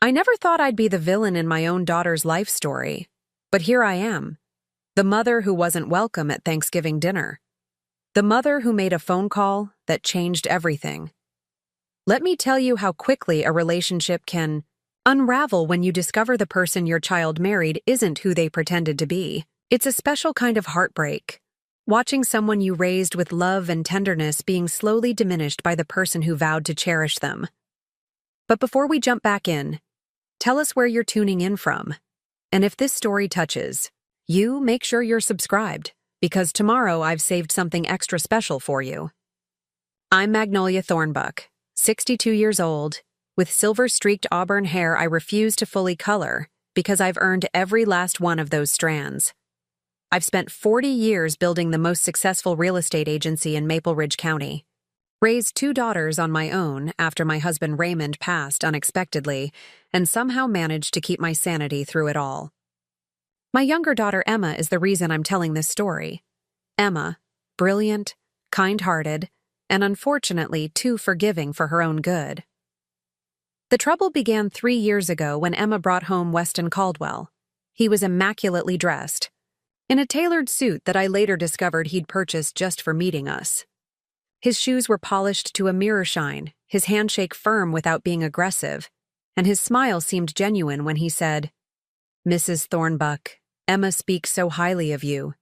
I never thought I'd be the villain in my own daughter's life story, but here I am, the mother who wasn't welcome at Thanksgiving dinner, the mother who made a phone call that changed everything. Let me tell you how quickly a relationship can unravel when you discover the person your child married isn't who they pretended to be. It's a special kind of heartbreak, watching someone you raised with love and tenderness being slowly diminished by the person who vowed to cherish them. But before we jump back in, tell us where you're tuning in from. And if this story touches you, make sure you're subscribed, because tomorrow I've saved something extra special for you. I'm Magnolia Thornbuck, 62 years old, with silver-streaked auburn hair I refuse to fully color because I've earned every last one of those strands. I've spent 40 years building the most successful real estate agency in Maple Ridge County, raised 2 daughters on my own after my husband Raymond passed unexpectedly, and somehow managed to keep my sanity through it all. My younger daughter Emma is the reason I'm telling this story. Emma, brilliant, kind-hearted, and unfortunately too forgiving for her own good. The trouble began 3 years ago when Emma brought home Weston Caldwell. He was immaculately dressed, in a tailored suit that I later discovered he'd purchased just for meeting us. His shoes were polished to a mirror shine, his handshake firm without being aggressive, and his smile seemed genuine when he said, "Mrs. Thornbuck, Emma speaks so highly of you.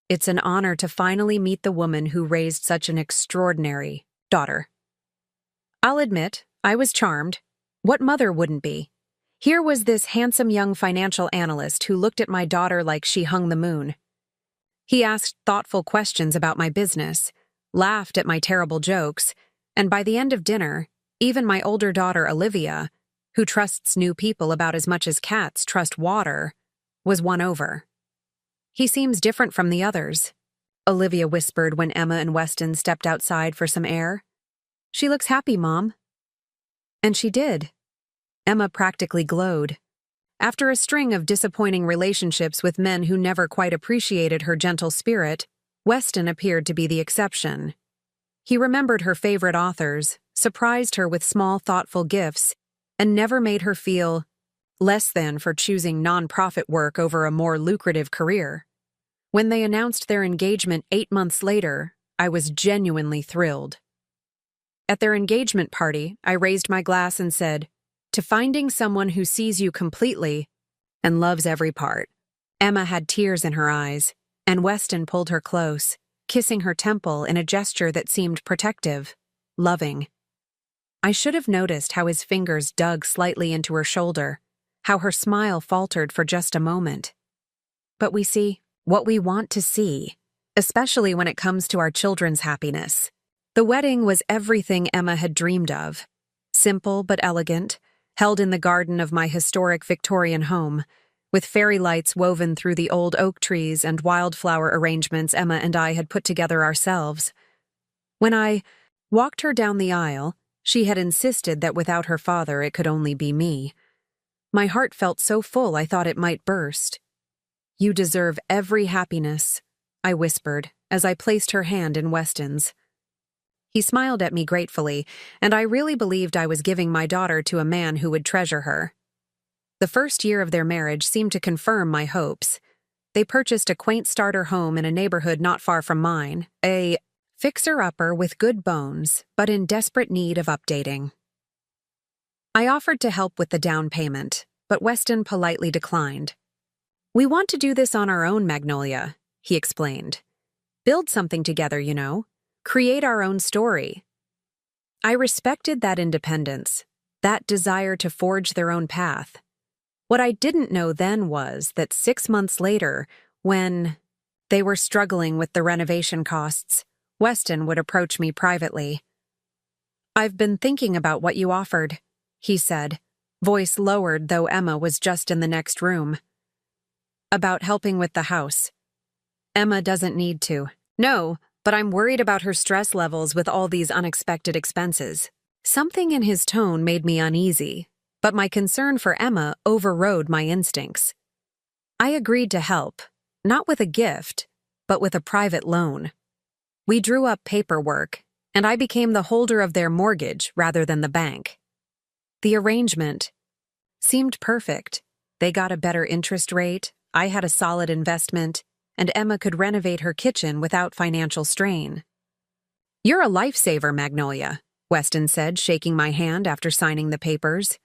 It's an honor to finally meet the woman who raised such an extraordinary daughter." I'll admit, I was charmed. What mother wouldn't be? Here was this handsome young financial analyst who looked at my daughter like she hung the moon. He asked thoughtful questions about my business, laughed at my terrible jokes, and by the end of dinner, even my older daughter Olivia, who trusts new people about as much as cats trust water, was won over. "He seems different from the others," Olivia whispered when Emma and Weston stepped outside for some air. "She looks happy, Mom." And she did. Emma practically glowed. After a string of disappointing relationships with men who never quite appreciated her gentle spirit, Weston appeared to be the exception. He remembered her favorite authors, surprised her with small, thoughtful gifts, and never made her feel less than for choosing nonprofit work over a more lucrative career. When they announced their engagement 8 months later, I was genuinely thrilled. At their engagement party, I raised my glass and said, "To finding someone who sees you completely and loves every part." Emma had tears in her eyes, and Weston pulled her close, kissing her temple in a gesture that seemed protective, loving. I should have noticed how his fingers dug slightly into her shoulder, how her smile faltered for just a moment. But we see what we want to see, especially when it comes to our children's happiness. The wedding was everything Emma had dreamed of. Simple but elegant, held in the garden of my historic Victorian home, with fairy lights woven through the old oak trees and wildflower arrangements Emma and I had put together ourselves. When I walked her down the aisle, she had insisted that without her father it could only be me. My heart felt so full I thought it might burst. "You deserve every happiness," I whispered as I placed her hand in Weston's. He smiled at me gratefully, and I really believed I was giving my daughter to a man who would treasure her. The first year of their marriage seemed to confirm my hopes. They purchased a quaint starter home in a neighborhood not far from mine, a fixer-upper with good bones, but in desperate need of updating. I offered to help with the down payment, but Weston politely declined. "We want to do this on our own, Magnolia," he explained. "Build something together, you know. Create our own story." I respected that independence, that desire to forge their own path. What I didn't know then was that 6 months later, when they were struggling with the renovation costs, Weston would approach me privately. "I've been thinking about what you offered," he said, voice lowered though Emma was just in the next room. "About helping with the house." "Emma doesn't need to." "No, but I'm worried about her stress levels with all these unexpected expenses." Something in his tone made me uneasy, but my concern for Emma overrode my instincts. I agreed to help, not with a gift, but with a private loan. We drew up paperwork, and I became the holder of their mortgage rather than the bank. The arrangement, Seemed perfect. They got a better interest rate, I had a solid investment, and Emma could renovate her kitchen without financial strain. "You're a lifesaver, Magnolia," Weston said, shaking my hand after signing the papers.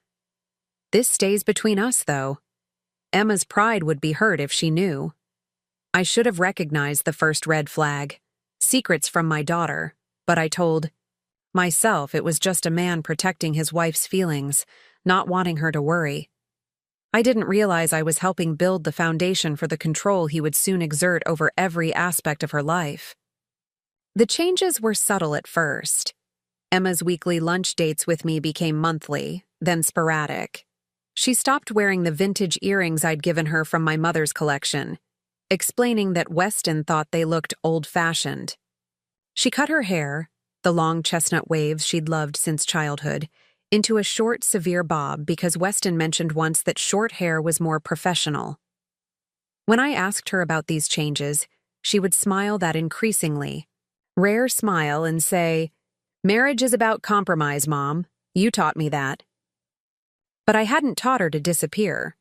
"This stays between us, though. Emma's pride would be hurt if she knew." I should have recognized the first red flag. Secrets from my daughter, but I told myself it was just a man protecting his wife's feelings, not wanting her to worry. I didn't realize I was helping build the foundation for the control he would soon exert over every aspect of her life. The changes were subtle at first. Emma's weekly lunch dates with me became monthly, then sporadic. She stopped wearing the vintage earrings I'd given her from my mother's collection, explaining that Weston thought they looked old-fashioned. She cut her hair, the long chestnut waves she'd loved since childhood, into a short, severe bob because Weston mentioned once that short hair was more professional. When I asked her about these changes, she would smile that increasingly rare smile and say, "Marriage is about compromise, Mom. You taught me that." But I hadn't taught her to disappear.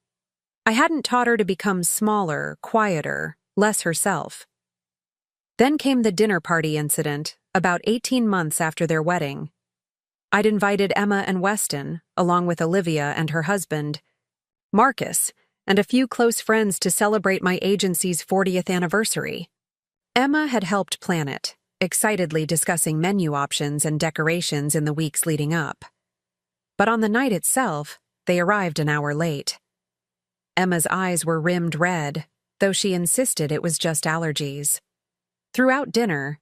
I hadn't taught her to become smaller, quieter, less herself. Then came the dinner party incident, about 18 months after their wedding. I'd invited Emma and Weston, along with Olivia and her husband, Marcus, and a few close friends to celebrate my agency's 40th anniversary. Emma had helped plan it, excitedly discussing menu options and decorations in the weeks leading up. But on the night itself, they arrived an hour late. Emma's eyes were rimmed red, though she insisted it was just allergies. Throughout dinner,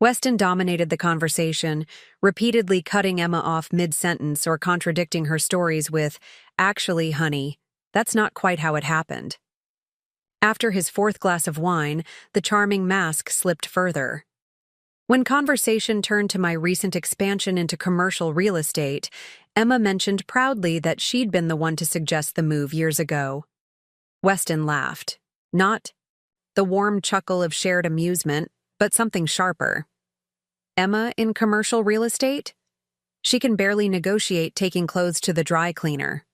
Weston dominated the conversation, repeatedly cutting Emma off mid-sentence or contradicting her stories with, "Actually, honey, that's not quite how it happened." After his fourth glass of wine, the charming mask slipped further. When conversation turned to my recent expansion into commercial real estate, Emma mentioned proudly that she'd been the one to suggest the move years ago. Weston laughed. Not the warm chuckle of shared amusement, but something sharper. "Emma in commercial real estate? She can barely negotiate taking clothes to the dry cleaner."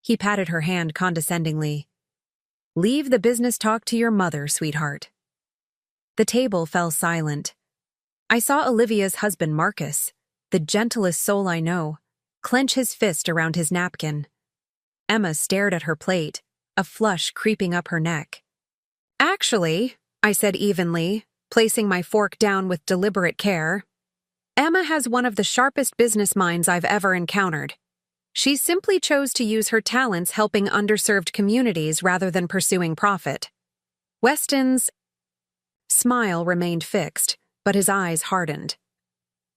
He patted her hand condescendingly. "Leave the business talk to your mother, sweetheart." The table fell silent. I saw Olivia's husband, Marcus, the gentlest soul I know, clench his fist around his napkin. Emma stared at her plate, a flush creeping up her neck. "Actually," I said evenly, placing my fork down with deliberate care, "Emma has one of the sharpest business minds I've ever encountered. She simply chose to use her talents helping underserved communities rather than pursuing profit." Weston's smile remained fixed, but his eyes hardened.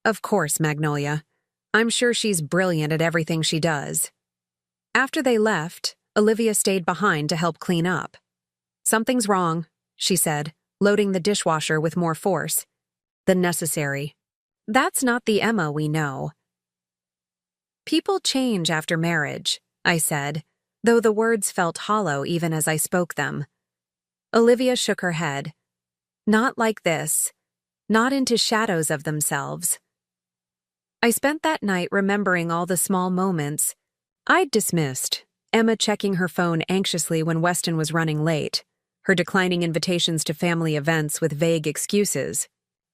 "Of course, Magnolia. I'm sure she's brilliant at everything she does." After they left, Olivia stayed behind to help clean up. "Something's wrong," she said, loading the dishwasher with more force than necessary. "That's not the Emma we know." "People change after marriage," I said, though the words felt hollow even as I spoke them. Olivia shook her head. "Not like this. Not into shadows of themselves." I spent that night remembering all the small moments I'd dismissed, Emma checking her phone anxiously when Weston was running late, her declining invitations to family events with vague excuses,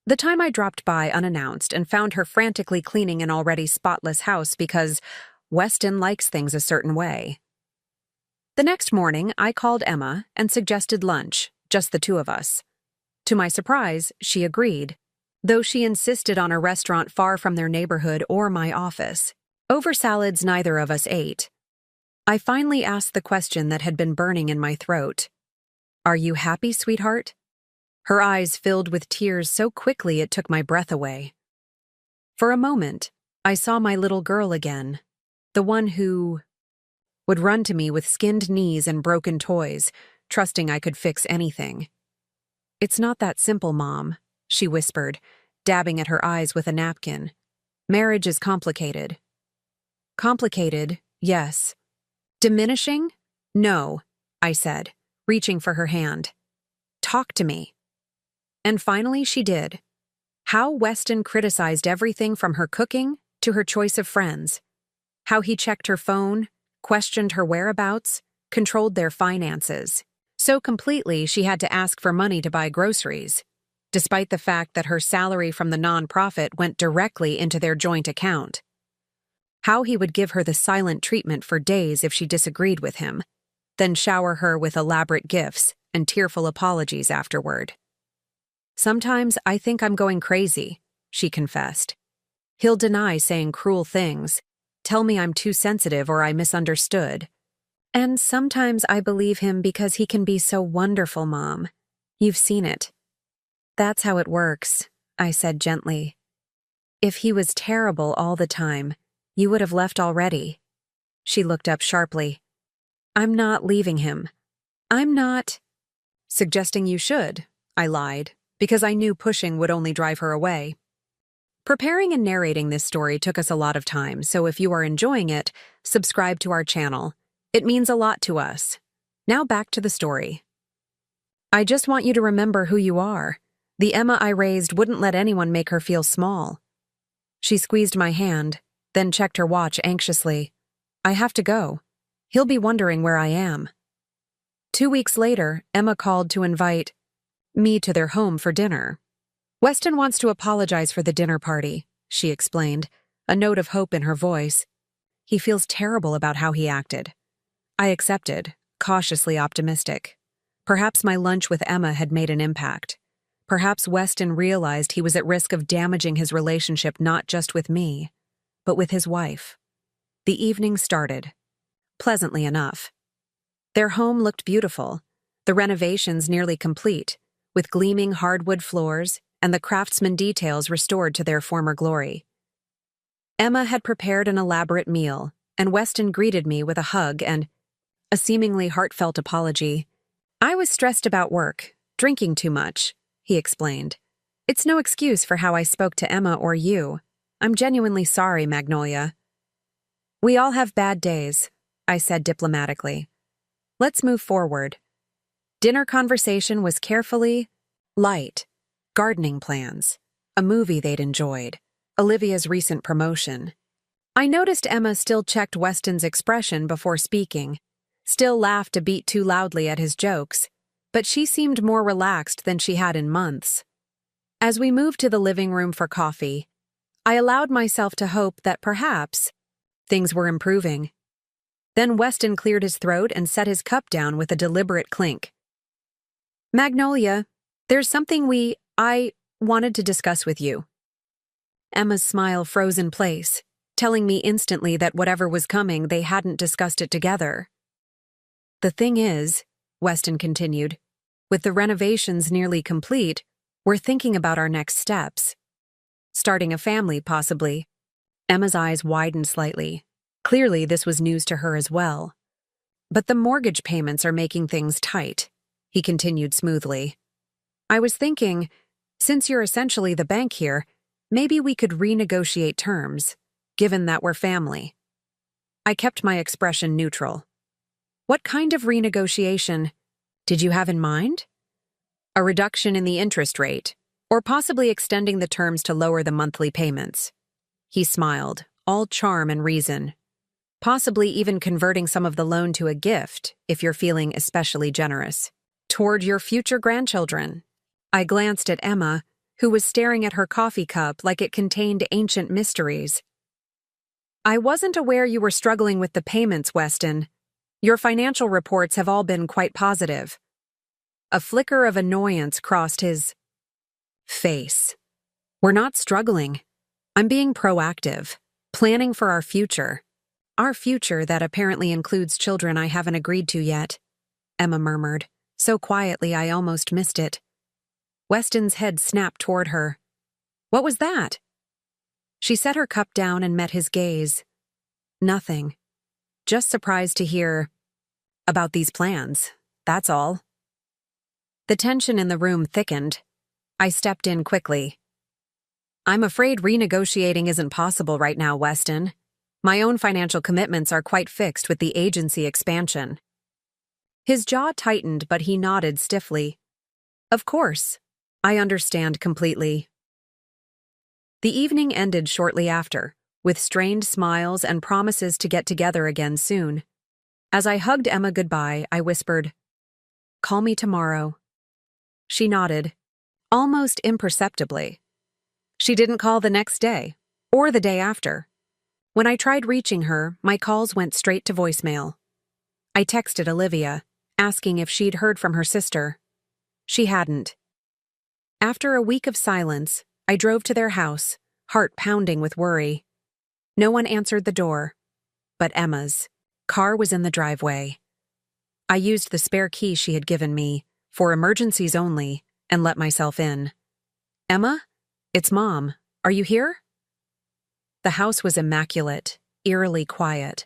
the time I dropped by unannounced and found her frantically cleaning an already spotless house because Weston likes things a certain way. The next morning, I called Emma and suggested lunch, just the two of us. To my surprise, she agreed, though she insisted on a restaurant far from their neighborhood or my office. Over salads neither of us ate. I finally asked the question that had been burning in my throat. "Are you happy, sweetheart?" Her eyes filled with tears so quickly it took my breath away. For a moment, I saw my little girl again, the one who would run to me with skinned knees and broken toys, trusting I could fix anything. "It's not that simple, Mom," she whispered, dabbing at her eyes with a napkin. "Marriage is complicated." "Complicated, yes. Diminishing? No," I said, reaching for her hand. "Talk to me." And finally she did. How Weston criticized everything from her cooking to her choice of friends. How he checked her phone, questioned her whereabouts, controlled their finances. So completely she had to ask for money to buy groceries, despite the fact that her salary from the nonprofit went directly into their joint account. How he would give her the silent treatment for days if she disagreed with him, then shower her with elaborate gifts and tearful apologies afterward. "Sometimes I think I'm going crazy," she confessed. "He'll deny saying cruel things, tell me I'm too sensitive or I misunderstood. And sometimes I believe him because he can be so wonderful, Mom. You've seen it." "That's how it works," I said gently. "If he was terrible all the time, you would have left already." She looked up sharply. "I'm not leaving him. I'm not—" "Suggesting you should," I lied, because I knew pushing would only drive her away. Preparing and narrating this story took us a lot of time, so if you are enjoying it, subscribe to our channel. It means a lot to us. Now back to the story. "I just want you to remember who you are. The Emma I raised wouldn't let anyone make her feel small." She squeezed my hand, then checked her watch anxiously. "I have to go. He'll be wondering where I am." 2 weeks later, Emma called to invite me to their home for dinner. "Weston wants to apologize for the dinner party," she explained, a note of hope in her voice. "He feels terrible about how he acted." I accepted, cautiously optimistic. Perhaps my lunch with Emma had made an impact. Perhaps Weston realized he was at risk of damaging his relationship not just with me, but with his wife. The evening started. Pleasantly enough. Their home looked beautiful, the renovations nearly complete, with gleaming hardwood floors and the craftsman details restored to their former glory. Emma had prepared an elaborate meal, and Weston greeted me with a hug and a seemingly heartfelt apology. "I was stressed about work, drinking too much," he explained. "It's no excuse for how I spoke to Emma or you. I'm genuinely sorry, Magnolia." "We all have bad days," I said diplomatically. "Let's move forward." Dinner conversation was carefully light. Gardening plans, a movie they'd enjoyed, Olivia's recent promotion. I noticed Emma still checked Weston's expression before speaking, still laughed a beat too loudly at his jokes, but she seemed more relaxed than she had in months. As we moved to the living room for coffee, I allowed myself to hope that perhaps things were improving. Then Weston cleared his throat and set his cup down with a deliberate clink. "Magnolia, there's something I wanted to discuss with you." Emma's smile froze in place, telling me instantly that whatever was coming, they hadn't discussed it together. "The thing is," Weston continued, "with the renovations nearly complete, we're thinking about our next steps. Starting a family, possibly." Emma's eyes widened slightly. Clearly, this was news to her as well. "But the mortgage payments are making things tight," he continued smoothly. "I was thinking, since you're essentially the bank here, maybe we could renegotiate terms, given that we're family." I kept my expression neutral. "What kind of renegotiation did you have in mind?" "A reduction in the interest rate, or possibly extending the terms to lower the monthly payments." He smiled, all charm and reason. "Possibly even converting some of the loan to a gift, if you're feeling especially generous. Toward your future grandchildren." I glanced at Emma, who was staring at her coffee cup like it contained ancient mysteries. "I wasn't aware you were struggling with the payments, Weston. Your financial reports have all been quite positive." A flicker of annoyance crossed his face. "We're not struggling. I'm being proactive, planning for our future. Our future that apparently includes children I haven't agreed to yet," Emma murmured, so quietly I almost missed it. Weston's head snapped toward her. "What was that?" She set her cup down and met his gaze. "Nothing. Just surprised to hear about these plans, that's all." The tension in the room thickened. I stepped in quickly. "I'm afraid renegotiating isn't possible right now, Weston. My own financial commitments are quite fixed with the agency expansion." His jaw tightened, but he nodded stiffly. "Of course. I understand completely." The evening ended shortly after, with strained smiles and promises to get together again soon. As I hugged Emma goodbye, I whispered, "Call me tomorrow." She nodded, almost imperceptibly. She didn't call the next day, or the day after. When I tried reaching her, my calls went straight to voicemail. I texted Olivia, asking if she'd heard from her sister. She hadn't. After a week of silence, I drove to their house, heart pounding with worry. No one answered the door, but Emma's car was in the driveway. I used the spare key she had given me, for emergencies only, and let myself in. "Emma? It's Mom. Are you here?" The house was immaculate, eerily quiet.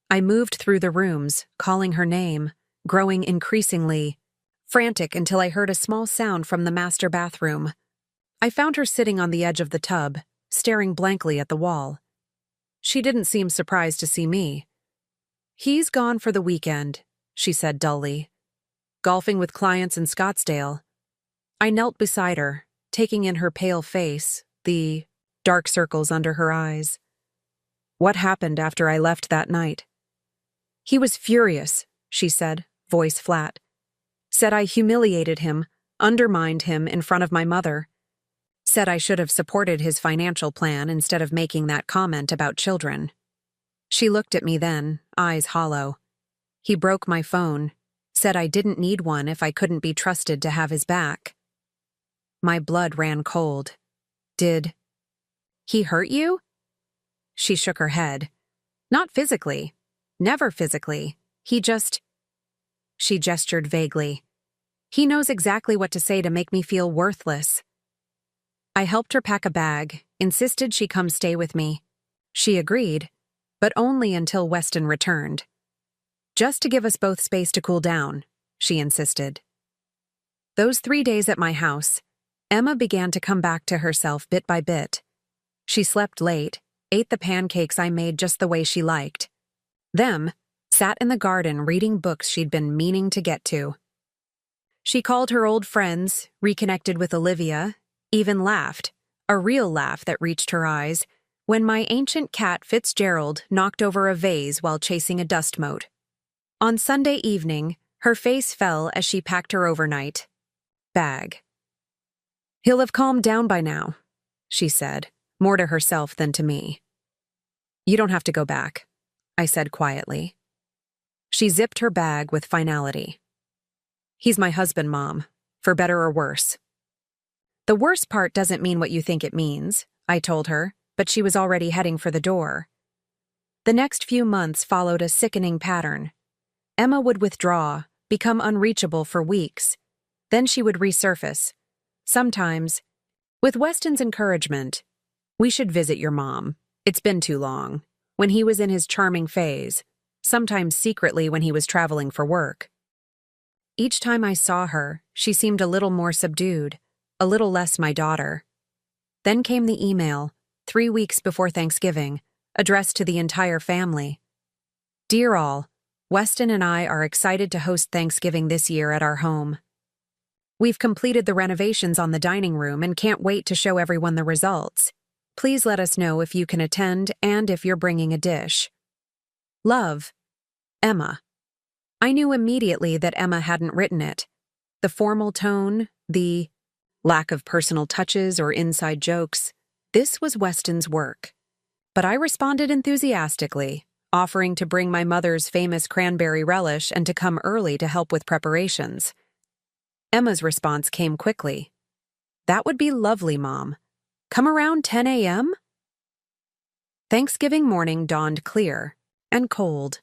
I moved through the rooms, calling her name, growing increasingly frantic until I heard a small sound from the master bathroom. I found her sitting on the edge of the tub, staring blankly at the wall. She didn't seem surprised to see me. "He's gone for the weekend," she said dully. "Golfing with clients in Scottsdale." I knelt beside her, taking in her pale face, the dark circles under her eyes. "What happened after I left that night?" "He was furious," she said, voice flat. "Said I humiliated him, undermined him in front of my mother. Said I should have supported his financial plan instead of making that comment about children." She looked at me then, eyes hollow. "He broke my phone, said I didn't need one if I couldn't be trusted to have his back." My blood ran cold. "Did he hurt you?" She shook her head. "Not physically. Never physically. He just—" She gestured vaguely. "He knows exactly what to say to make me feel worthless." I helped her pack a bag, insisted she come stay with me. She agreed, but only until Weston returned. "Just to give us both space to cool down," she insisted. Those 3 days at my house, Emma began to come back to herself bit by bit. She slept late, ate the pancakes I made just the way she liked. Sat in the garden reading books she'd been meaning to get to. She called her old friends, reconnected with Olivia, even laughed, a real laugh that reached her eyes, when my ancient cat Fitzgerald knocked over a vase while chasing a dust mote. On Sunday evening, her face fell as she packed her overnight bag. "He'll have calmed down by now," she said, more to herself than to me. "You don't have to go back," I said quietly. She zipped her bag with finality. "He's my husband, Mom, for better or worse." "The worst part doesn't mean what you think it means," I told her, but she was already heading for the door. The next few months followed a sickening pattern. Emma would withdraw, become unreachable for weeks. Then she would resurface. Sometimes, with Weston's encouragement, "We should visit your mom. It's been too long," when he was in his charming phase, sometimes secretly when he was traveling for work. Each time I saw her, she seemed a little more subdued, a little less my daughter. Then came the email, 3 weeks before Thanksgiving, addressed to the entire family. "Dear all, Weston and I are excited to host Thanksgiving this year at our home. We've completed the renovations on the dining room and can't wait to show everyone the results. Please let us know if you can attend and if you're bringing a dish. Love, Emma." I knew immediately that Emma hadn't written it. The formal tone, the lack of personal touches or inside jokes, this was Weston's work. But I responded enthusiastically, offering to bring my mother's famous cranberry relish and to come early to help with preparations. Emma's response came quickly. "That would be lovely, Mom. Come around 10 a.m.? Thanksgiving morning dawned clear and cold.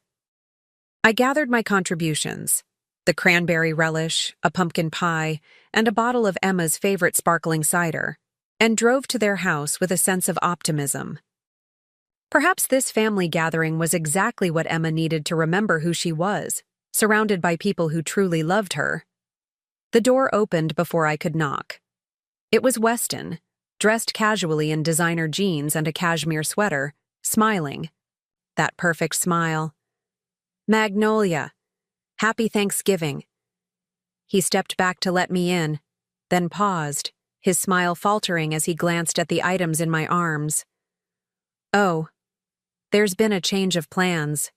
I gathered my contributions, the cranberry relish, a pumpkin pie, and a bottle of Emma's favorite sparkling cider, and drove to their house with a sense of optimism. Perhaps this family gathering was exactly what Emma needed to remember who she was, surrounded by people who truly loved her. The door opened before I could knock. It was Weston, dressed casually in designer jeans and a cashmere sweater, smiling. That perfect smile. "Magnolia, happy Thanksgiving." He stepped back to let me in, then paused, his smile faltering as he glanced at the items in my arms. "Oh, there's been a change of plans."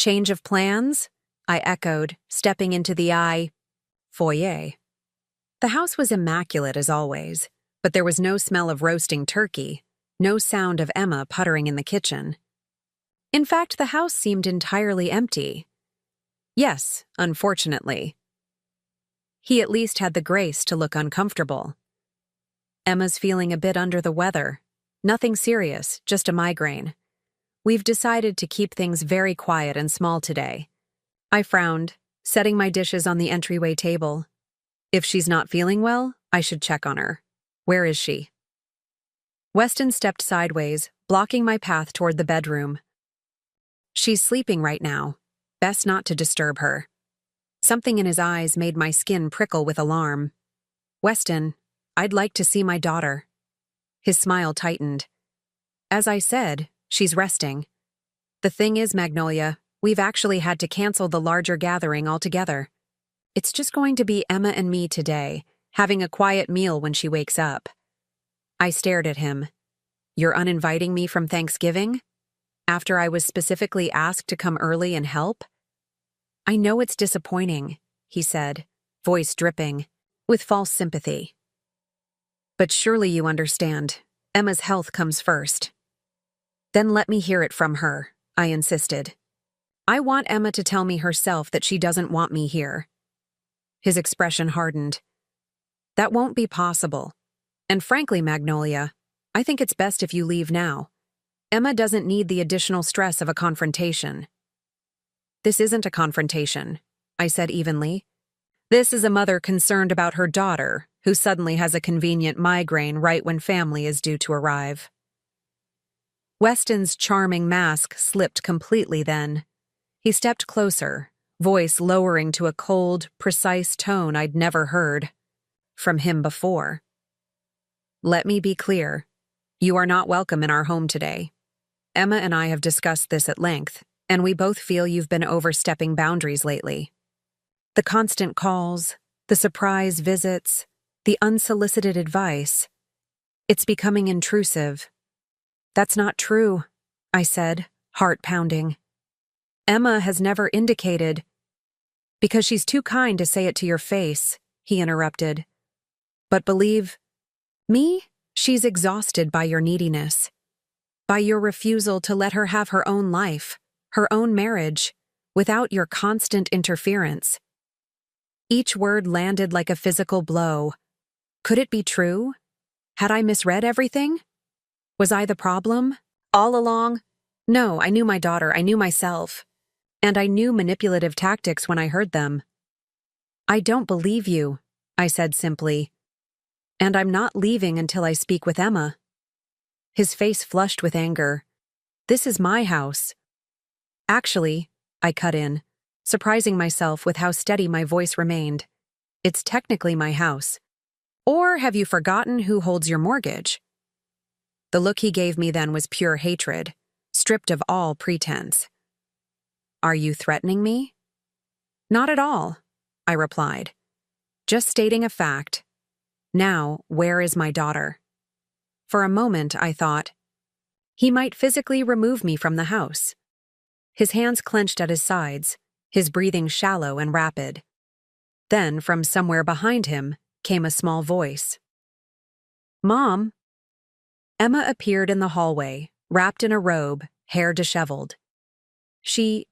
Change of plans? I echoed, stepping into the foyer. The house was immaculate as always, but there was no smell of roasting turkey, no sound of Emma puttering in the kitchen. In fact, the house seemed entirely empty. Yes, unfortunately. He at least had the grace to look uncomfortable. Emma's feeling a bit under the weather. Nothing serious, just a migraine. We've decided to keep things very quiet and small today. I frowned, setting my dishes on the entryway table. If she's not feeling well, I should check on her. Where is she? Weston stepped sideways, blocking my path toward the bedroom. She's sleeping right now. Best not to disturb her. Something in his eyes made my skin prickle with alarm. Weston, I'd like to see my daughter. His smile tightened. As I said, she's resting. The thing is, Magnolia, we've actually had to cancel the larger gathering altogether. It's just going to be Emma and me today, having a quiet meal when she wakes up. I stared at him. You're uninviting me from Thanksgiving? After I was specifically asked to come early and help? I know it's disappointing, he said, voice dripping, with false sympathy. But surely you understand. Emma's health comes first. Then let me hear it from her, I insisted. I want Emma to tell me herself that she doesn't want me here. His expression hardened. That won't be possible. And frankly, Magnolia, I think it's best if you leave now. Emma doesn't need the additional stress of a confrontation. This isn't a confrontation, I said evenly. This is a mother concerned about her daughter, who suddenly has a convenient migraine right when family is due to arrive. Weston's charming mask slipped completely then. He stepped closer, voice lowering to a cold, precise tone I'd never heard from him before. Let me be clear. You are not welcome in our home today. Emma and I have discussed this at length, and we both feel you've been overstepping boundaries lately. The constant calls, the surprise visits, the unsolicited advice. It's becoming intrusive. That's not true, I said, heart pounding. Emma has never indicated. Because she's too kind to say it to your face, he interrupted. But believe me, she's exhausted by your neediness, by your refusal to let her have her own life, her own marriage, without your constant interference. Each word landed like a physical blow. Could it be true? Had I misread everything? Was I the problem? All along? No, I knew my daughter, I knew myself. And I knew manipulative tactics when I heard them. I don't believe you, I said simply. And I'm not leaving until I speak with Emma. His face flushed with anger. This is my house. Actually, I cut in, surprising myself with how steady my voice remained. It's technically my house. Or have you forgotten who holds your mortgage? The look he gave me then was pure hatred, stripped of all pretense. Are you threatening me? Not at all, I replied. Just stating a fact. Now, where is my daughter? For a moment, I thought, he might physically remove me from the house. His hands clenched at his sides, his breathing shallow and rapid. Then, from somewhere behind him, came a small voice. Mom! Emma appeared in the hallway, wrapped in a robe, hair disheveled. She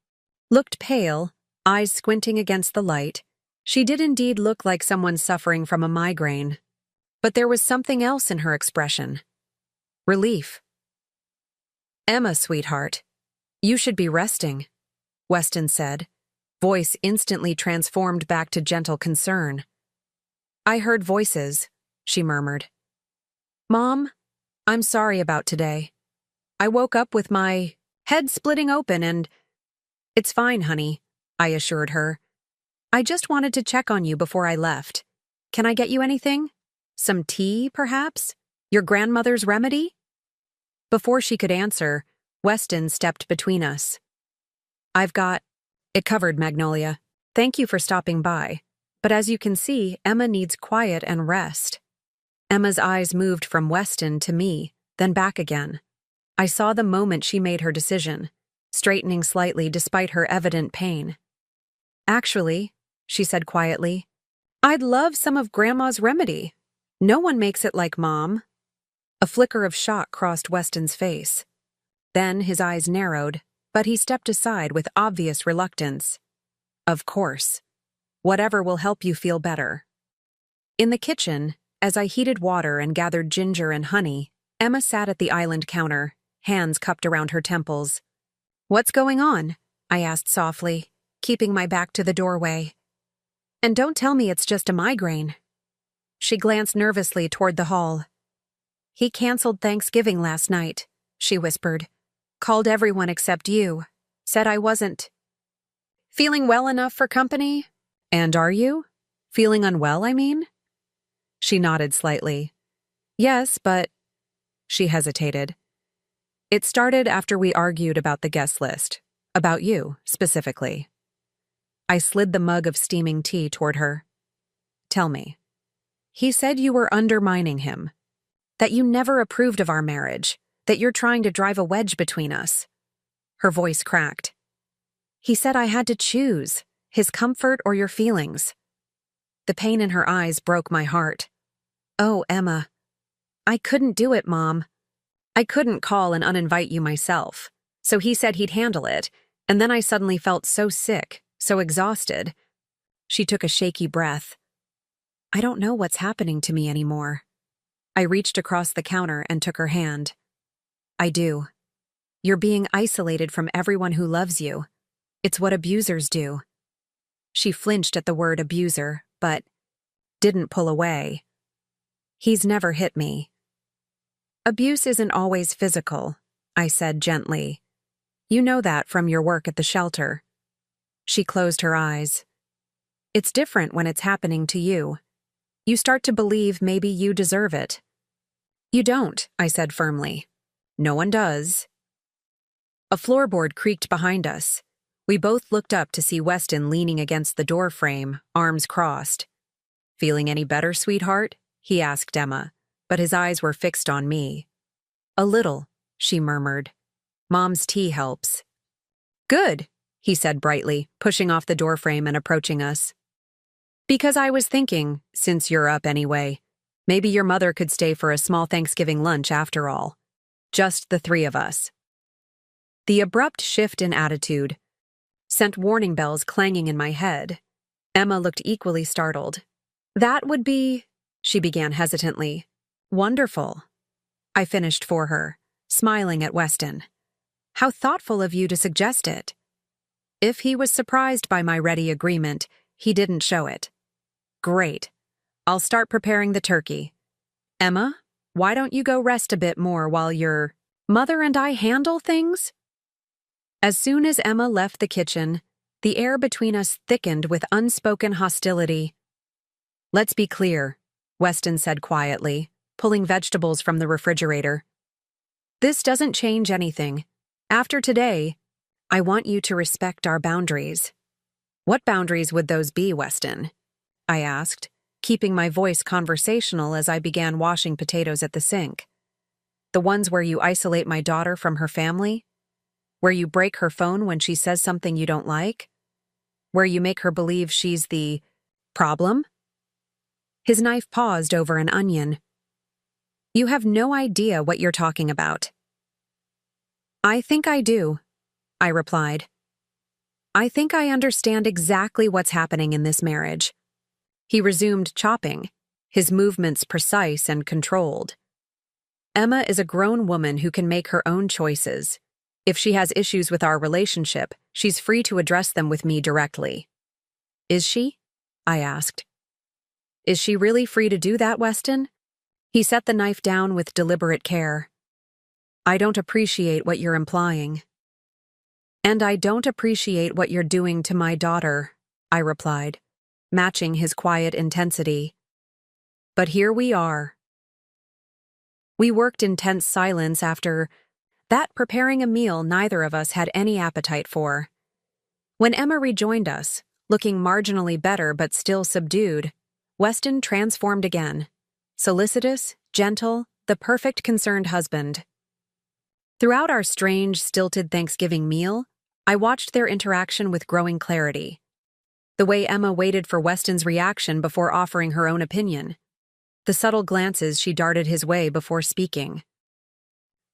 looked pale, eyes squinting against the light. She did indeed look like someone suffering from a migraine. But there was something else in her expression. Relief. Emma, sweetheart, you should be resting, Weston said, voice instantly transformed back to gentle concern. I heard voices, she murmured. Mom, I'm sorry about today. I woke up with my head splitting open and... It's fine, honey, I assured her. I just wanted to check on you before I left. Can I get you anything? Some tea, perhaps? Your grandmother's remedy? Before she could answer, Weston stepped between us. It covered, Magnolia. Thank you for stopping by. But as you can see, Emma needs quiet and rest. Emma's eyes moved from Weston to me, then back again. I saw the moment she made her decision. straightening slightly despite her evident pain. "Actually," she said quietly, "I'd love some of Grandma's remedy. No one makes it like Mom." A flicker of shock crossed Weston's face. Then his eyes narrowed, but he stepped aside with obvious reluctance. "Of course. Whatever will help you feel better." In the kitchen, as I heated water and gathered ginger and honey, Emma sat at the island counter, hands cupped around her temples. "What's going on?" I asked softly, keeping my back to the doorway. "And don't tell me it's just a migraine." She glanced nervously toward the hall. "He canceled Thanksgiving last night," she whispered. "Called everyone except you. Said I wasn't feeling well enough for company." "And are you? Feeling unwell, I mean?" She nodded slightly. "Yes, but—" She hesitated. "It started after we argued about the guest list. About you, specifically." I slid the mug of steaming tea toward her. "Tell me." "He said you were undermining him. That you never approved of our marriage. That you're trying to drive a wedge between us." Her voice cracked. "He said I had to choose, his comfort or your feelings." The pain in her eyes broke my heart. "Oh, Emma. I couldn't do it, Mom. I couldn't call and uninvite you myself. So he said he'd handle it, and then I suddenly felt so sick, so exhausted." She took a shaky breath. "I don't know what's happening to me anymore." I reached across the counter and took her hand. "I do. You're being isolated from everyone who loves you. It's what abusers do." She flinched at the word abuser, but didn't pull away. "He's never hit me." "Abuse isn't always physical," I said gently. "You know that from your work at the shelter." She closed her eyes. "It's different when it's happening to you. You start to believe maybe you deserve it." "You don't," I said firmly. "No one does." A floorboard creaked behind us. We both looked up to see Weston leaning against the door frame, arms crossed. "Feeling any better, sweetheart?" he asked Emma, but his eyes were fixed on me. "A little," she murmured. "Mom's tea helps." "Good," he said brightly, pushing off the doorframe and approaching us. "Because I was thinking, since you're up anyway, maybe your mother could stay for a small Thanksgiving lunch after all. Just the three of us." The abrupt shift in attitude sent warning bells clanging in my head. Emma looked equally startled. "That would be—" she began hesitantly. "Wonderful." I finished for her, smiling at Weston. "How thoughtful of you to suggest it." If he was surprised by my ready agreement, he didn't show it. "Great. I'll start preparing the turkey. Emma, why don't you go rest a bit more while your mother and I handle things?" As soon as Emma left the kitchen, the air between us thickened with unspoken hostility. "Let's be clear," Weston said quietly, pulling vegetables from the refrigerator. "This doesn't change anything. After today, I want you to respect our boundaries." "What boundaries would those be, Weston?" I asked, keeping my voice conversational as I began washing potatoes at the sink. "The ones where you isolate my daughter from her family? Where you break her phone when she says something you don't like? Where you make her believe she's the problem?" His knife paused over an onion. "You have no idea what you're talking about." "I think I do," I replied. "I think I understand exactly what's happening in this marriage." He resumed chopping, his movements precise and controlled. "Emma is a grown woman who can make her own choices. If she has issues with our relationship, she's free to address them with me directly." "Is she?" I asked. "Is she really free to do that, Weston?" He set the knife down with deliberate care. "I don't appreciate what you're implying." "And I don't appreciate what you're doing to my daughter," I replied, matching his quiet intensity. "But here we are." We worked in tense silence after that, preparing a meal neither of us had any appetite for. When Emma rejoined us, looking marginally better but still subdued, Weston transformed again. Solicitous, gentle, the perfect concerned husband. Throughout our strange, stilted Thanksgiving meal, I watched their interaction with growing clarity. The way Emma waited for Weston's reaction before offering her own opinion. The subtle glances she darted his way before speaking.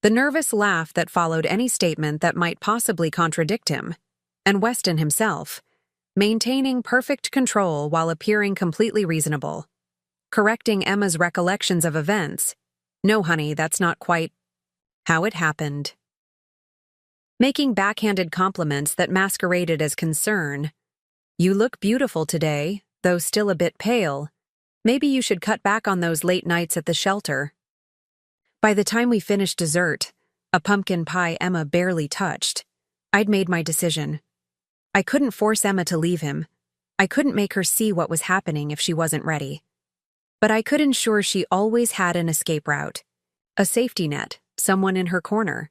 The nervous laugh that followed any statement that might possibly contradict him. And Weston himself, maintaining perfect control while appearing completely reasonable. Correcting Emma's recollections of events. No, honey, that's not quite how it happened. Making backhanded compliments that masqueraded as concern. You look beautiful today, though still a bit pale. Maybe you should cut back on those late nights at the shelter. By the time we finished dessert, a pumpkin pie Emma barely touched, I'd made my decision. I couldn't force Emma to leave him. I couldn't make her see what was happening if she wasn't ready. But I could ensure she always had an escape route, a safety net, someone in her corner.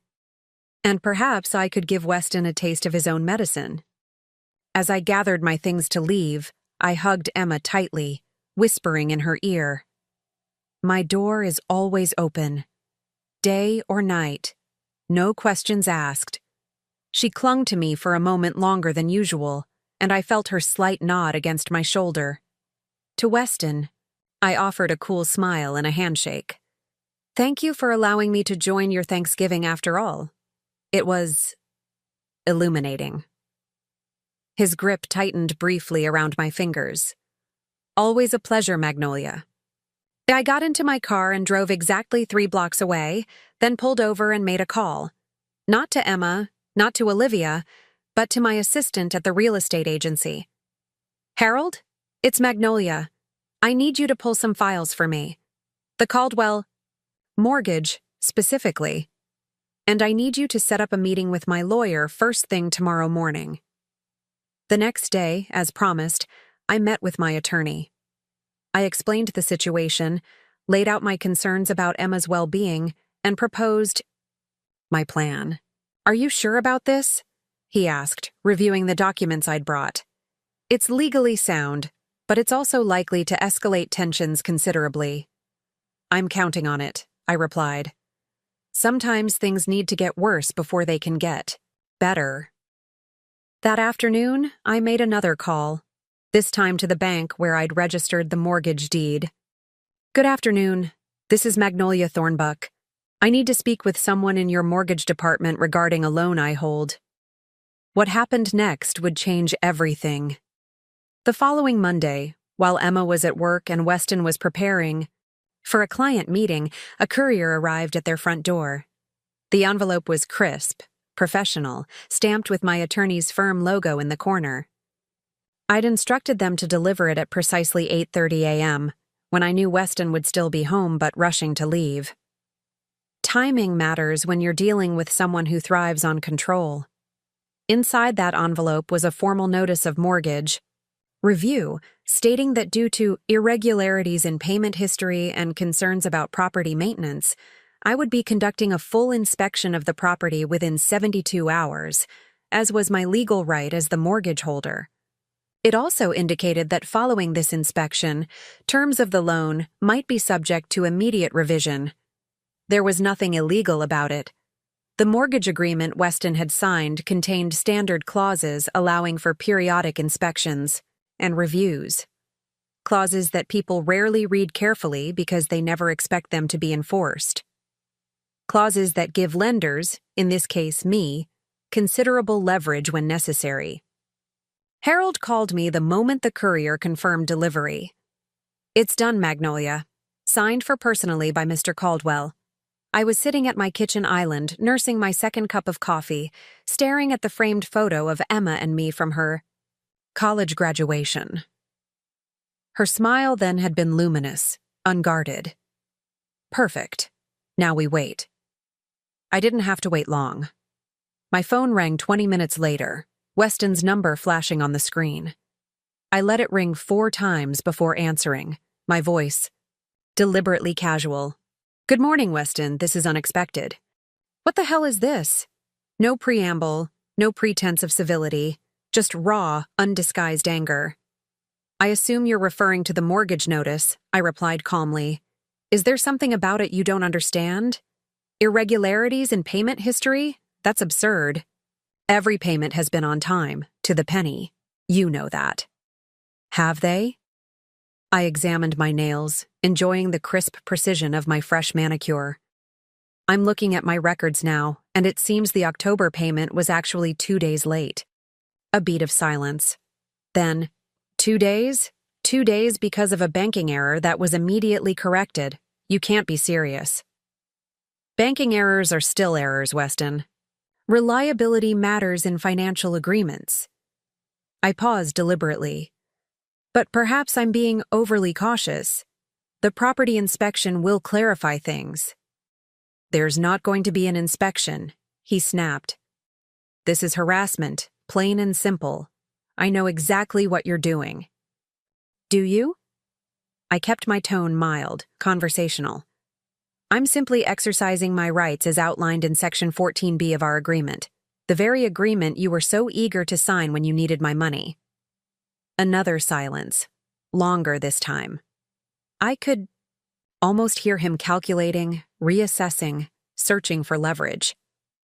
And perhaps I could give Weston a taste of his own medicine. As I gathered my things to leave, I hugged Emma tightly, whispering in her ear. My door is always open. Day or night. No questions asked. She clung to me for a moment longer than usual, and I felt her slight nod against my shoulder. To Weston, I offered a cool smile and a handshake. Thank you for allowing me to join your Thanksgiving after all. It was illuminating. His grip tightened briefly around my fingers. Always a pleasure, Magnolia. I got into my car and drove exactly 3 blocks away, then pulled over and made a call. Not to Emma, not to Olivia, but to my assistant at the real estate agency. Harold, it's Magnolia. I need you to pull some files for me. The Caldwell mortgage, specifically. And I need you to set up a meeting with my lawyer first thing tomorrow morning. The next day, as promised, I met with my attorney. I explained the situation, laid out my concerns about Emma's well-being, and proposed my plan. Are you sure about this? He asked, reviewing the documents I'd brought. It's legally sound, but it's also likely to escalate tensions considerably. I'm counting on it, I replied. Sometimes things need to get worse before they can get better. That afternoon, I made another call, this time to the bank where I'd registered the mortgage deed. Good afternoon. This is Magnolia Thornbuck. I need to speak with someone in your mortgage department regarding a loan I hold. What happened next would change everything. The following Monday, while Emma was at work and Weston was preparing for a client meeting, a courier arrived at their front door. The envelope was crisp, professional, stamped with my attorney's firm logo in the corner. I'd instructed them to deliver it at precisely 8:30 a.m., when I knew Weston would still be home but rushing to leave. Timing matters when you're dealing with someone who thrives on control. Inside that envelope was a formal notice of mortgage review, stating that due to irregularities in payment history and concerns about property maintenance, I would be conducting a full inspection of the property within 72 hours, as was my legal right as the mortgage holder. It also indicated that following this inspection, terms of the loan might be subject to immediate revision. There was nothing illegal about it. The mortgage agreement Weston had signed contained standard clauses allowing for periodic inspections and reviews. Clauses that people rarely read carefully because they never expect them to be enforced. Clauses that give lenders, in this case me, considerable leverage when necessary. Harold called me the moment the courier confirmed delivery. It's done, Magnolia. Signed for personally by Mr. Caldwell. I was sitting at my kitchen island, nursing my second cup of coffee, staring at the framed photo of Emma and me from her college graduation. Her smile then had been luminous, unguarded. Perfect. Now we wait. I didn't have to wait long. My phone rang 20 minutes later, Weston's number flashing on the screen. I let it ring 4 times before answering, my voice deliberately casual. Good morning, Weston. This is unexpected. What the hell is this? No preamble, no pretense of civility, just raw, undisguised anger. I assume you're referring to the mortgage notice, I replied calmly. Is there something about it you don't understand? Irregularities in payment history? That's absurd. Every payment has been on time, to the penny. You know that. Have they? I examined my nails, enjoying the crisp precision of my fresh manicure. I'm looking at my records now, and it seems the October payment was actually 2 days late. A beat of silence. Then, 2 days? 2 days because of a banking error that was immediately corrected. You can't be serious. Banking errors are still errors, Weston. Reliability matters in financial agreements. I paused deliberately. But perhaps I'm being overly cautious. The property inspection will clarify things. There's not going to be an inspection, he snapped. This is harassment, plain and simple. I know exactly what you're doing. Do you? I kept my tone mild, conversational. I'm simply exercising my rights as outlined in Section 14B of our agreement, the very agreement you were so eager to sign when you needed my money. Another silence, longer this time. I could almost hear him calculating, reassessing, searching for leverage.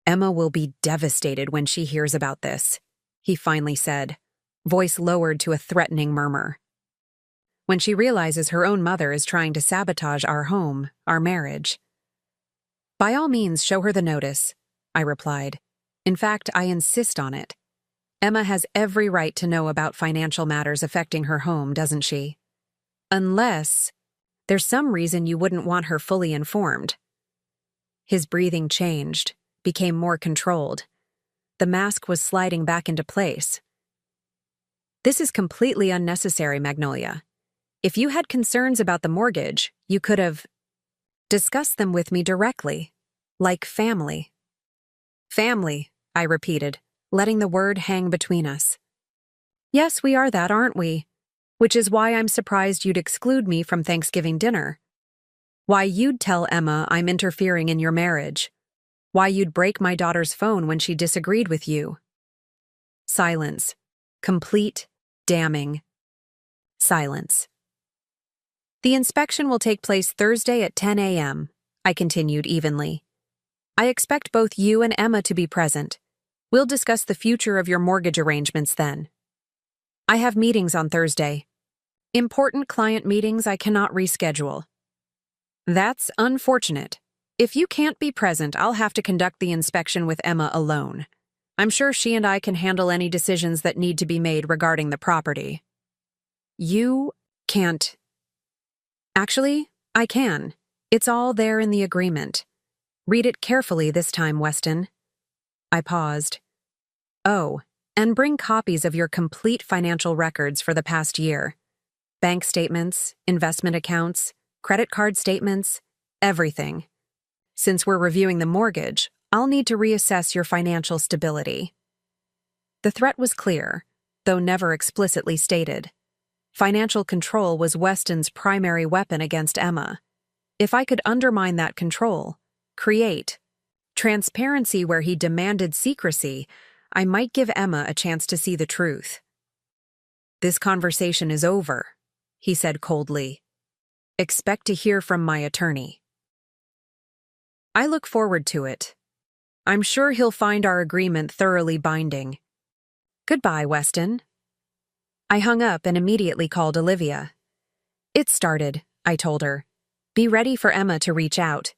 Emma will be devastated when she hears about this, he finally said, voice lowered to a threatening murmur. When she realizes her own mother is trying to sabotage our home, our marriage. By all means, show her the notice, I replied. In fact, I insist on it. Emma has every right to know about financial matters affecting her home, doesn't she? Unless there's some reason you wouldn't want her fully informed. His breathing changed, became more controlled. The mask was sliding back into place. This is completely unnecessary, Magnolia. If you had concerns about the mortgage, you could have discussed them with me directly, like family. Family, I repeated, letting the word hang between us. Yes, we are that, aren't we? Which is why I'm surprised you'd exclude me from Thanksgiving dinner. Why you'd tell Emma I'm interfering in your marriage. Why you'd break my daughter's phone when she disagreed with you. Silence. Complete, damning silence. The inspection will take place Thursday at 10 a.m., I continued evenly. I expect both you and Emma to be present. We'll discuss the future of your mortgage arrangements then. I have meetings on Thursday. Important client meetings I cannot reschedule. That's unfortunate. If you can't be present, I'll have to conduct the inspection with Emma alone. I'm sure she and I can handle any decisions that need to be made regarding the property. You can't. Actually, I can. It's all there in the agreement. Read it carefully this time, Weston. I paused. Oh, and bring copies of your complete financial records for the past year. Bank statements, investment accounts, credit card statements, everything. Since we're reviewing the mortgage, I'll need to reassess your financial stability. The threat was clear, though never explicitly stated. Financial control was Weston's primary weapon against Emma. If I could undermine that control, create transparency where he demanded secrecy, I might give Emma a chance to see the truth. This conversation is over, he said coldly. Expect to hear from my attorney. I look forward to it. I'm sure he'll find our agreement thoroughly binding. Goodbye, Weston. I hung up and immediately called Olivia. It started, I told her. Be ready for Emma to reach out.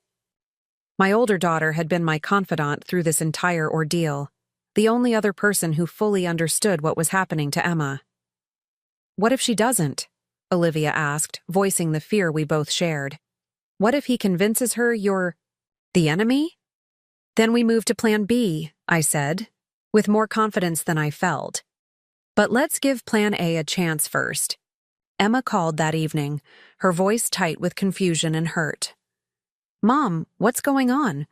My older daughter had been my confidant through this entire ordeal, the only other person who fully understood what was happening to Emma. What if she doesn't? Olivia asked, voicing the fear we both shared. What if he convinces her you're the enemy? Then we move to Plan B, I said, with more confidence than I felt. But let's give Plan A a chance first. Emma called that evening, her voice tight with confusion and hurt. Mom, what's going on?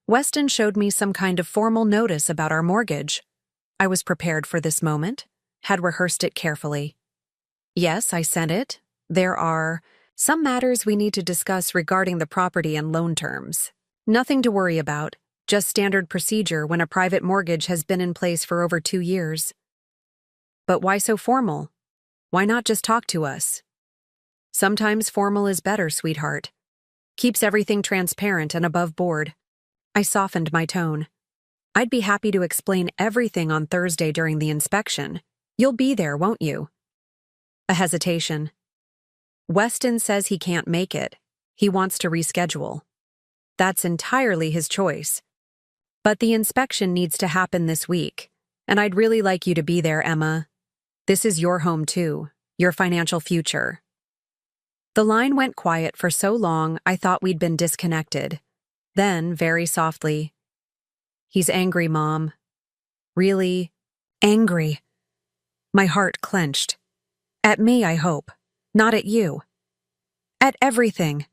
Weston showed me some kind of formal notice about our mortgage. I was prepared for this moment, had rehearsed it carefully. Yes, I sent it. There are some matters we need to discuss regarding the property and loan terms. Nothing to worry about, just standard procedure when a private mortgage has been in place for over 2 years. But why so formal? Why not just talk to us? Sometimes formal is better, sweetheart. Keeps everything transparent and above board. I softened my tone. I'd be happy to explain everything on Thursday during the inspection. You'll be there, won't you? A hesitation. Weston says he can't make it. He wants to reschedule. That's entirely his choice. But the inspection needs to happen this week, and I'd really like you to be there, Emma. This is your home too, your financial future. The line went quiet for so long I thought we'd been disconnected. Then, very softly, "He's angry, Mom." Really angry. My heart clenched. At me, I hope. Not at you. At everything.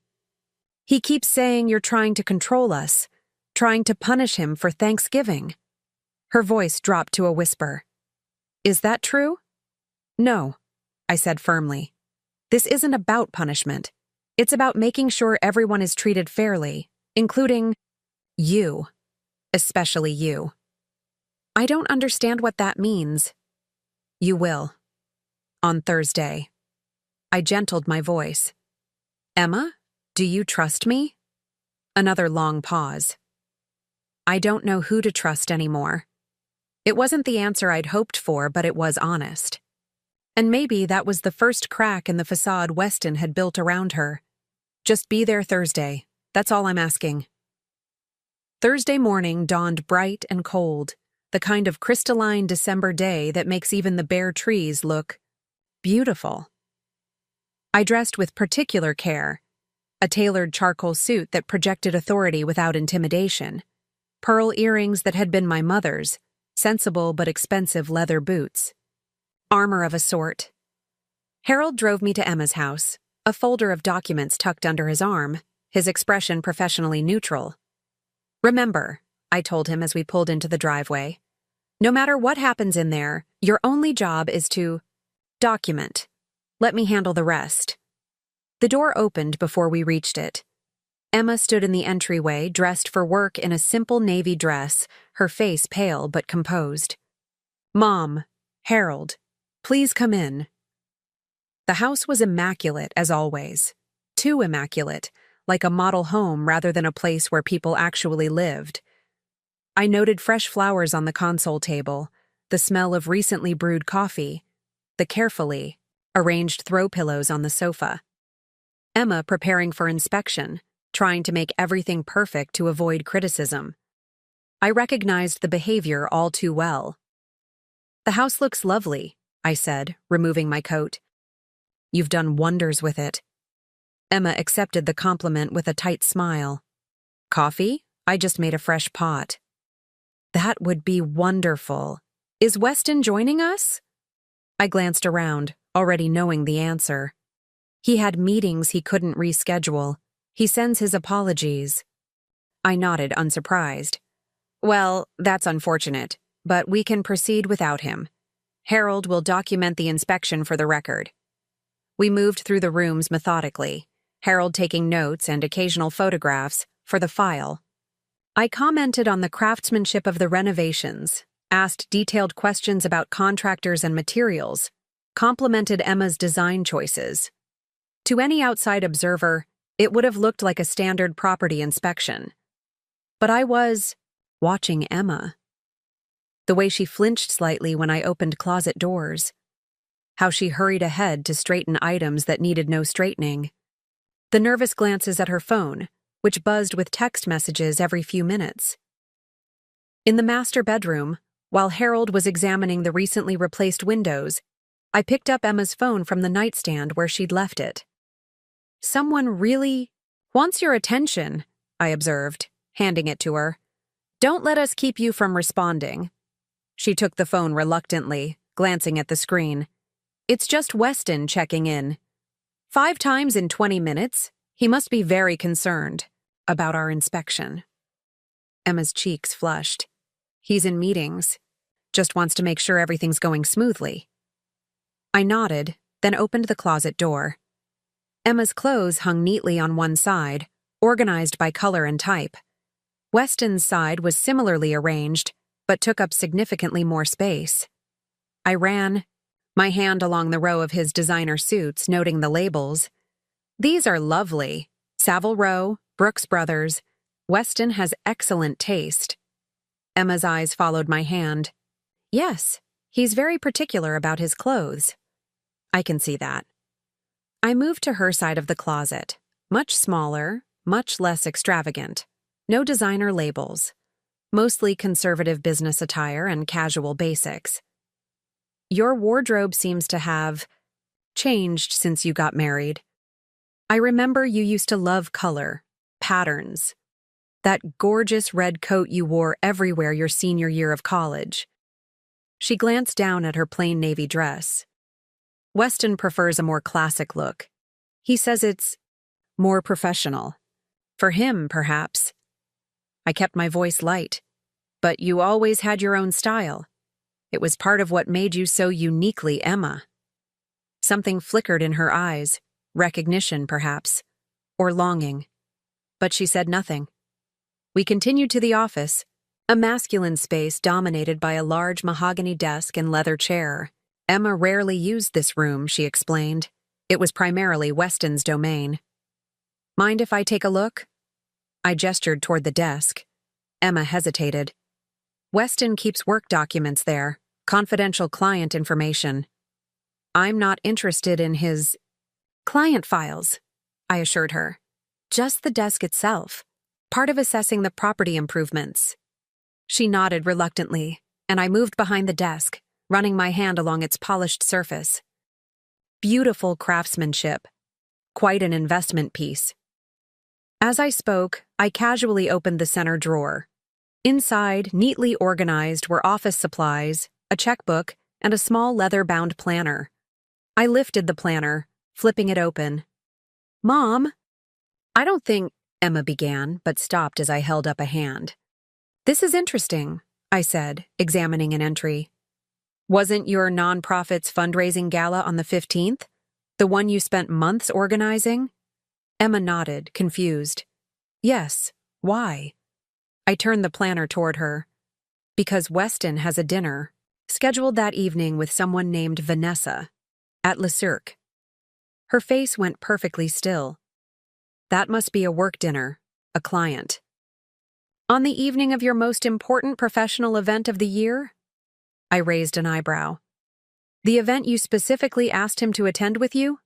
He keeps saying you're trying to control us, trying to punish him for Thanksgiving. Her voice dropped to a whisper. Is that true? No, I said firmly. This isn't about punishment. It's about making sure everyone is treated fairly, including you, especially you. I don't understand what that means. You will. On Thursday. I gentled my voice. Emma, do you trust me? Another long pause. I don't know who to trust anymore. It wasn't the answer I'd hoped for, but it was honest. And maybe that was the first crack in the facade Weston had built around her. Just be there Thursday. That's all I'm asking. Thursday morning dawned bright and cold, the kind of crystalline December day that makes even the bare trees look beautiful. I dressed with particular care, a tailored charcoal suit that projected authority without intimidation, pearl earrings that had been my mother's, sensible but expensive leather boots, armor of a sort. Harold drove me to Emma's house, a folder of documents tucked under his arm, his expression professionally neutral. Remember, I told him as we pulled into the driveway, no matter what happens in there, your only job is to document. Let me handle the rest. The door opened before we reached it. Emma stood in the entryway, dressed for work in a simple navy dress, her face pale but composed. Mom, Harold, please come in. The house was immaculate, as always. Too immaculate, like a model home rather than a place where people actually lived. I noted fresh flowers on the console table, the smell of recently brewed coffee, the carefully arranged throw pillows on the sofa. Emma preparing for inspection, trying to make everything perfect to avoid criticism. I recognized the behavior all too well. The house looks lovely, I said, removing my coat. You've done wonders with it. Emma accepted the compliment with a tight smile. Coffee? I just made a fresh pot. That would be wonderful. Is Weston joining us? I glanced around, already knowing the answer. He had meetings he couldn't reschedule. He sends his apologies. I nodded, unsurprised. Well, that's unfortunate, but we can proceed without him. Harold will document the inspection for the record. We moved through the rooms methodically, Harold taking notes and occasional photographs for the file. I commented on the craftsmanship of the renovations, asked detailed questions about contractors and materials, complimented Emma's design choices. To any outside observer, it would have looked like a standard property inspection. But I was watching Emma. The way she flinched slightly when I opened closet doors. How she hurried ahead to straighten items that needed no straightening. The nervous glances at her phone, which buzzed with text messages every few minutes. In the master bedroom, while Harold was examining the recently replaced windows, I picked up Emma's phone from the nightstand where she'd left it. Someone really wants your attention, I observed, handing it to her. Don't let us keep you from responding. She took the phone reluctantly, glancing at the screen. It's just Weston checking in. 5 times in 20 minutes. He must be very concerned about our inspection. Emma's cheeks flushed. He's in meetings. Just wants to make sure everything's going smoothly. I nodded, then opened the closet door. Emma's clothes hung neatly on one side, organized by color and type. Weston's side was similarly arranged, but took up significantly more space. I ran, my hand along the row of his designer suits, noting the labels. These are lovely. Savile Row, Brooks Brothers. Weston has excellent taste. Emma's eyes followed my hand. Yes, he's very particular about his clothes. I can see that. I moved to her side of the closet. Much smaller, much less extravagant. No designer labels. Mostly conservative business attire and casual basics. Your wardrobe seems to have changed since you got married. I remember you used to love color, patterns. That gorgeous red coat you wore everywhere your senior year of college. She glanced down at her plain navy dress. Weston prefers a more classic look. He says it's more professional. For him, perhaps. I kept my voice light. But you always had your own style. It was part of what made you so uniquely Emma. Something flickered in her eyes, recognition, perhaps, or longing. But she said nothing. We continued to the office, a masculine space dominated by a large mahogany desk and leather chair. Emma rarely used this room, she explained. It was primarily Weston's domain. Mind if I take a look? I gestured toward the desk. Emma hesitated. Weston keeps work documents there, confidential client information. I'm not interested in his client files, I assured her. Just the desk itself, part of assessing the property improvements. She nodded reluctantly, and I moved behind the desk, running my hand along its polished surface. Beautiful craftsmanship. Quite an investment piece. As I spoke, I casually opened the center drawer. Inside, neatly organized, were office supplies, a checkbook, and a small leather-bound planner. I lifted the planner, flipping it open. Mom! I don't think, Emma began, but stopped as I held up a hand. This is interesting, I said, examining an entry. Wasn't your nonprofit's fundraising gala on the 15th? The one you spent months organizing? Emma nodded, confused. Yes, why? I turned the planner toward her. Because Weston has a dinner, scheduled that evening with someone named Vanessa, at Le Cirque. Her face went perfectly still. That must be a work dinner, a client. On the evening of your most important professional event of the year? I raised an eyebrow. The event you specifically asked him to attend with you?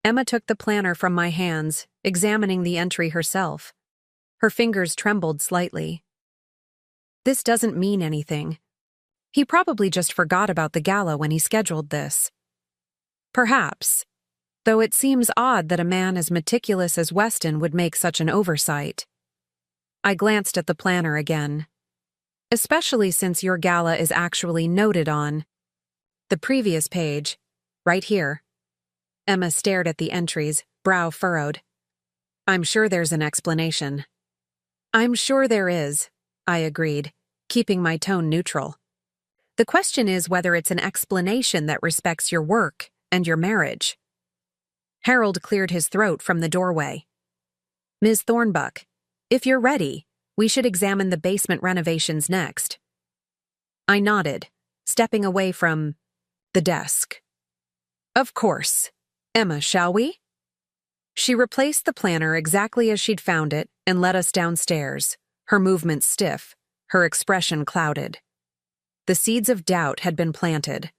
Emma took the planner from my hands, examining the entry herself. Her fingers trembled slightly. This doesn't mean anything. He probably just forgot about the gala when he scheduled this. Perhaps, though it seems odd that a man as meticulous as Weston would make such an oversight. I glanced at the planner again. Especially since your gala is actually noted on the previous page, right here. Emma stared at the entries, brow furrowed. I'm sure there's an explanation. I'm sure there is, I agreed, keeping my tone neutral. The question is whether it's an explanation that respects your work and your marriage. Harold cleared his throat from the doorway. Ms. Thornbuck, if you're ready, we should examine the basement renovations next. I nodded, stepping away from the desk. Of course. Emma, shall we? She replaced the planner exactly as she'd found it and led us downstairs, her movements stiff, her expression clouded. The seeds of doubt had been planted,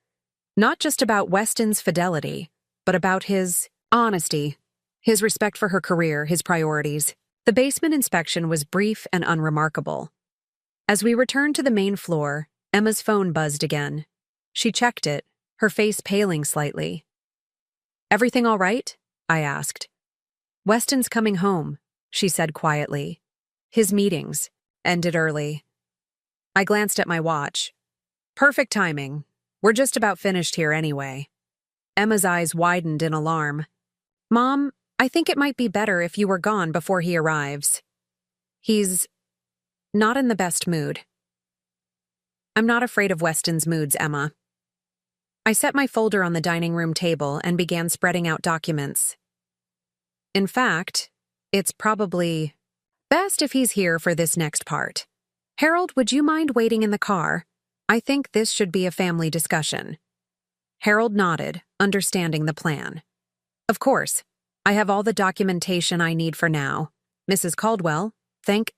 not just about Weston's fidelity, but about his honesty, his respect for her career, his priorities. The basement inspection was brief and unremarkable. As we returned to the main floor, Emma's phone buzzed again. She checked it, her face paling slightly. Everything all right? I asked. Weston's coming home, she said quietly. His meetings ended early. I glanced at my watch. Perfect timing. We're just about finished here anyway. Emma's eyes widened in alarm. Mom, I think it might be better if you were gone before he arrives. He's not in the best mood. I'm not afraid of Weston's moods, Emma. I set my folder on the dining room table and began spreading out documents. In fact, it's probably best if he's here for this next part. Harold, would you mind waiting in the car? I think this should be a family discussion. Harold nodded, understanding the plan. Of course, I have all the documentation I need for now. Mrs. Caldwell, Thank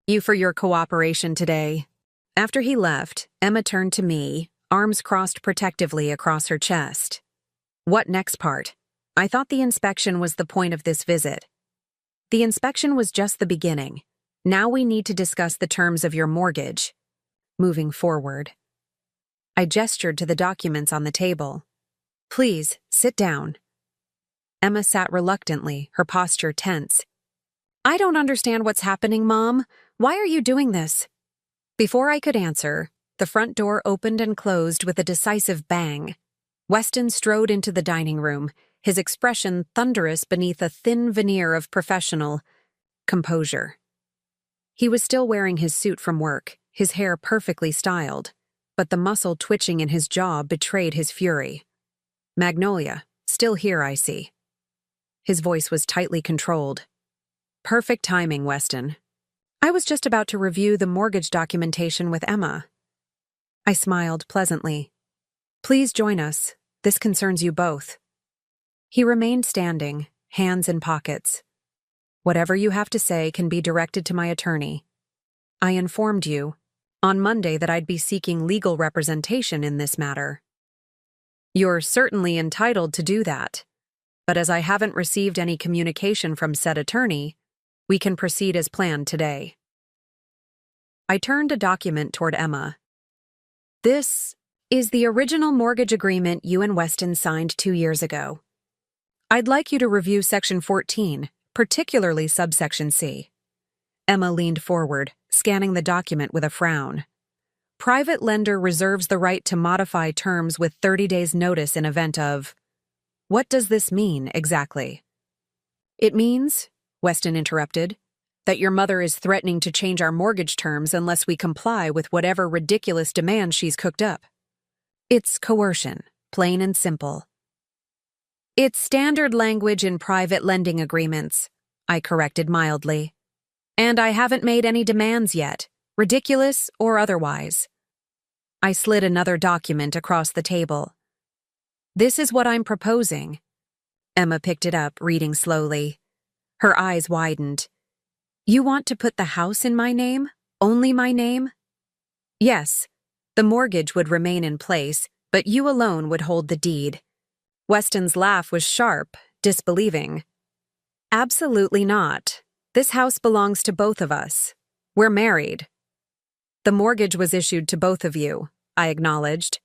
you for your cooperation today. After he left, Emma turned to me, arms crossed protectively across her chest. What next part? I thought the inspection was the point of this visit. The inspection was just the beginning. Now we need to discuss the terms of your mortgage. Moving forward. I gestured to the documents on the table. Please, sit down. Emma sat reluctantly, her posture tense. I don't understand what's happening, Mom. Why are you doing this? Before I could answer, the front door opened and closed with a decisive bang. Weston strode into the dining room, his expression thunderous beneath a thin veneer of professional composure. He was still wearing his suit from work, his hair perfectly styled, but the muscle twitching in his jaw betrayed his fury. Magnolia, still here, I see. His voice was tightly controlled. Perfect timing, Weston. I was just about to review the mortgage documentation with Emma. I smiled pleasantly. Please join us. This concerns you both. He remained standing, hands in pockets. Whatever you have to say can be directed to my attorney. I informed you on Monday that I'd be seeking legal representation in this matter. You're certainly entitled to do that, but as I haven't received any communication from said attorney, we can proceed as planned today. I turned a document toward Emma. This is the original mortgage agreement you and Weston signed 2 years ago. I'd like you to review Section 14, particularly subsection C. Emma leaned forward, scanning the document with a frown. Private lender reserves the right to modify terms with 30 days' notice in event of... What does this mean, exactly? It means, Weston interrupted, that your mother is threatening to change our mortgage terms unless we comply with whatever ridiculous demands she's cooked up. It's coercion, plain and simple. It's standard language in private lending agreements, I corrected mildly. And I haven't made any demands yet, ridiculous or otherwise. I slid another document across the table. This is what I'm proposing. Emma picked it up, reading slowly. Her eyes widened. You want to put the house in my name? Only my name? Yes. The mortgage would remain in place, but you alone would hold the deed. Weston's laugh was sharp, disbelieving. Absolutely not. This house belongs to both of us. We're married. The mortgage was issued to both of you, I acknowledged.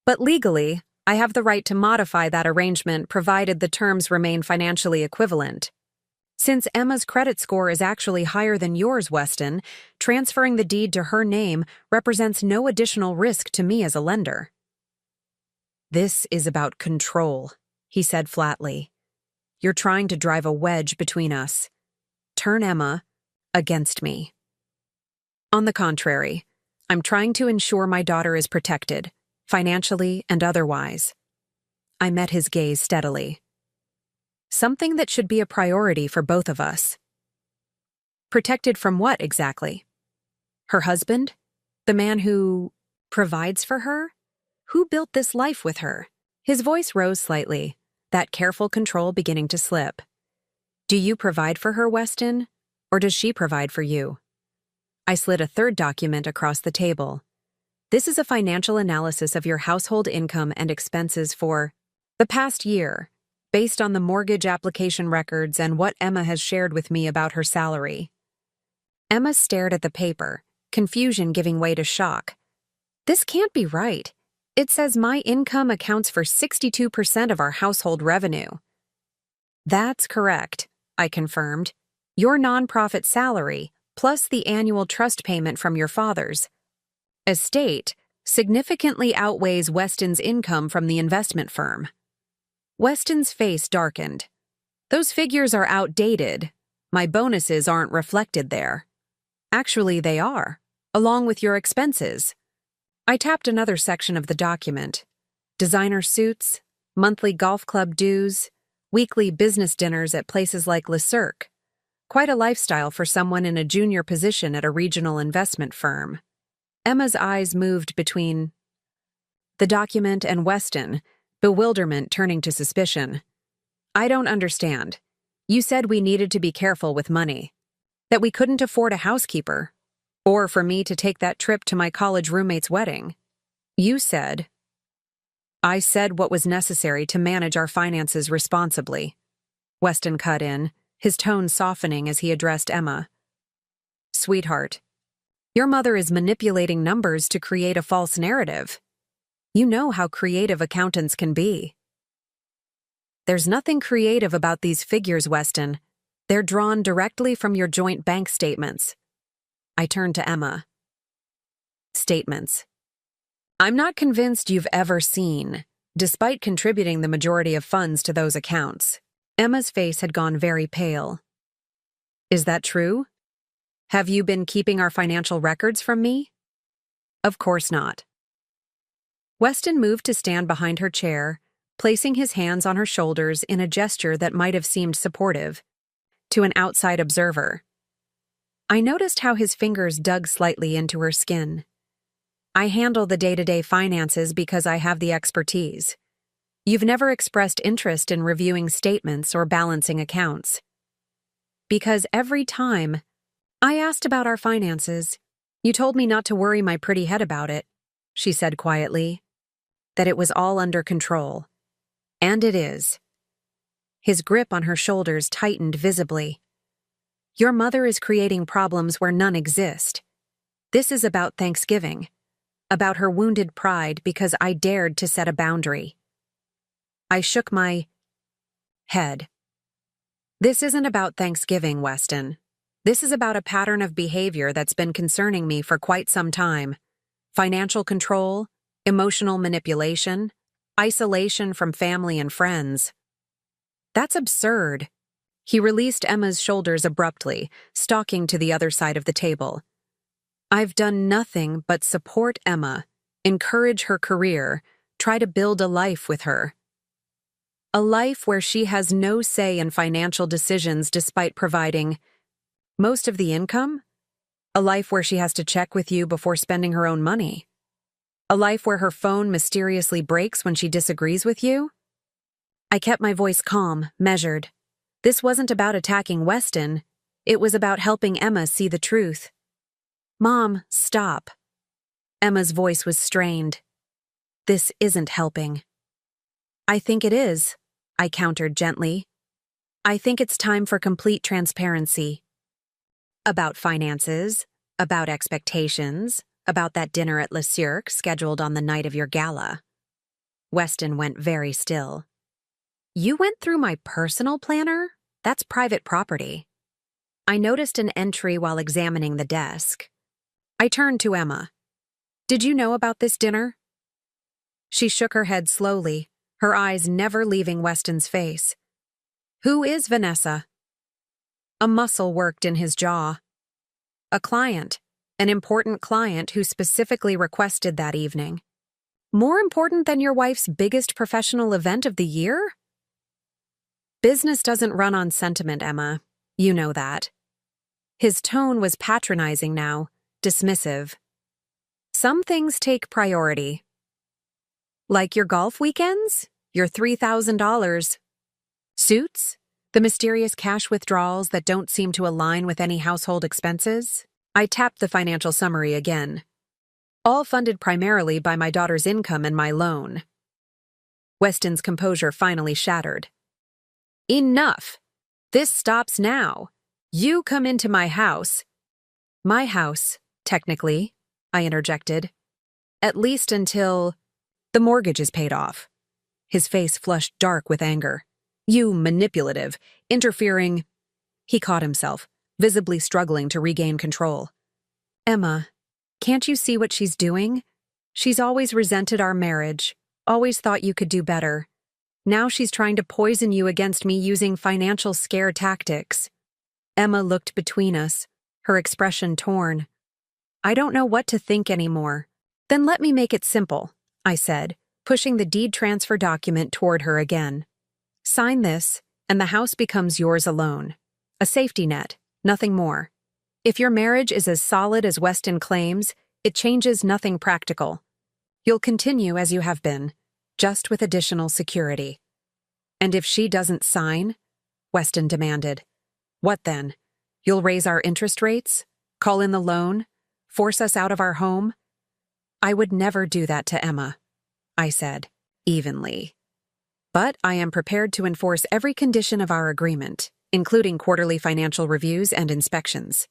But legally, I have the right to modify that arrangement provided the terms remain financially equivalent. Since Emma's credit score is actually higher than yours, Weston, transferring the deed to her name represents no additional risk to me as a lender. This is about control, he said flatly. You're trying to drive a wedge between us. Turn Emma against me. On the contrary, I'm trying to ensure my daughter is protected, financially and otherwise. I met his gaze steadily. Something that should be a priority for both of us. Protected from what, exactly? Her husband? The man who provides for her? Who built this life with her? His voice rose slightly, that careful control beginning to slip. Do you provide for her, Weston, or does she provide for you? I slid a third document across the table. This is a financial analysis of your household income and expenses for the past year, based on the mortgage application records and what Emma has shared with me about her salary. Emma stared at the paper, confusion giving way to shock. This can't be right. It says my income accounts for 62% of our household revenue. That's correct, I confirmed. Your nonprofit salary, plus the annual trust payment from your father's estate, significantly outweighs Weston's income from the investment firm. Weston's face darkened. Those figures are outdated. My bonuses aren't reflected there. Actually, they are, along with your expenses. I tapped another section of the document. Designer suits, monthly golf club dues, weekly business dinners at places like Le Cirque. Quite a lifestyle for someone in a junior position at a regional investment firm. Emma's eyes moved between the document and Weston, bewilderment turning to suspicion. I don't understand. You said we needed to be careful with money. That we couldn't afford a housekeeper, or for me to take that trip to my college roommate's wedding. You said, I said what was necessary to manage our finances responsibly. Weston cut in, his tone softening as he addressed Emma. Sweetheart, your mother is manipulating numbers to create a false narrative. You know how creative accountants can be. There's nothing creative about these figures, Weston. They're drawn directly from your joint bank statements. I turned to Emma. Statements. I'm not convinced you've ever seen, despite contributing the majority of funds to those accounts. Emma's face had gone very pale. Is that true? Have you been keeping our financial records from me? Of course not. Weston moved to stand behind her chair, placing his hands on her shoulders in a gesture that might have seemed supportive to an outside observer. I noticed how his fingers dug slightly into her skin. I handle the day-to-day finances because I have the expertise. You've never expressed interest in reviewing statements or balancing accounts. Because every time I asked about our finances, you told me not to worry my pretty head about it, she said quietly, that it was all under control. And it is. His grip on her shoulders tightened visibly. Your mother is creating problems where none exist. This is about Thanksgiving, about her wounded pride because I dared to set a boundary. I shook my head. This isn't about Thanksgiving, Weston. This is about a pattern of behavior that's been concerning me for quite some time. Financial control, emotional manipulation, isolation from family and friends. That's absurd. He released Emma's shoulders abruptly, stalking to the other side of the table. I've done nothing but support Emma, encourage her career, try to build a life with her. A life where she has no say in financial decisions despite providing most of the income? A life where she has to check with you before spending her own money? A life where her phone mysteriously breaks when she disagrees with you? I kept my voice calm, measured. This wasn't about attacking Weston. It was about helping Emma see the truth. Mom, stop. Emma's voice was strained. This isn't helping. I think it is, I countered gently. I think it's time for complete transparency. About finances, about expectations, about that dinner at Le Cirque scheduled on the night of your gala. Weston went very still. You went through my personal planner? That's private property. I noticed an entry while examining the desk. I turned to Emma. Did you know about this dinner? She shook her head slowly, her eyes never leaving Weston's face. Who is Vanessa? A muscle worked in his jaw. A client, an important client who specifically requested that evening. More important than your wife's biggest professional event of the year? Business doesn't run on sentiment, Emma. You know that. His tone was patronizing now, dismissive. Some things take priority. Like your golf weekends? Your $3,000. Suits? The mysterious cash withdrawals that don't seem to align with any household expenses? I tapped the financial summary again. All funded primarily by my daughter's income and my loan. Weston's composure finally shattered. Enough! This stops now. You come into my house. My house, technically, I interjected. At least until the mortgage is paid off. His face flushed dark with anger. You manipulative, interfering. He caught himself, visibly struggling to regain control. Emma, can't you see what she's doing? She's always resented our marriage, always thought you could do better. Now she's trying to poison you against me using financial scare tactics. Emma looked between us, her expression torn. I don't know what to think anymore. Then let me make it simple, I said, pushing the deed transfer document toward her again. Sign this, and the house becomes yours alone. A safety net, nothing more. If your marriage is as solid as Weston claims, it changes nothing practical. You'll continue as you have been, just with additional security. And if she doesn't sign? Weston demanded. What then? You'll raise our interest rates? Call in the loan? Force us out of our home? I would never do that to Emma, I said, evenly. But I am prepared to enforce every condition of our agreement, including quarterly financial reviews and inspections.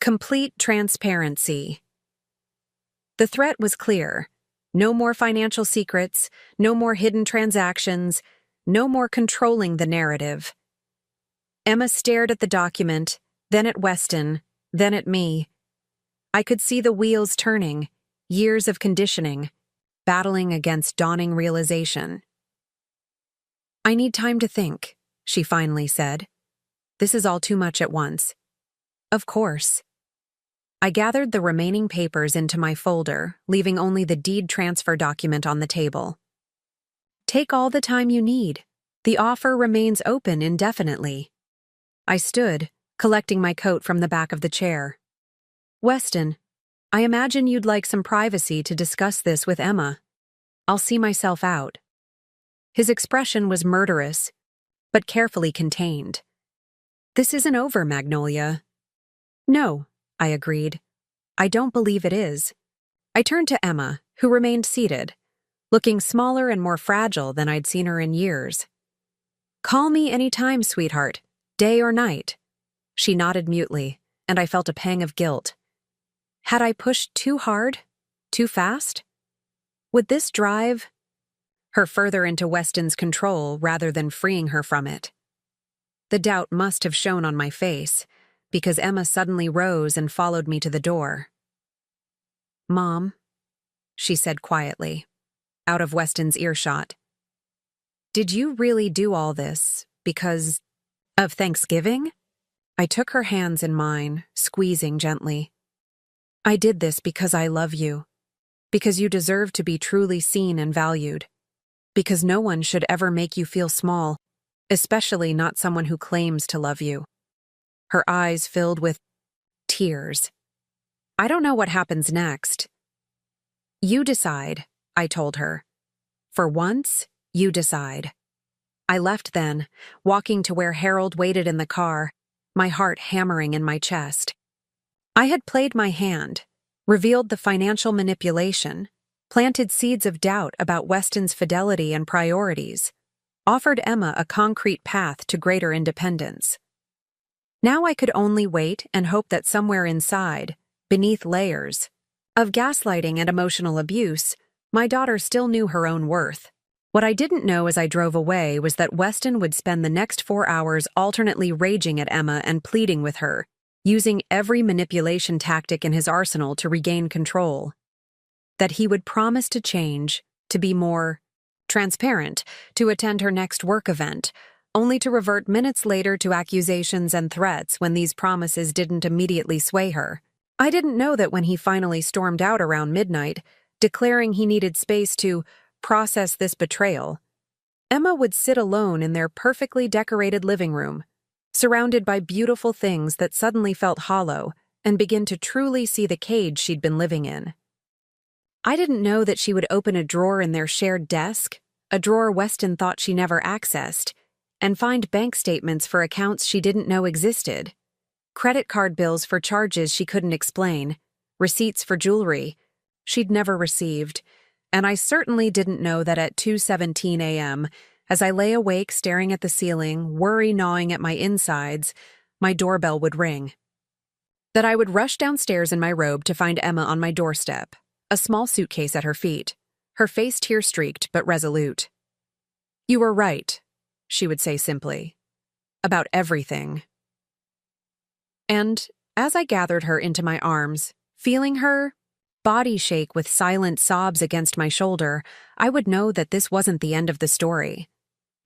Complete transparency. The threat was clear. No more financial secrets, no more hidden transactions, no more controlling the narrative. Emma stared at the document, then at Weston, then at me. I could see the wheels turning, years of conditioning, battling against dawning realization. I need time to think, she finally said. This is all too much at once. Of course. I gathered the remaining papers into my folder, leaving only the deed transfer document on the table. Take all the time you need. The offer remains open indefinitely. I stood, collecting my coat from the back of the chair. Weston, I imagine you'd like some privacy to discuss this with Emma. I'll see myself out. His expression was murderous, but carefully contained. This isn't over, Magnolia. No, I agreed. I don't believe it is. I turned to Emma, who remained seated, looking smaller and more fragile than I'd seen her in years. Call me any time, sweetheart, day or night. She nodded mutely, and I felt a pang of guilt. Had I pushed too hard? Too fast? Would this drive her further into Weston's control rather than freeing her from it? The doubt must have shown on my face, because Emma suddenly rose and followed me to the door. Mom, she said quietly, out of Weston's earshot. Did you really do all this because of Thanksgiving? I took her hands in mine, squeezing gently. I did this because I love you, because you deserve to be truly seen and valued, because no one should ever make you feel small, especially not someone who claims to love you. Her eyes filled with tears. I don't know what happens next. You decide, I told her. For once, you decide. I left then, walking to where Harold waited in the car, my heart hammering in my chest. I had played my hand, revealed the financial manipulation, planted seeds of doubt about Weston's fidelity and priorities, offered Emma a concrete path to greater independence. Now I could only wait and hope that somewhere inside, beneath layers of gaslighting and emotional abuse, my daughter still knew her own worth. What I didn't know as I drove away was that Weston would spend the next 4 hours alternately raging at Emma and pleading with her, using every manipulation tactic in his arsenal to regain control. That he would promise to change, to be more transparent, to attend her next work event, only to revert minutes later to accusations and threats when these promises didn't immediately sway her. I didn't know that when he finally stormed out around midnight, declaring he needed space to process this betrayal, Emma would sit alone in their perfectly decorated living room, surrounded by beautiful things that suddenly felt hollow, and begin to truly see the cage she'd been living in. I didn't know that she would open a drawer in their shared desk, a drawer Weston thought she never accessed, and find bank statements for accounts she didn't know existed, credit card bills for charges she couldn't explain, receipts for jewelry she'd never received, and I certainly didn't know that at 2:17 a.m., as I lay awake staring at the ceiling, worry gnawing at my insides, my doorbell would ring. That I would rush downstairs in my robe to find Emma on my doorstep, a small suitcase at her feet, her face tear-streaked but resolute. You were right, she would say simply, about everything. And as I gathered her into my arms, feeling her body shake with silent sobs against my shoulder, I would know that this wasn't the end of the story,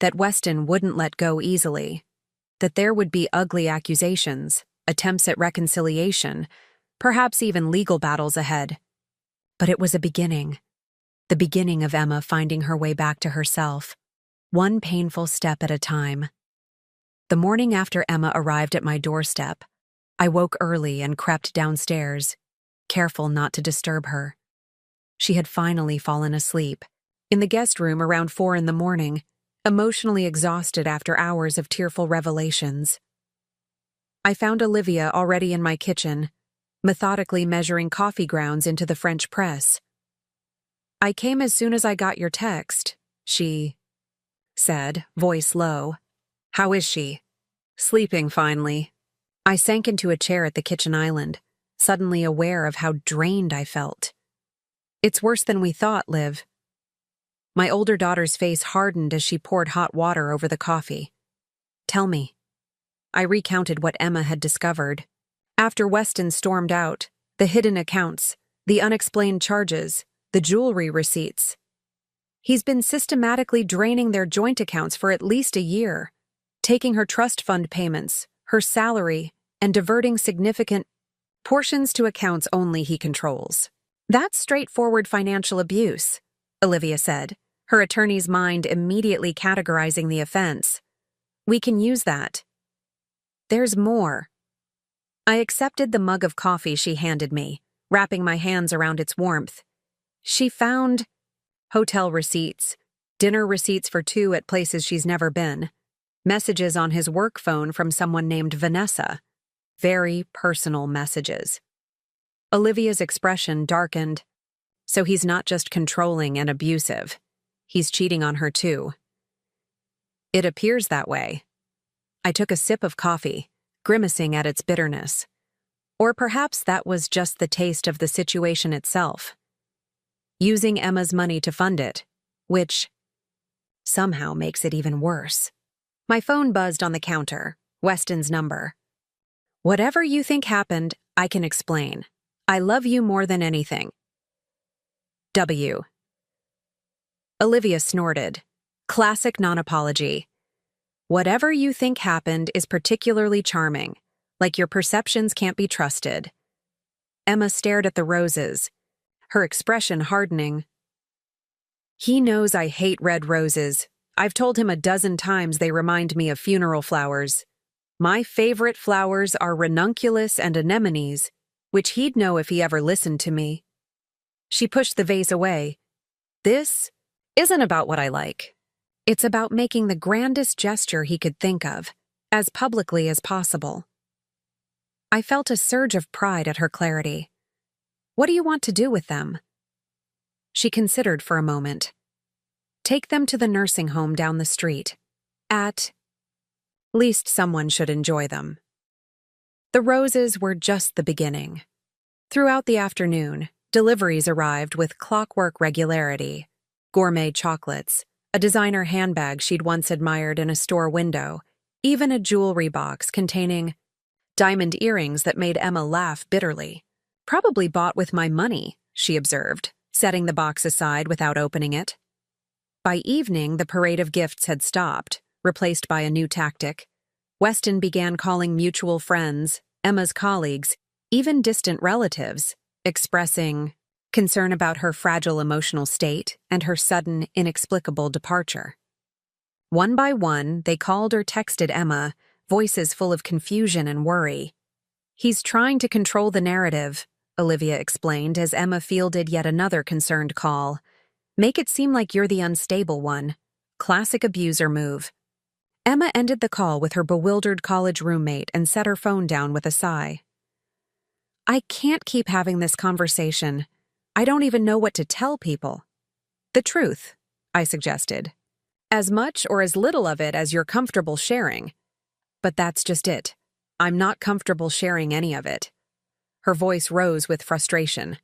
that Weston wouldn't let go easily, that there would be ugly accusations, attempts at reconciliation, perhaps even legal battles ahead. But it was a beginning, the beginning of Emma finding her way back to herself, one painful step at a time. The morning after Emma arrived at my doorstep, I woke early and crept downstairs, careful not to disturb her. She had finally fallen asleep, in the guest room around 4 a.m, emotionally exhausted after hours of tearful revelations. I found Olivia already in my kitchen, methodically measuring coffee grounds into the French press. "I came as soon as I got your text," she said, voice low. "How is she?" "Sleeping finally." I sank into a chair at the kitchen island, suddenly aware of how drained I felt. "It's worse than we thought, Liv." My older daughter's face hardened as she poured hot water over the coffee. "Tell me." I recounted what Emma had discovered. After Weston stormed out, the hidden accounts, the unexplained charges, the jewelry receipts. He's been systematically draining their joint accounts for at least a year, taking her trust fund payments, her salary, and diverting significant portions to accounts only he controls. "That's straightforward financial abuse," Olivia said, her attorney's mind immediately categorizing the offense. "We can use that." "There's more." I accepted the mug of coffee she handed me, wrapping my hands around its warmth. She found hotel receipts, dinner receipts for two at places she's never been, messages on his work phone from someone named Vanessa. Very personal messages. Olivia's expression darkened. "So he's not just controlling and abusive. He's cheating on her too." "It appears that way." I took a sip of coffee, grimacing at its bitterness. Or perhaps that was just the taste of the situation itself. Using Emma's money to fund it, which somehow makes it even worse. My phone buzzed on the counter, Weston's number. "Whatever you think happened, I can explain. I love you more than anything. W." Olivia snorted. Classic non-apology. "Whatever you think happened is particularly charming, like your perceptions can't be trusted." Emma stared at the roses, her expression hardening. "He knows I hate red roses. I've told him a dozen times they remind me of funeral flowers. My favorite flowers are ranunculus and anemones, which he'd know if he ever listened to me." She pushed the vase away. "This isn't about what I like. It's about making the grandest gesture he could think of, as publicly as possible." I felt a surge of pride at her clarity. "What do you want to do with them?" She considered for a moment. "Take them to the nursing home down the street. At least someone should enjoy them." The roses were just the beginning. Throughout the afternoon, deliveries arrived with clockwork regularity. Gourmet chocolates, a designer handbag she'd once admired in a store window, even a jewelry box containing diamond earrings that made Emma laugh bitterly. "Probably bought with my money," she observed, setting the box aside without opening it. By evening, the parade of gifts had stopped, replaced by a new tactic. Weston began calling mutual friends, Emma's colleagues, even distant relatives, expressing concern about her fragile emotional state and her sudden, inexplicable departure. One by one, they called or texted Emma, voices full of confusion and worry. "He's trying to control the narrative," Olivia explained as Emma fielded yet another concerned call. "Make it seem like you're the unstable one. Classic abuser move." Emma ended the call with her bewildered college roommate and set her phone down with a sigh. "I can't keep having this conversation. I don't even know what to tell people." "The truth," I suggested. "As much or as little of it as you're comfortable sharing." "But that's just it. I'm not comfortable sharing any of it." Her voice rose with frustration.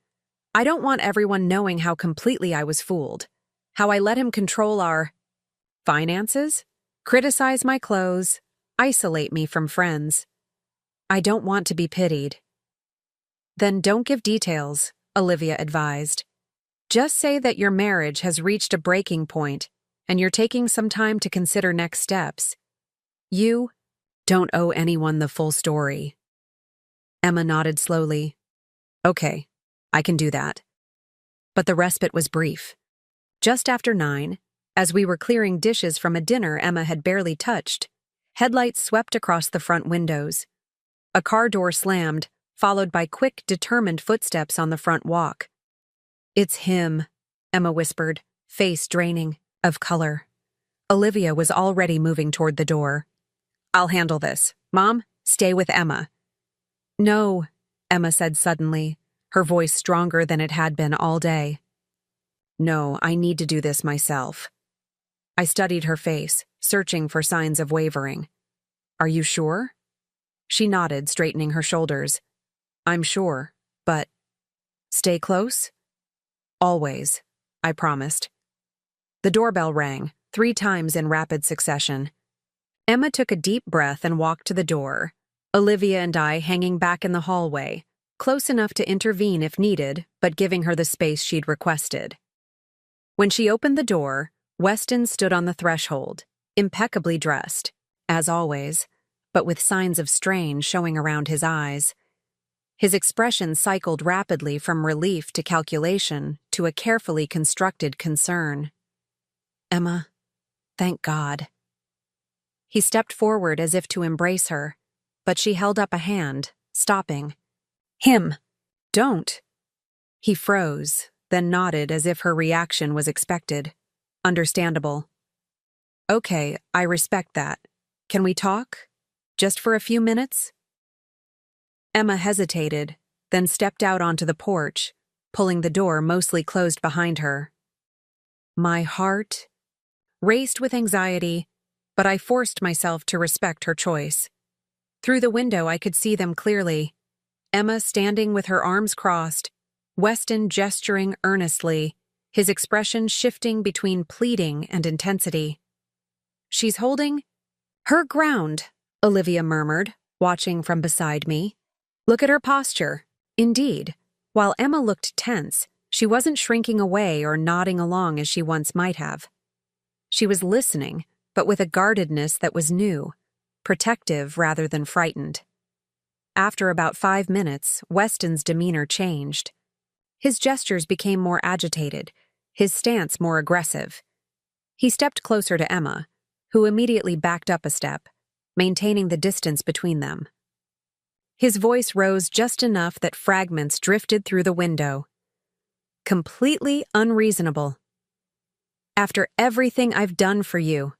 "I don't want everyone knowing how completely I was fooled. How I let him control our finances, criticize my clothes, isolate me from friends. I don't want to be pitied." "Then don't give details," Olivia advised. "Just say that your marriage has reached a breaking point and you're taking some time to consider next steps. You don't owe anyone the full story." Emma nodded slowly. "Okay, I can do that." But the respite was brief. Just after 9, as we were clearing dishes from a dinner Emma had barely touched, headlights swept across the front windows. A car door slammed, followed by quick, determined footsteps on the front walk. "It's him," Emma whispered, face draining of color. Olivia was already moving toward the door. "I'll handle this. Mom, Stay with Emma." "No," Emma said suddenly, her voice stronger than it had been all day. "No, I need to do this myself." I studied her face, searching for signs of wavering. "Are you sure?" She nodded, straightening her shoulders. "I'm sure, but—" "Stay close?" "Always," I promised. The doorbell rang, 3 times in rapid succession. Emma took a deep breath and walked to the door, Olivia and I hanging back in the hallway, close enough to intervene if needed, but giving her the space she'd requested. When she opened the door, Weston stood on the threshold, impeccably dressed, as always, but with signs of strain showing around his eyes. His expression cycled rapidly from relief to calculation to a carefully constructed concern. "Emma, thank God." He stepped forward as if to embrace her, but she held up a hand, stopping. "Him! Don't!" He froze, then nodded as if her reaction was expected. Understandable. "Okay, I respect that. Can we talk? Just for a few minutes?" Emma hesitated, then stepped out onto the porch, pulling the door mostly closed behind her. My heart raced with anxiety, but I forced myself to respect her choice. Through the window I could see them clearly. Emma standing with her arms crossed, Weston gesturing earnestly, his expression shifting between pleading and intensity. "She's holding her ground," Olivia murmured, watching from beside me. "Look at her posture." Indeed, while Emma looked tense, she wasn't shrinking away or nodding along as she once might have. She was listening, but with a guardedness that was new, protective rather than frightened. After about 5 minutes, Weston's demeanor changed. His gestures became more agitated, his stance more aggressive. He stepped closer to Emma, who immediately backed up a step, maintaining the distance between them. His voice rose just enough that fragments drifted through the window. "Completely unreasonable. After everything I've done for you.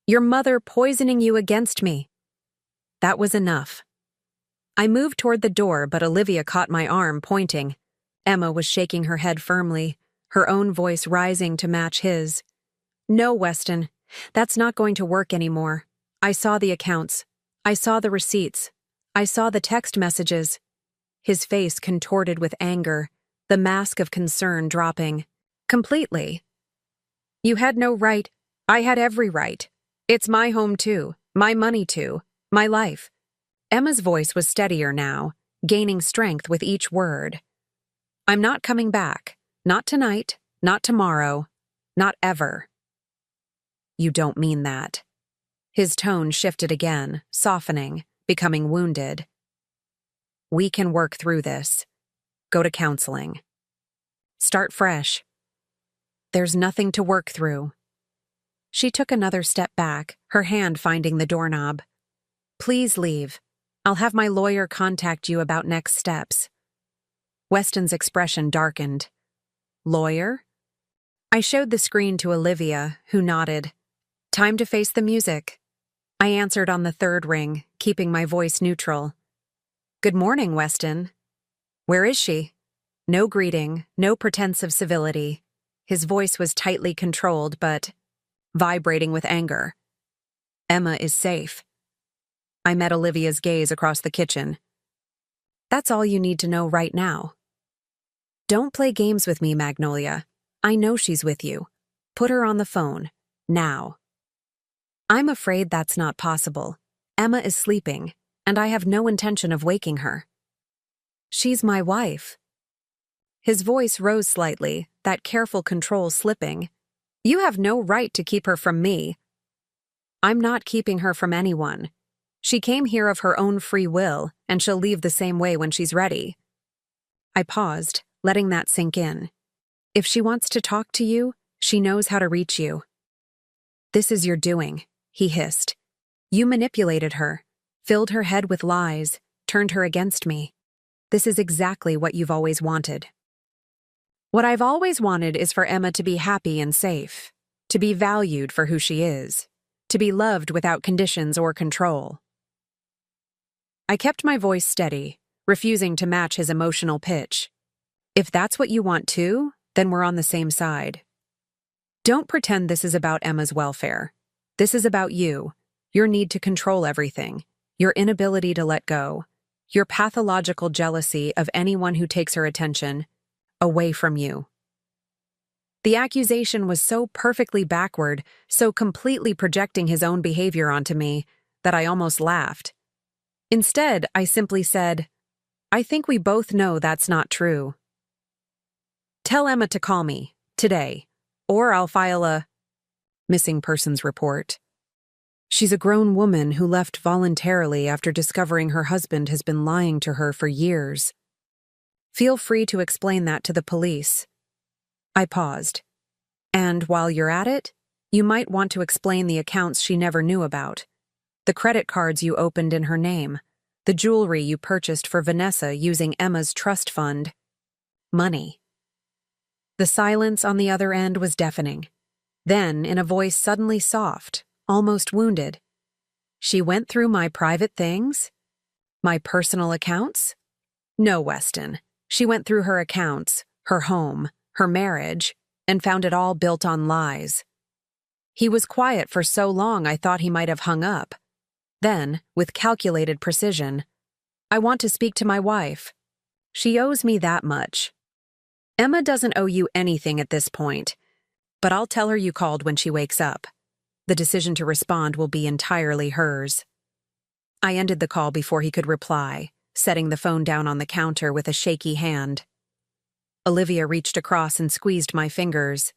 Your mother poisoning you against me. That was enough." I moved toward the door, but Olivia caught my arm, pointing. Emma was shaking her head firmly, her own voice rising to match his. "No, Weston, that's not going to work anymore. I saw the accounts. I saw the receipts. I saw the text messages." His face contorted with anger, the mask of concern dropping. "Completely. You had no right. I had every right. It's my home too, my money too, my life." Emma's voice was steadier now, gaining strength with each word. "I'm not coming back. Not tonight, not tomorrow, not ever." "You don't mean that." His tone shifted again, softening, becoming wounded. "We can work through this. Go to counseling. Start fresh." "There's nothing to work through." She took another step back, her hand finding the doorknob. "Please leave. I'll have my lawyer contact you about next steps." Weston's expression darkened. "Lawyer?" I showed the screen to Olivia, who nodded. "Time to face the music." I answered on the 3rd ring, keeping my voice neutral. "Good morning, Weston." "Where is she?" No greeting, no pretense of civility. His voice was tightly controlled, but vibrating with anger. "Emma is safe." I met Olivia's gaze across the kitchen. "That's all you need to know right now." "Don't play games with me, Magnolia. I know she's with you. Put her on the phone. Now." "I'm afraid that's not possible. Emma is sleeping, and I have no intention of waking her." "She's my wife." His voice rose slightly, that careful control slipping. "You have no right to keep her from me." "I'm not keeping her from anyone. She came here of her own free will, and she'll leave the same way when she's ready." I paused, letting that sink in. "If she wants to talk to you, she knows how to reach you." "This is your doing," he hissed. "You manipulated her, filled her head with lies, turned her against me. This is exactly what you've always wanted." "What I've always wanted is for Emma to be happy and safe, to be valued for who she is, to be loved without conditions or control." I kept my voice steady, refusing to match his emotional pitch. If that's what you want too, then we're on the same side. Don't pretend this is about Emma's welfare. This is about you, your need to control everything, your inability to let go, your pathological jealousy of anyone who takes her attention away from you. The accusation was so perfectly backward, so completely projecting his own behavior onto me, that I almost laughed. Instead, I simply said, I think we both know that's not true. Tell Emma to call me, today, or I'll file a missing persons report. She's a grown woman who left voluntarily after discovering her husband has been lying to her for years. Feel free to explain that to the police. I paused. And while you're at it, you might want to explain the accounts she never knew about, the credit cards you opened in her name, the jewelry you purchased for Vanessa using Emma's trust fund. Money. The silence on the other end was deafening. Then, in a voice suddenly soft, almost wounded, she went through my private things? My personal accounts? No, Weston. She went through her accounts, her home, her marriage, and found it all built on lies. He was quiet for so long I thought he might have hung up. Then, with calculated precision, I want to speak to my wife. She owes me that much. Emma doesn't owe you anything at this point, but I'll tell her you called when she wakes up. The decision to respond will be entirely hers. I ended the call before he could reply, setting the phone down on the counter with a shaky hand. Olivia reached across and squeezed my fingers.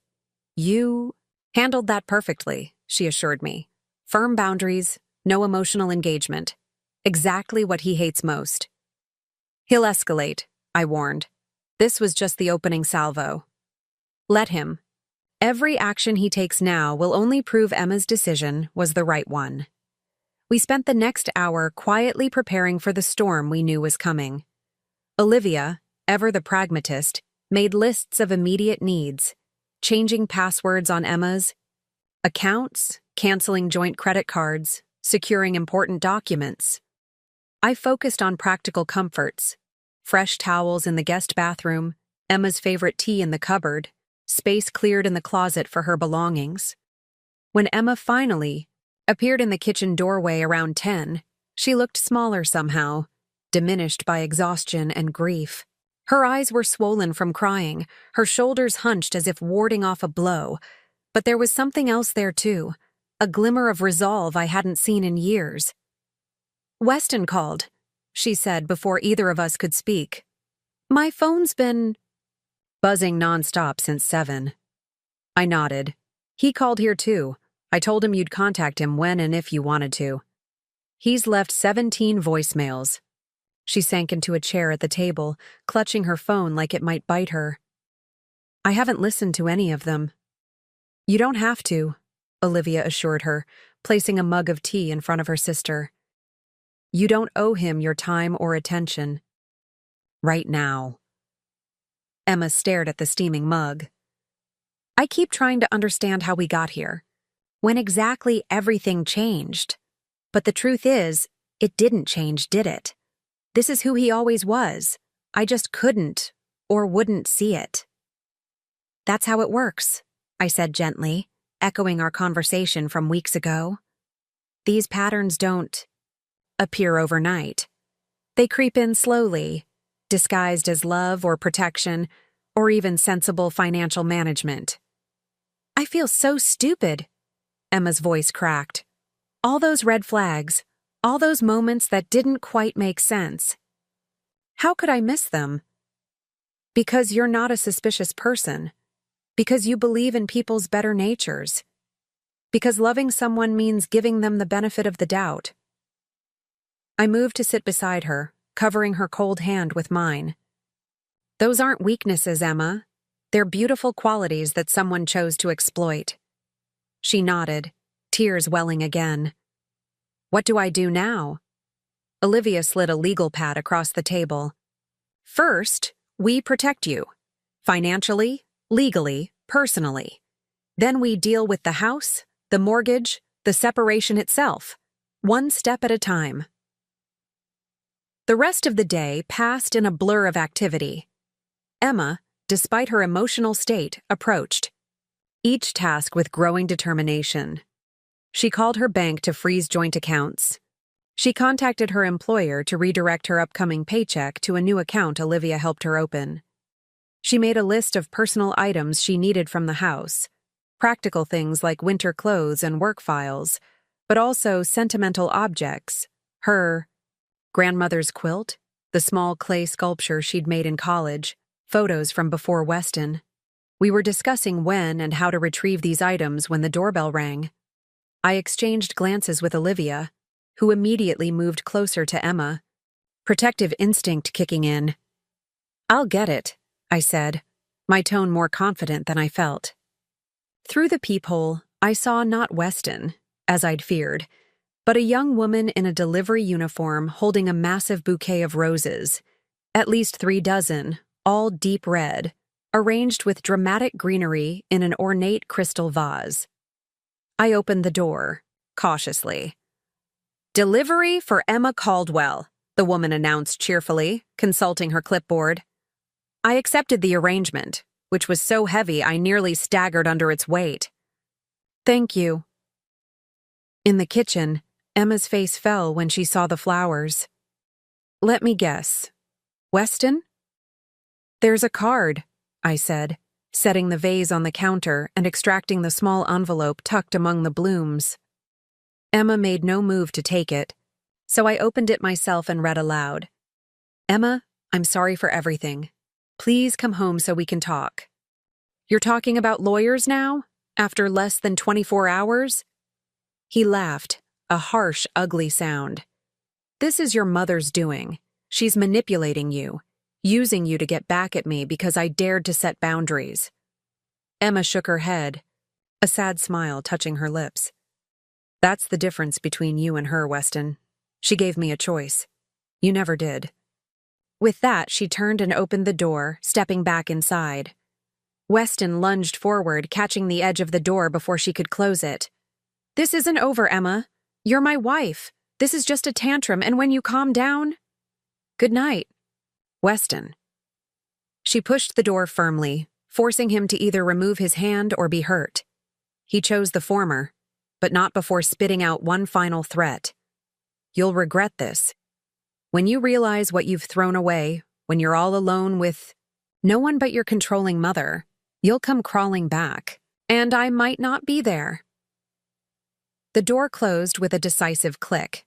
You handled that perfectly, she assured me. Firm boundaries, no emotional engagement. Exactly what he hates most. He'll escalate, I warned. This was just the opening salvo. Let him. Every action he takes now will only prove Emma's decision was the right one. We spent the next hour quietly preparing for the storm we knew was coming. Olivia, ever the pragmatist, made lists of immediate needs, changing passwords on Emma's accounts, canceling joint credit cards, securing important documents. I focused on practical comforts, fresh towels in the guest bathroom, Emma's favorite tea in the cupboard, space cleared in the closet for her belongings. When Emma finally appeared in the kitchen doorway around 10, she looked smaller somehow, diminished by exhaustion and grief. Her eyes were swollen from crying, her shoulders hunched as if warding off a blow. But there was something else there too, a glimmer of resolve I hadn't seen in years. Weston called, she said before either of us could speak. My phone's been buzzing nonstop since 7. I nodded. He called here too. I told him you'd contact him when and if you wanted to. He's left 17 voicemails. She sank into a chair at the table, clutching her phone like it might bite her. I haven't listened to any of them. You don't have to, Olivia assured her, placing a mug of tea in front of her sister. You don't owe him your time or attention. Right now. Emma stared at the steaming mug. I keep trying to understand how we got here. When exactly everything changed. But the truth is, it didn't change, did it? This is who he always was. I just couldn't or wouldn't see it. That's how it works, I said gently, echoing our conversation from weeks ago. These patterns don't appear overnight. They creep in slowly, disguised as love or protection, or even sensible financial management. I feel so stupid, Emma's voice cracked. All those red flags, all those moments that didn't quite make sense. How could I miss them? Because you're not a suspicious person. Because you believe in people's better natures. Because loving someone means giving them the benefit of the doubt. I moved to sit beside her, covering her cold hand with mine. Those aren't weaknesses, Emma. They're beautiful qualities that someone chose to exploit. She nodded, tears welling again. What do I do now? Olivia slid a legal pad across the table. First, we protect you. Financially, legally, personally. Then we deal with the house, the mortgage, the separation itself. One step at a time. The rest of the day passed in a blur of activity. Emma, despite her emotional state, approached each task with growing determination. She called her bank to freeze joint accounts. She contacted her employer to redirect her upcoming paycheck to a new account Olivia helped her open. She made a list of personal items she needed from the house, practical things like winter clothes and work files, but also sentimental objects, her grandmother's quilt, the small clay sculpture she'd made in college, photos from before Weston. We were discussing when and how to retrieve these items when the doorbell rang. I exchanged glances with Olivia, who immediately moved closer to Emma, protective instinct kicking in. "I'll get it," I said, my tone more confident than I felt. Through the peephole, I saw not Weston, as I'd feared, but a young woman in a delivery uniform holding a massive bouquet of roses, at least 3 dozen, all deep red, arranged with dramatic greenery in an ornate crystal vase. I opened the door, cautiously. "Delivery for Emma Caldwell," the woman announced cheerfully, consulting her clipboard. I accepted the arrangement, which was so heavy I nearly staggered under its weight. "Thank you." In the kitchen, Emma's face fell when she saw the flowers. "Let me guess. Weston?" "There's a card," I said, setting the vase on the counter and extracting the small envelope tucked among the blooms. Emma made no move to take it, so I opened it myself and read aloud. "Emma, I'm sorry for everything. Please come home so we can talk." "You're talking about lawyers now? After less than 24 hours? He laughed, a harsh, ugly sound. "This is your mother's doing. She's manipulating you, using you to get back at me because I dared to set boundaries." Emma shook her head, a sad smile touching her lips. "That's the difference between you and her, Weston. She gave me a choice. You never did." With that, she turned and opened the door, stepping back inside. Weston lunged forward, catching the edge of the door before she could close it. "This isn't over, Emma. You're my wife. This is just a tantrum, and when you calm down—" "Good night, Weston." She pushed the door firmly, forcing him to either remove his hand or be hurt. He chose the former, but not before spitting out one final threat. "You'll regret this. When you realize what you've thrown away, when you're all alone with no one but your controlling mother, you'll come crawling back, and I might not be there." The door closed with a decisive click.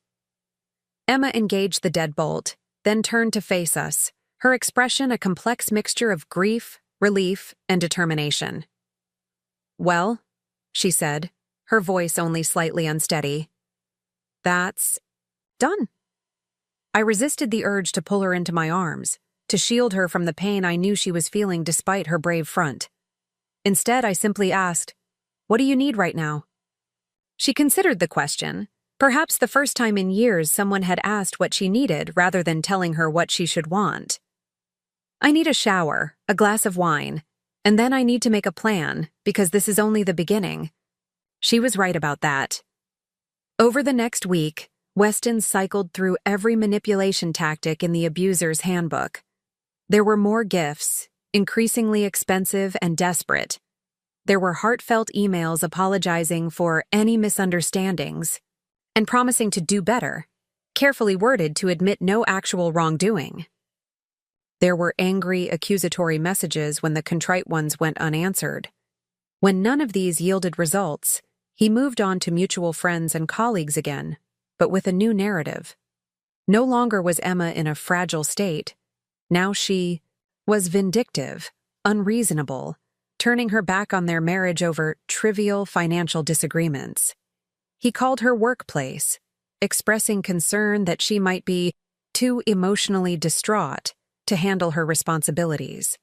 Emma engaged the deadbolt, then turned to face us, her expression a complex mixture of grief, relief, and determination. "Well," she said, her voice only slightly unsteady. "That's done." I resisted the urge to pull her into my arms, to shield her from the pain I knew she was feeling despite her brave front. Instead, I simply asked, "What do you need right now?" She considered the question, perhaps the first time in years someone had asked what she needed rather than telling her what she should want. "I need a shower, a glass of wine, and then I need to make a plan, because this is only the beginning." She was right about that. Over the next week, Weston cycled through every manipulation tactic in the abuser's handbook. There were more gifts, increasingly expensive and desperate. There were heartfelt emails apologizing for any misunderstandings and promising to do better, carefully worded to admit no actual wrongdoing. There were angry, accusatory messages when the contrite ones went unanswered. When none of these yielded results, he moved on to mutual friends and colleagues again, but with a new narrative. No longer was Emma in a fragile state. Now she was vindictive, unreasonable, turning her back on their marriage over trivial financial disagreements. He called her workplace, expressing concern that she might be too emotionally distraught to handle her responsibilities.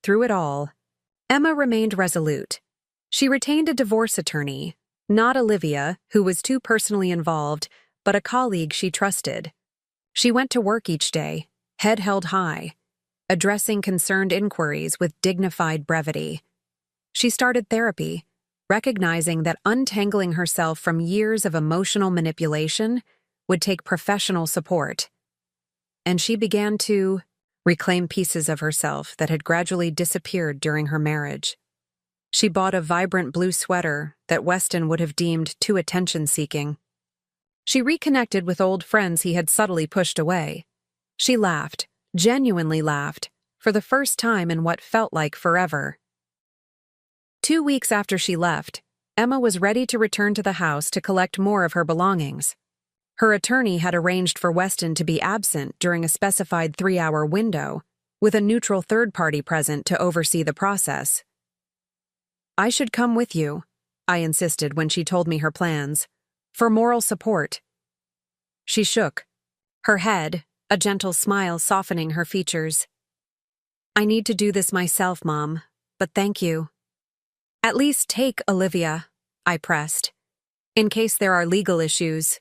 Through it all, Emma remained resolute. She retained a divorce attorney, not Olivia, who was too personally involved, but a colleague she trusted. She went to work each day, head held high, addressing concerned inquiries with dignified brevity. She started therapy, recognizing that untangling herself from years of emotional manipulation would take professional support. and she began to reclaim pieces of herself that had gradually disappeared during her marriage. She bought a vibrant blue sweater that Weston would have deemed too attention-seeking. She reconnected with old friends he had subtly pushed away. She laughed, genuinely laughed, for the first time in what felt like forever. 2 weeks after she left, Emma was ready to return to the house to collect more of her belongings. Her attorney had arranged for Weston to be absent during a specified 3-hour window, with a neutral third party present to oversee the process. "I should come with you," I insisted when she told me her plans, "for moral support." She shook, her head, a gentle smile softening her features. "I need to do this myself, Mom, but thank you." "At least take Olivia," I pressed, "in case there are legal issues.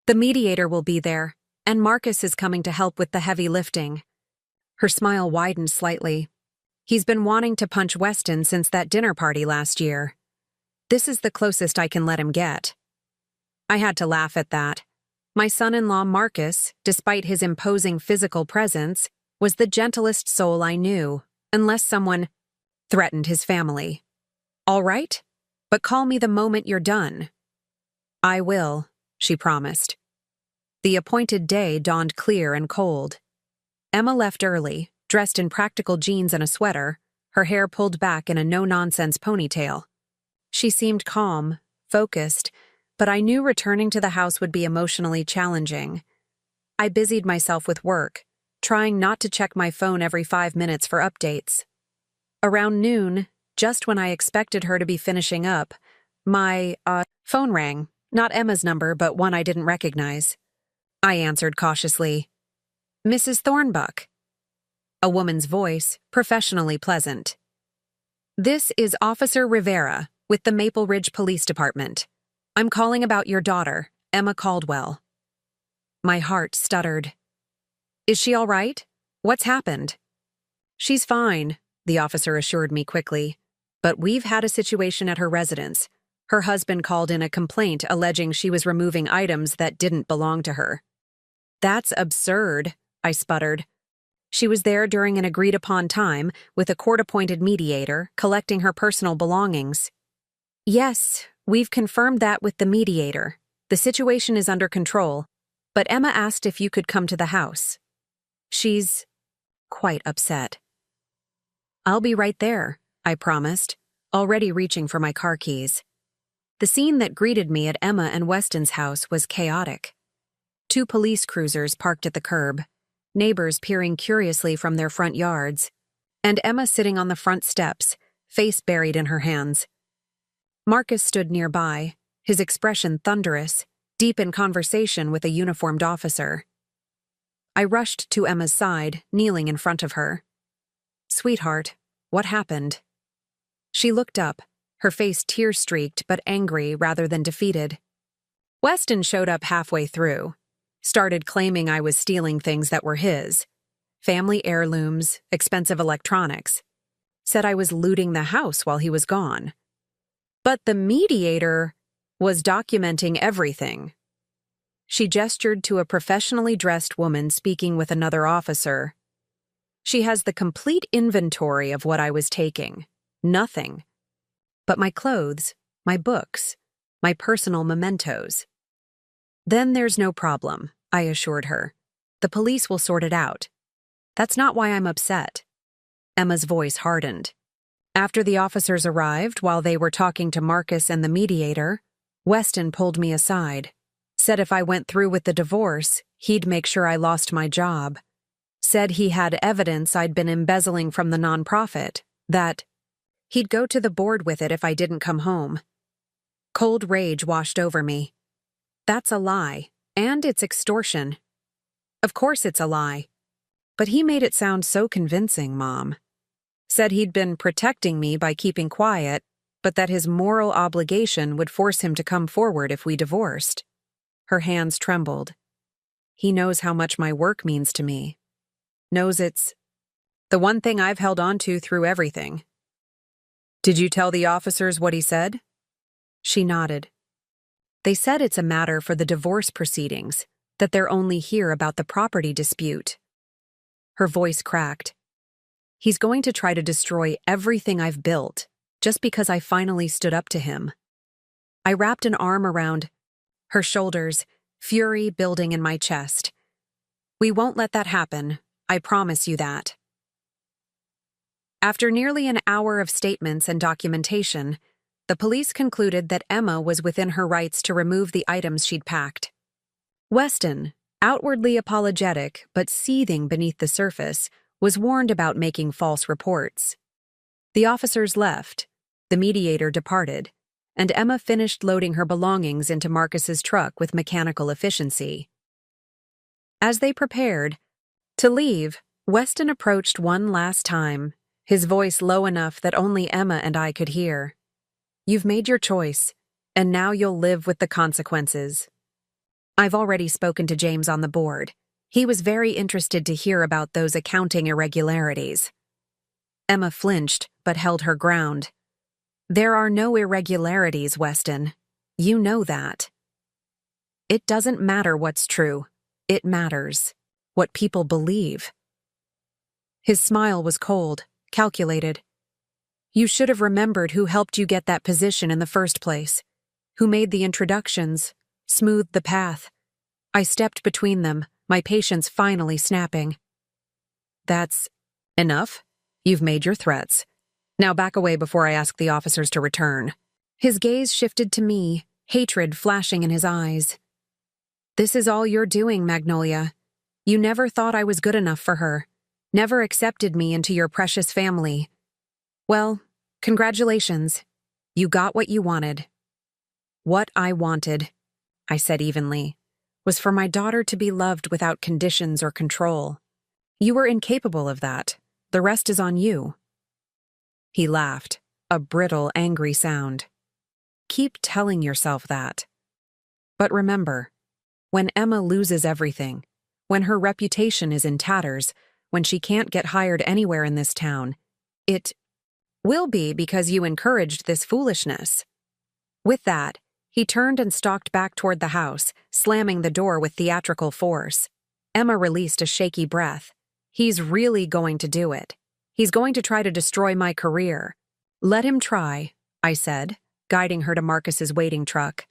The mediator will be there, and Marcus is coming to help with the heavy lifting." Her smile widened slightly. "He's been wanting to punch Weston since that dinner party last year. This is the closest I can let him get." I had to laugh at that. My son-in-law Marcus, despite his imposing physical presence, was the gentlest soul I knew, unless someone threatened his family. "All right, but call me the moment you're done." "I will," she promised. The appointed day dawned clear and cold. Emma left early, dressed in practical jeans and a sweater, her hair pulled back in a no-nonsense ponytail. She seemed calm, focused, but I knew returning to the house would be emotionally challenging. I busied myself with work, trying not to check my phone every 5 minutes for updates. Around noon, just when I expected her to be finishing up, my phone rang, not Emma's number, but one I didn't recognize. I answered cautiously. "Mrs. Thornbuck." A woman's voice, professionally pleasant. "This is Officer Rivera with the Maple Ridge Police Department. I'm calling about your daughter, Emma Caldwell." My heart stuttered. "Is she all right? What's happened?" "She's fine," the officer assured me quickly. "But we've had a situation at her residence. Her husband called in a complaint alleging she was removing items that didn't belong to her." "That's absurd," I sputtered. "She was there during an agreed-upon time with a court-appointed mediator collecting her personal belongings." "Yes, we've confirmed that with the mediator. The situation is under control, but Emma asked if you could come to the house. She's quite upset." "I'll be right there," I promised, already reaching for my car keys. The scene that greeted me at Emma and Weston's house was chaotic. 2 police cruisers parked at the curb, neighbors peering curiously from their front yards, and Emma sitting on the front steps, face buried in her hands. Marcus stood nearby, his expression thunderous, deep in conversation with a uniformed officer. I rushed to Emma's side, kneeling in front of her. "Sweetheart, what happened?" She looked up, her face tear-streaked but angry rather than defeated. "Weston showed up halfway through. Started claiming I was stealing things that were his. Family heirlooms, expensive electronics. Said I was looting the house while he was gone. But the mediator was documenting everything." She gestured to a professionally dressed woman speaking with another officer. "She has the complete inventory of what I was taking. Nothing. But my clothes, my books, my personal mementos." "Then there's no problem," I assured her. "The police will sort it out. That's not why I'm upset." Emma's voice hardened. After the officers arrived, while they were talking to Marcus and the mediator, Weston pulled me aside. Said if I went through with the divorce, he'd make sure I lost my job. Said he had evidence I'd been embezzling from the nonprofit, that he'd go to the board with it if I didn't come home. Cold rage washed over me. That's a lie, and it's extortion. Of course it's a lie. But he made it sound so convincing, Mom. Said he'd been protecting me by keeping quiet, but that his moral obligation would force him to come forward if we divorced. Her hands trembled. He knows how much my work means to me. Knows it's the one thing I've held on to through everything. "Did you tell the officers what he said?" She nodded. "They said it's a matter for the divorce proceedings, that they're only here about the property dispute. Her voice cracked. He's going to try to destroy everything I've built, just because I finally stood up to him. I wrapped an arm around her shoulders, fury building in my chest. We won't let that happen, I promise you that. After nearly an hour of statements and documentation, the police concluded that Emma was within her rights to remove the items she'd packed. Weston, outwardly apologetic but seething beneath the surface, was warned about making false reports. The officers left, the mediator departed, and Emma finished loading her belongings into Marcus's truck with mechanical efficiency. As they prepared to leave, Weston approached one last time, his voice low enough that only Emma and I could hear. You've made your choice, and now you'll live with the consequences. I've already spoken to James on the board. He was very interested to hear about those accounting irregularities. Emma flinched, but held her ground. There are no irregularities, Weston. You know that. It doesn't matter what's true. It matters what people believe. His smile was cold, calculated. You should have remembered who helped you get that position in the first place, who made the introductions, smoothed the path. I stepped between them, my patience finally snapping. That's enough. You've made your threats. Now back away before I ask the officers to return. His gaze shifted to me, hatred flashing in his eyes. This is all you're doing, Magnolia. You never thought I was good enough for her, never accepted me into your precious family. Well, congratulations. You got what you wanted. What I wanted, I said evenly, was for my daughter to be loved without conditions or control. You were incapable of that. The rest is on you. He laughed, a brittle, angry sound. Keep telling yourself that. But remember, when Emma loses everything, when her reputation is in tatters, when she can't get hired anywhere in this town, it will be because you encouraged this foolishness. With that, he turned and stalked back toward the house, slamming the door with theatrical force. Emma released a shaky breath. He's really going to do it. He's going to try to destroy my career. Let him try, I said, guiding her to Marcus's waiting truck.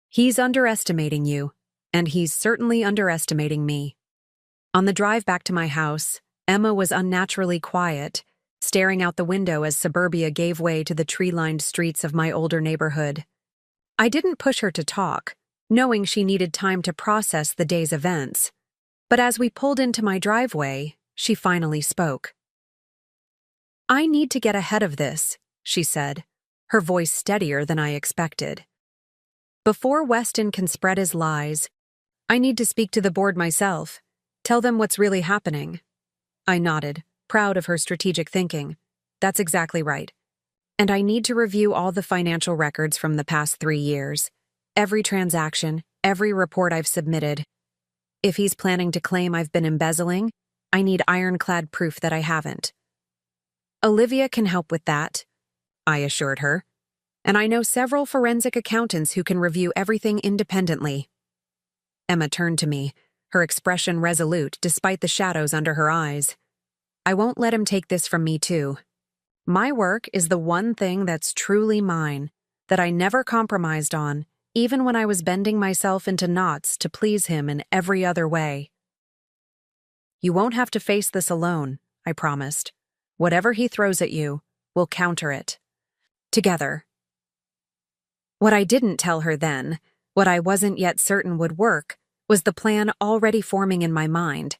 He's underestimating you, and he's certainly underestimating me. On the drive back to my house, Emma was unnaturally quiet, staring out the window as suburbia gave way to the tree-lined streets of my older neighborhood. I didn't push her to talk, knowing she needed time to process the day's events. But as we pulled into my driveway, she finally spoke. I need to get ahead of this, she said, her voice steadier than I expected. Before Weston can spread his lies, I need to speak to the board myself, tell them what's really happening. I nodded, proud of her strategic thinking. That's exactly right. And I need to review all the financial records from the past 3 years, every transaction, every report I've submitted. If he's planning to claim I've been embezzling, I need ironclad proof that I haven't. Olivia can help with that, I assured her. And I know several forensic accountants who can review everything independently. Emma turned to me, her expression resolute despite the shadows under her eyes. I won't let him take this from me too. My work is the one thing that's truly mine, that I never compromised on, even when I was bending myself into knots to please him in every other way. You won't have to face this alone, I promised. Whatever he throws at you, we'll counter it. Together. What I didn't tell her then, what I wasn't yet certain would work, was the plan already forming in my mind.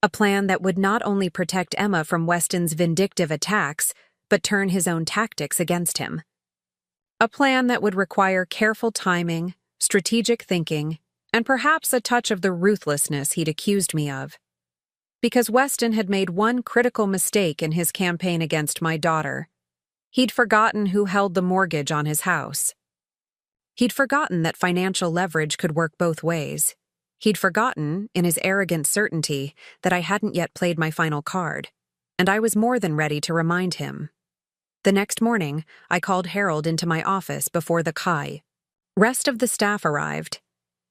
A plan that would not only protect Emma from Weston's vindictive attacks, but turn his own tactics against him. A plan that would require careful timing, strategic thinking, and perhaps a touch of the ruthlessness he'd accused me of. Because Weston had made one critical mistake in his campaign against my daughter. He'd forgotten who held the mortgage on his house. He'd forgotten that financial leverage could work both ways. He'd forgotten, in his arrogant certainty, that I hadn't yet played my final card, and I was more than ready to remind him. The next morning, I called Harold into my office before the rest of the staff arrived.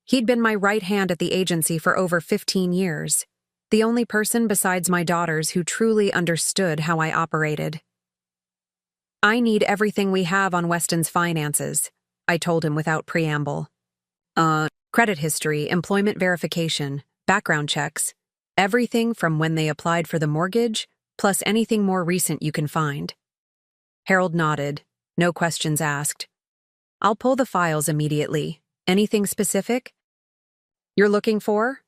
He'd been my right hand at the agency for over 15 years, the only person besides my daughters who truly understood how I operated. I need everything we have on Weston's finances, I told him without preamble. Credit history, employment verification, background checks, everything from when they applied for the mortgage, plus anything more recent you can find. Harold nodded, no questions asked. I'll pull the files immediately. Anything specific you're looking for?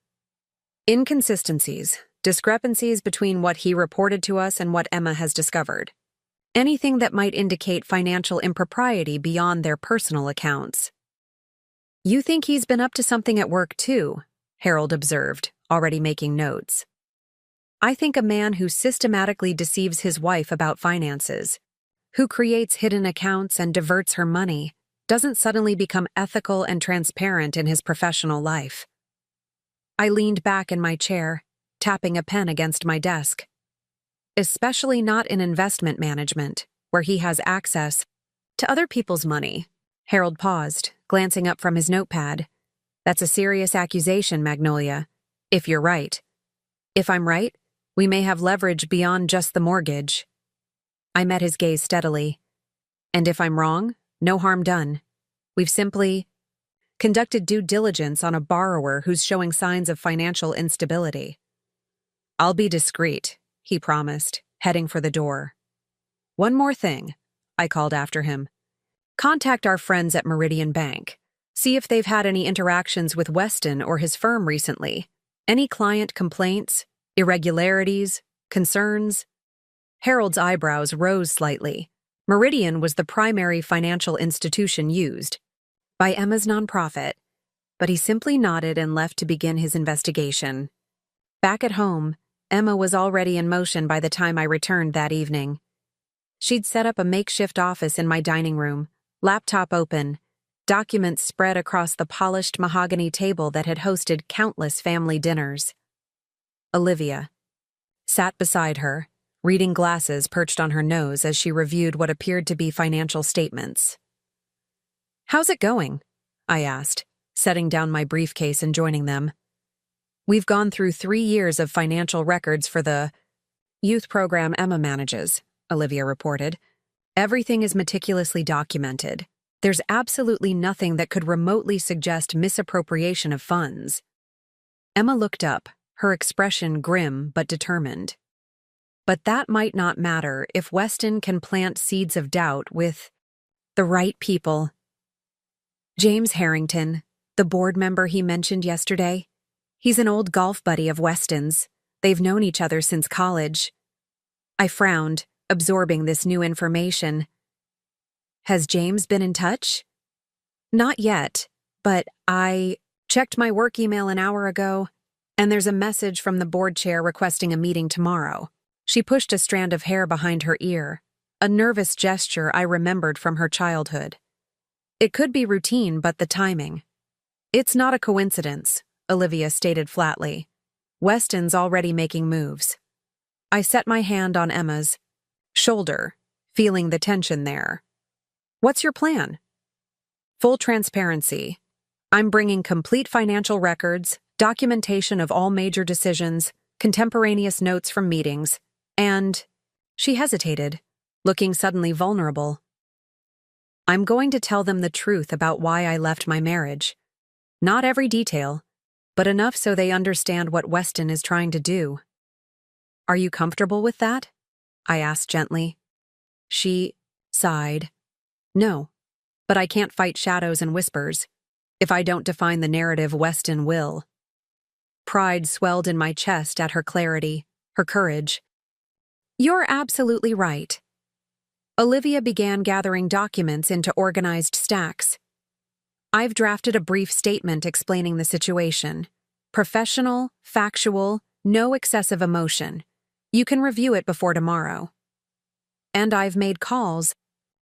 Inconsistencies, discrepancies between what he reported to us and what Emma has discovered. Anything that might indicate financial impropriety beyond their personal accounts. You think he's been up to something at work too, Harold observed, already making notes. I think a man who systematically deceives his wife about finances, who creates hidden accounts and diverts her money, doesn't suddenly become ethical and transparent in his professional life. I leaned back in my chair, tapping a pen against my desk. Especially not in investment management, where he has access to other people's money. Harold paused, glancing up from his notepad. That's a serious accusation, Magnolia. If you're right. If I'm right, we may have leverage beyond just the mortgage. I met his gaze steadily. And if I'm wrong, no harm done. We've simply conducted due diligence on a borrower who's showing signs of financial instability. I'll be discreet, he promised, heading for the door. One more thing, I called after him. Contact our friends at Meridian Bank. See if they've had any interactions with Weston or his firm recently. Any client complaints, irregularities, concerns? Harold's eyebrows rose slightly. Meridian was the primary financial institution used by Emma's nonprofit, but he simply nodded and left to begin his investigation. Back at home, Emma was already in motion by the time I returned that evening. She'd set up a makeshift office in my dining room, laptop open, documents spread across the polished mahogany table that had hosted countless family dinners. Olivia sat beside her, reading glasses perched on her nose as she reviewed what appeared to be financial statements. How's it going? I asked, setting down my briefcase and joining them. We've gone through 3 years of financial records for the youth program Emma manages, Olivia reported. Everything is meticulously documented. There's absolutely nothing that could remotely suggest misappropriation of funds. Emma looked up, her expression grim but determined. But that might not matter if Weston can plant seeds of doubt with the right people. James Harrington, the board member he mentioned yesterday, he's an old golf buddy of Weston's. They've known each other since college. I frowned, absorbing this new information. Has James been in touch? Not yet, but I checked my work email an hour ago, and there's a message from the board chair requesting a meeting tomorrow. She pushed a strand of hair behind her ear, a nervous gesture I remembered from her childhood. It could be routine, but the timing. It's not a coincidence, Olivia stated flatly. Weston's already making moves. I set my hand on Emma's shoulder, feeling the tension there. What's your plan? Full transparency. I'm bringing complete financial records, documentation of all major decisions, contemporaneous notes from meetings, and... She hesitated, looking suddenly vulnerable. I'm going to tell them the truth about why I left my marriage. Not every detail, but enough so they understand what Weston is trying to do. Are you comfortable with that? I asked gently. She sighed. No, but I can't fight shadows and whispers. If I don't define the narrative, Weston will. Pride swelled in my chest at her clarity, her courage. You're absolutely right. Olivia began gathering documents into organized stacks. I've drafted a brief statement explaining the situation. Professional, factual, no excessive emotion. You can review it before tomorrow. And I've made calls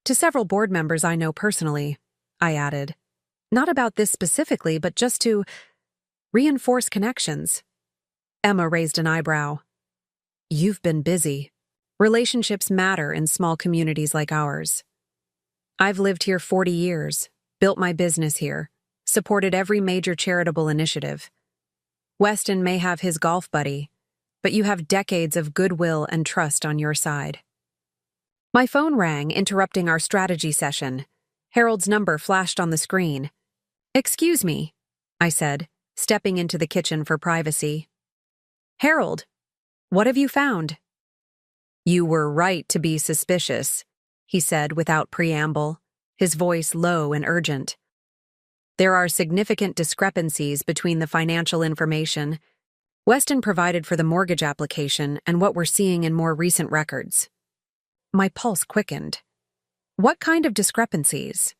to several board members I know personally, I added. Not about this specifically, but just to reinforce connections. Emma raised an eyebrow. You've been busy. Relationships matter in small communities like ours. I've lived here 40 years, built my business here, supported every major charitable initiative. Weston may have his golf buddy, but you have decades of goodwill and trust on your side. My phone rang, interrupting our strategy session. Harold's number flashed on the screen. "Excuse me," I said, stepping into the kitchen for privacy. "Harold, what have you found?" "You were right to be suspicious," he said without preamble, his voice low and urgent. "There are significant discrepancies between the financial information Weston provided for the mortgage application and what we're seeing in more recent records." My pulse quickened. What kind of discrepancies?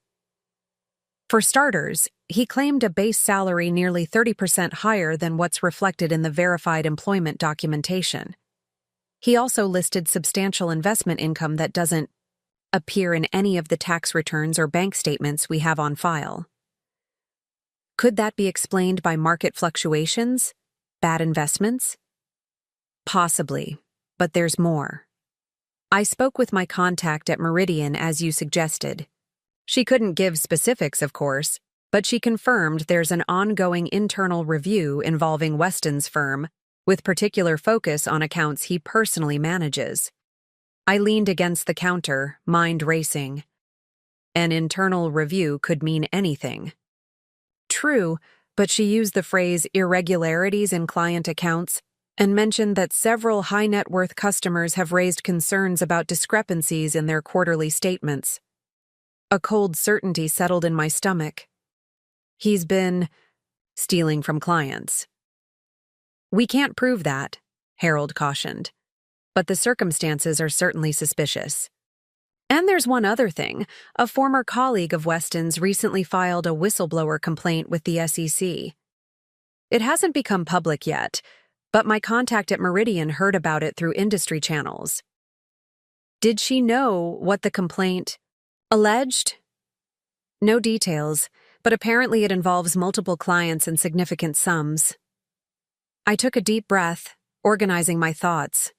For starters, he claimed a base salary nearly 30% higher than what's reflected in the verified employment documentation. He also listed substantial investment income that doesn't appear in any of the tax returns or bank statements we have on file. Could that be explained by market fluctuations? Bad investments? Possibly, but there's more. I spoke with my contact at Meridian as you suggested. She couldn't give specifics, of course, but she confirmed there's an ongoing internal review involving Weston's firm, with particular focus on accounts he personally manages. I leaned against the counter, mind racing. An internal review could mean anything. True, but she used the phrase irregularities in client accounts and mentioned that several high-net-worth customers have raised concerns about discrepancies in their quarterly statements. A cold certainty settled in my stomach. He's been stealing from clients. "We can't prove that," Harold cautioned, "but the circumstances are certainly suspicious. And there's one other thing. A former colleague of Weston's recently filed a whistleblower complaint with the SEC. It hasn't become public yet, but my contact at Meridian heard about it through industry channels." "Did she know what the complaint alleged?" "No details, but apparently it involves multiple clients and significant sums." I took a deep breath, organizing my thoughts.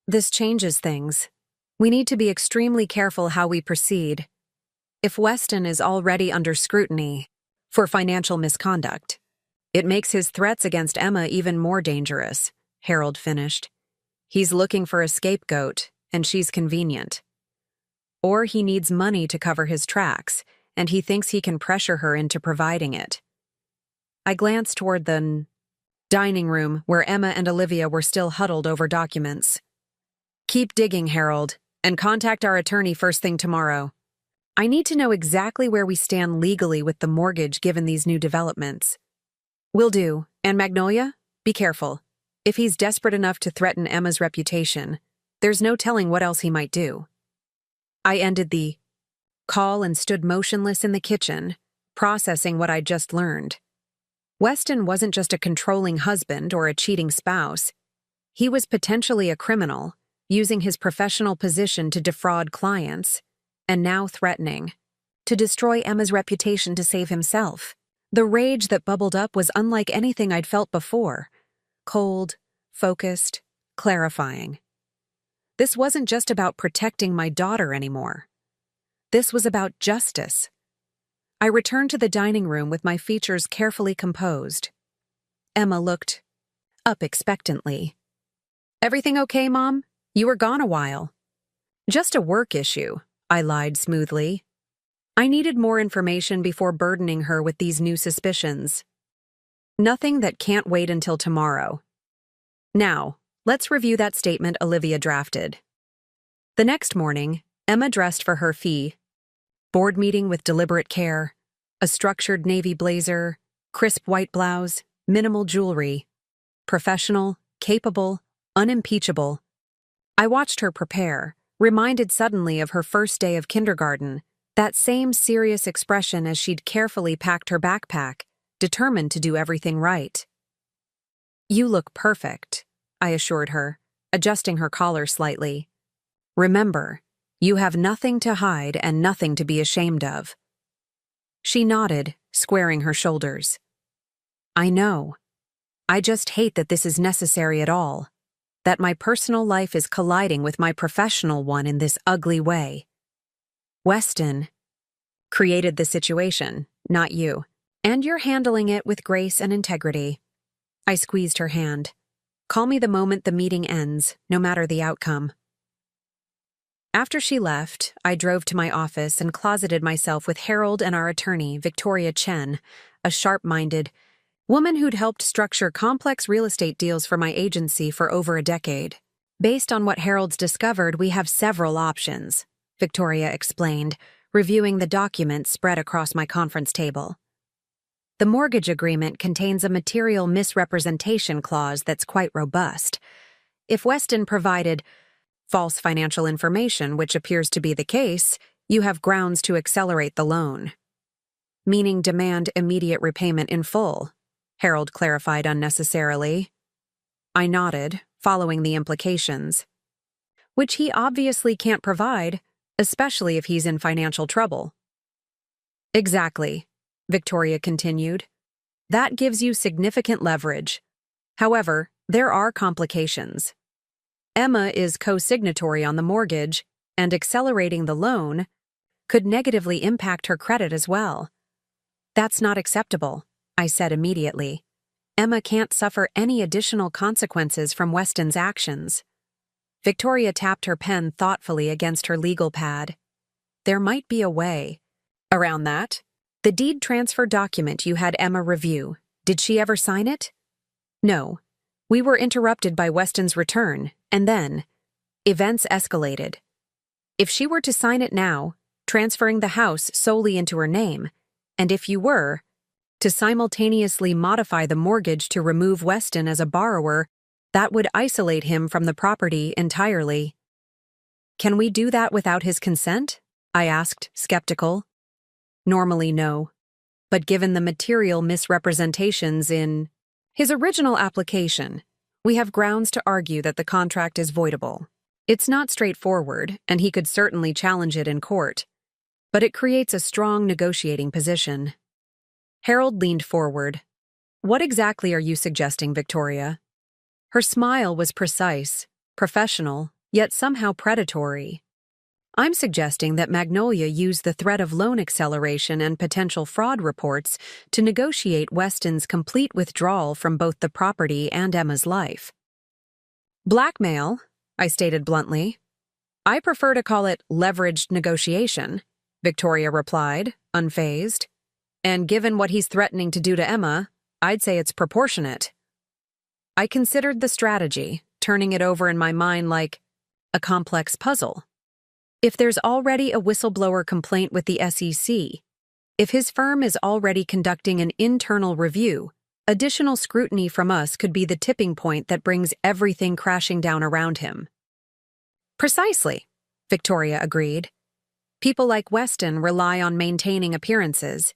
This changes things. We need to be extremely careful how we proceed. If Weston is already under scrutiny for financial misconduct, it makes his threats against Emma even more dangerous, Harold finished. He's looking for a scapegoat, and she's convenient. Or he needs money to cover his tracks, and he thinks he can pressure her into providing it. I glanced toward the dining room where Emma and Olivia were still huddled over documents. "Keep digging, Harold, and contact our attorney first thing tomorrow. I need to know exactly where we stand legally with the mortgage given these new developments." "Will do. And Magnolia, be careful. If he's desperate enough to threaten Emma's reputation, there's no telling what else he might do." I ended the call and stood motionless in the kitchen, processing what I'd just learned. Weston wasn't just a controlling husband or a cheating spouse. He was potentially a criminal, using his professional position to defraud clients, and now threatening to destroy Emma's reputation to save himself. The rage that bubbled up was unlike anything I'd felt before. Cold, focused, clarifying. This wasn't just about protecting my daughter anymore. This was about justice. I returned to the dining room with my features carefully composed. Emma looked up expectantly. "Everything okay, Mom? You were gone a while." "Just a work issue," I lied smoothly. I needed more information before burdening her with these new suspicions. "Nothing that can't wait until tomorrow. Now, let's review that statement Olivia drafted." The next morning, Emma dressed for her fee. Board meeting with deliberate care, a structured navy blazer, crisp white blouse, minimal jewelry. Professional, capable, unimpeachable. I watched her prepare, reminded suddenly of her first day of kindergarten, that same serious expression as she'd carefully packed her backpack, determined to do everything right. "You look perfect," I assured her, adjusting her collar slightly. "Remember, you have nothing to hide and nothing to be ashamed of." She nodded, squaring her shoulders. "I know. I just hate that this is necessary at all. That my personal life is colliding with my professional one in this ugly way. Weston created the situation, not you. And you're handling it with grace and integrity. I squeezed her hand. Call me the moment the meeting ends, no matter the outcome. After she left, I drove to my office and closeted myself with Harold and our attorney, Victoria Chen, a sharp-minded woman who'd helped structure complex real estate deals for my agency for over a decade. Based on what Harold's discovered, we have several options, Victoria explained, reviewing the documents spread across my conference table. The mortgage agreement contains a material misrepresentation clause that's quite robust. If Weston provided false financial information, which appears to be the case, you have grounds to accelerate the loan. Meaning demand immediate repayment in full, Harold clarified unnecessarily. I nodded, following the implications. Which he obviously can't provide, especially if he's in financial trouble. Exactly, Victoria continued. That gives you significant leverage. However, there are complications. Emma is co-signatory on the mortgage, and accelerating the loan could negatively impact her credit as well. That's not acceptable, I said immediately. Emma can't suffer any additional consequences from Weston's actions. Victoria tapped her pen thoughtfully against her legal pad. There might be a way around that. The deed transfer document you had Emma review, did she ever sign it? No. We were interrupted by Weston's return, and then events escalated. If she were to sign it now, transferring the house solely into her name, and if you were to simultaneously modify the mortgage to remove Weston as a borrower, that would isolate him from the property entirely. Can we do that without his consent? I asked, skeptical. Normally no. But given the material misrepresentations in his original application, we have grounds to argue that the contract is voidable. It's not straightforward, and he could certainly challenge it in court, but it creates a strong negotiating position. Harold leaned forward. What exactly are you suggesting, Victoria? Her smile was precise, professional, yet somehow predatory. I'm suggesting that Magnolia use the threat of loan acceleration and potential fraud reports to negotiate Weston's complete withdrawal from both the property and Emma's life. Blackmail, I stated bluntly. I prefer to call it leveraged negotiation, Victoria replied, unfazed. And given what he's threatening to do to Emma, I'd say it's proportionate. I considered the strategy, turning it over in my mind like a complex puzzle. If there's already a whistleblower complaint with the SEC, if his firm is already conducting an internal review, additional scrutiny from us could be the tipping point that brings everything crashing down around him. Precisely, Victoria agreed. People like Weston rely on maintaining appearances.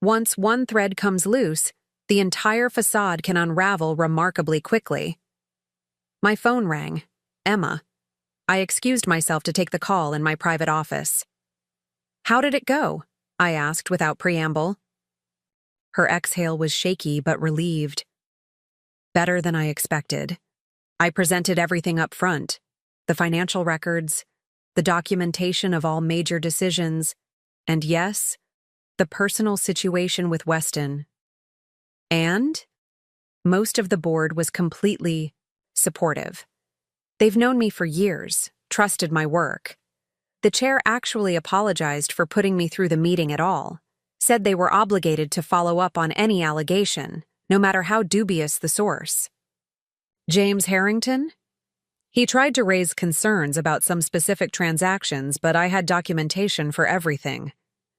Once one thread comes loose, the entire facade can unravel remarkably quickly. My phone rang. Emma. I excused myself to take the call in my private office. How did it go? I asked without preamble. Her exhale was shaky but relieved. Better than I expected. I presented everything up front, the financial records, the documentation of all major decisions, and yes, the personal situation with Weston. And most of the board was completely supportive. They've known me for years, trusted my work. The chair actually apologized for putting me through the meeting at all, said they were obligated to follow up on any allegation, no matter how dubious the source. James Harrington? He tried to raise concerns about some specific transactions, but I had documentation for everything.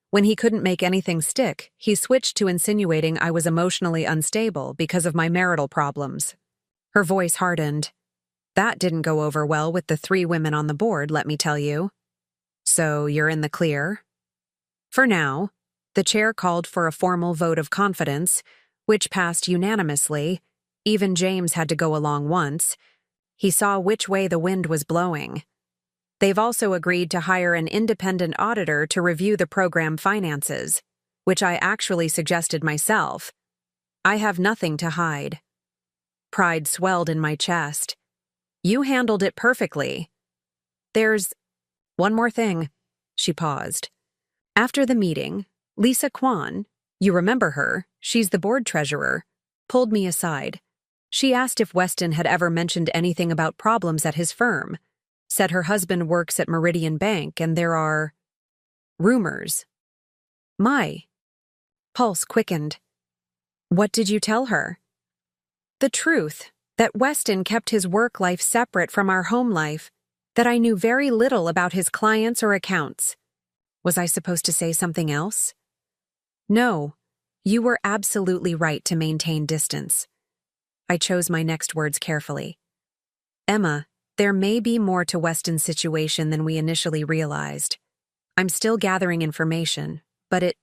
When he couldn't make anything stick, he switched to insinuating I was emotionally unstable because of my marital problems. Her voice hardened. That didn't go over well with the 3 women on the board, let me tell you. So you're in the clear? For now, the chair called for a formal vote of confidence, which passed unanimously. Even James had to go along once. He saw which way the wind was blowing. They've also agreed to hire an independent auditor to review the program finances, which I actually suggested myself. I have nothing to hide. Pride swelled in my chest. You handled it perfectly. There's one more thing. She paused. After the meeting, Lisa Kwan, You remember her, she's the board treasurer, pulled me aside. She asked if Weston had ever mentioned anything about problems at his firm, said her husband works at Meridian Bank and there are rumors. My pulse quickened. What did you tell her? The truth, that Weston kept his work life separate from our home life, that I knew very little about his clients or accounts. Was I supposed to say something else? No, you were absolutely right to maintain distance. I chose my next words carefully. Emma, there may be more to Weston's situation than we initially realized. I'm still gathering information, but it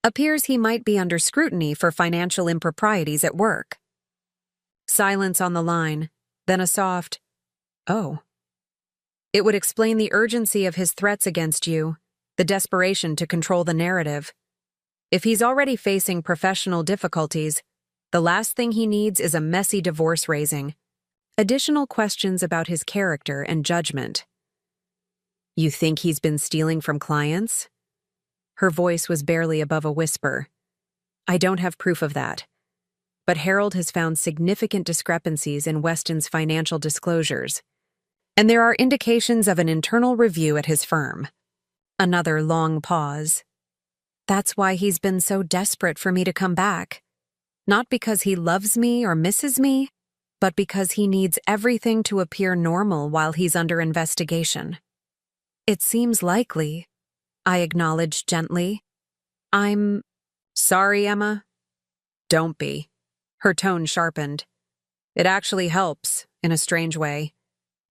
appears he might be under scrutiny for financial improprieties at work. Silence on the line, then a soft, "Oh." It would explain the urgency of his threats against you, the desperation to control the narrative. If he's already facing professional difficulties, the last thing he needs is a messy divorce raising. Additional questions about his character and judgment. You think he's been stealing from clients? Her voice was barely above a whisper. I don't have proof of that. But Harold has found significant discrepancies in Weston's financial disclosures, and there are indications of an internal review at his firm. Another long pause. That's why he's been so desperate for me to come back. Not because he loves me or misses me, but because he needs everything to appear normal while he's under investigation. It seems likely, I acknowledged gently. I'm sorry, Emma. Don't be. Her tone sharpened. It actually helps, in a strange way.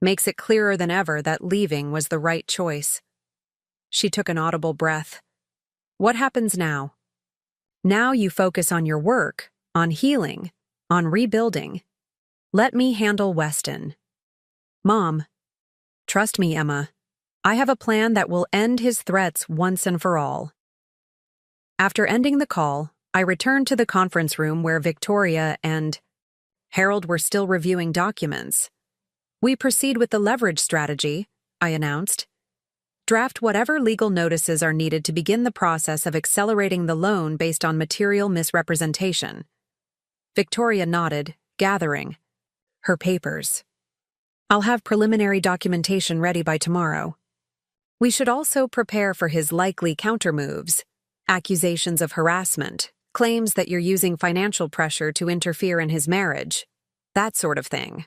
Makes it clearer than ever that leaving was the right choice. She took an audible breath. What happens now? Now you focus on your work, on healing, on rebuilding. Let me handle Weston. Mom, trust me, Emma. I have a plan that will end his threats once and for all. After ending the call, I returned to the conference room where Victoria and Harold were still reviewing documents. We proceed with the leverage strategy, I announced. Draft whatever legal notices are needed to begin the process of accelerating the loan based on material misrepresentation. Victoria nodded, gathering her papers. I'll have preliminary documentation ready by tomorrow. We should also prepare for his likely countermoves, accusations of harassment, claims that you're using financial pressure to interfere in his marriage, that sort of thing.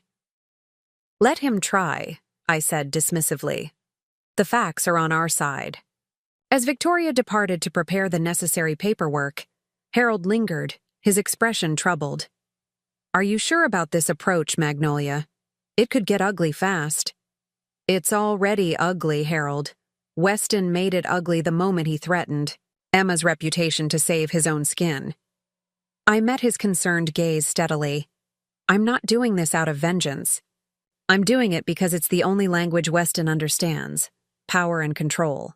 Let him try, I said dismissively. The facts are on our side. As Victoria departed to prepare the necessary paperwork, Harold lingered, his expression troubled. Are you sure about this approach, Magnolia? It could get ugly fast. It's already ugly, Harold. Weston made it ugly the moment he threatened Emma's reputation to save his own skin. I met his concerned gaze steadily. I'm not doing this out of vengeance. I'm doing it because it's the only language Weston understands, power and control.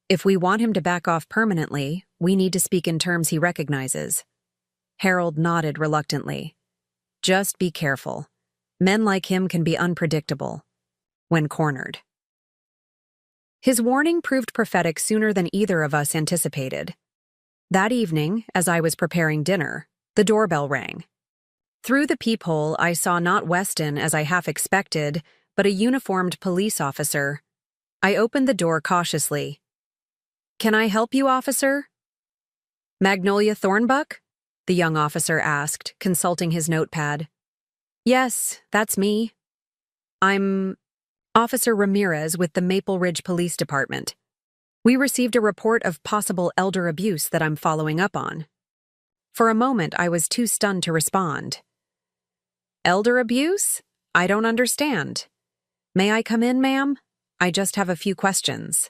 If we want him to back off permanently, we need to speak in terms he recognizes. Harold nodded reluctantly. Just be careful. Men like him can be unpredictable when cornered. His warning proved prophetic sooner than either of us anticipated. That evening, as I was preparing dinner, the doorbell rang. Through the peephole, I saw not Weston as I half expected, but a uniformed police officer. I opened the door cautiously. Can I help you, officer? Magnolia Thornbuck? The young officer asked, consulting his notepad. Yes, that's me. I'm Officer Ramirez with the Maple Ridge Police Department. We received a report of possible elder abuse that I'm following up on. For a moment, I was too stunned to respond. Elder abuse? I don't understand. May I come in, ma'am? I just have a few questions.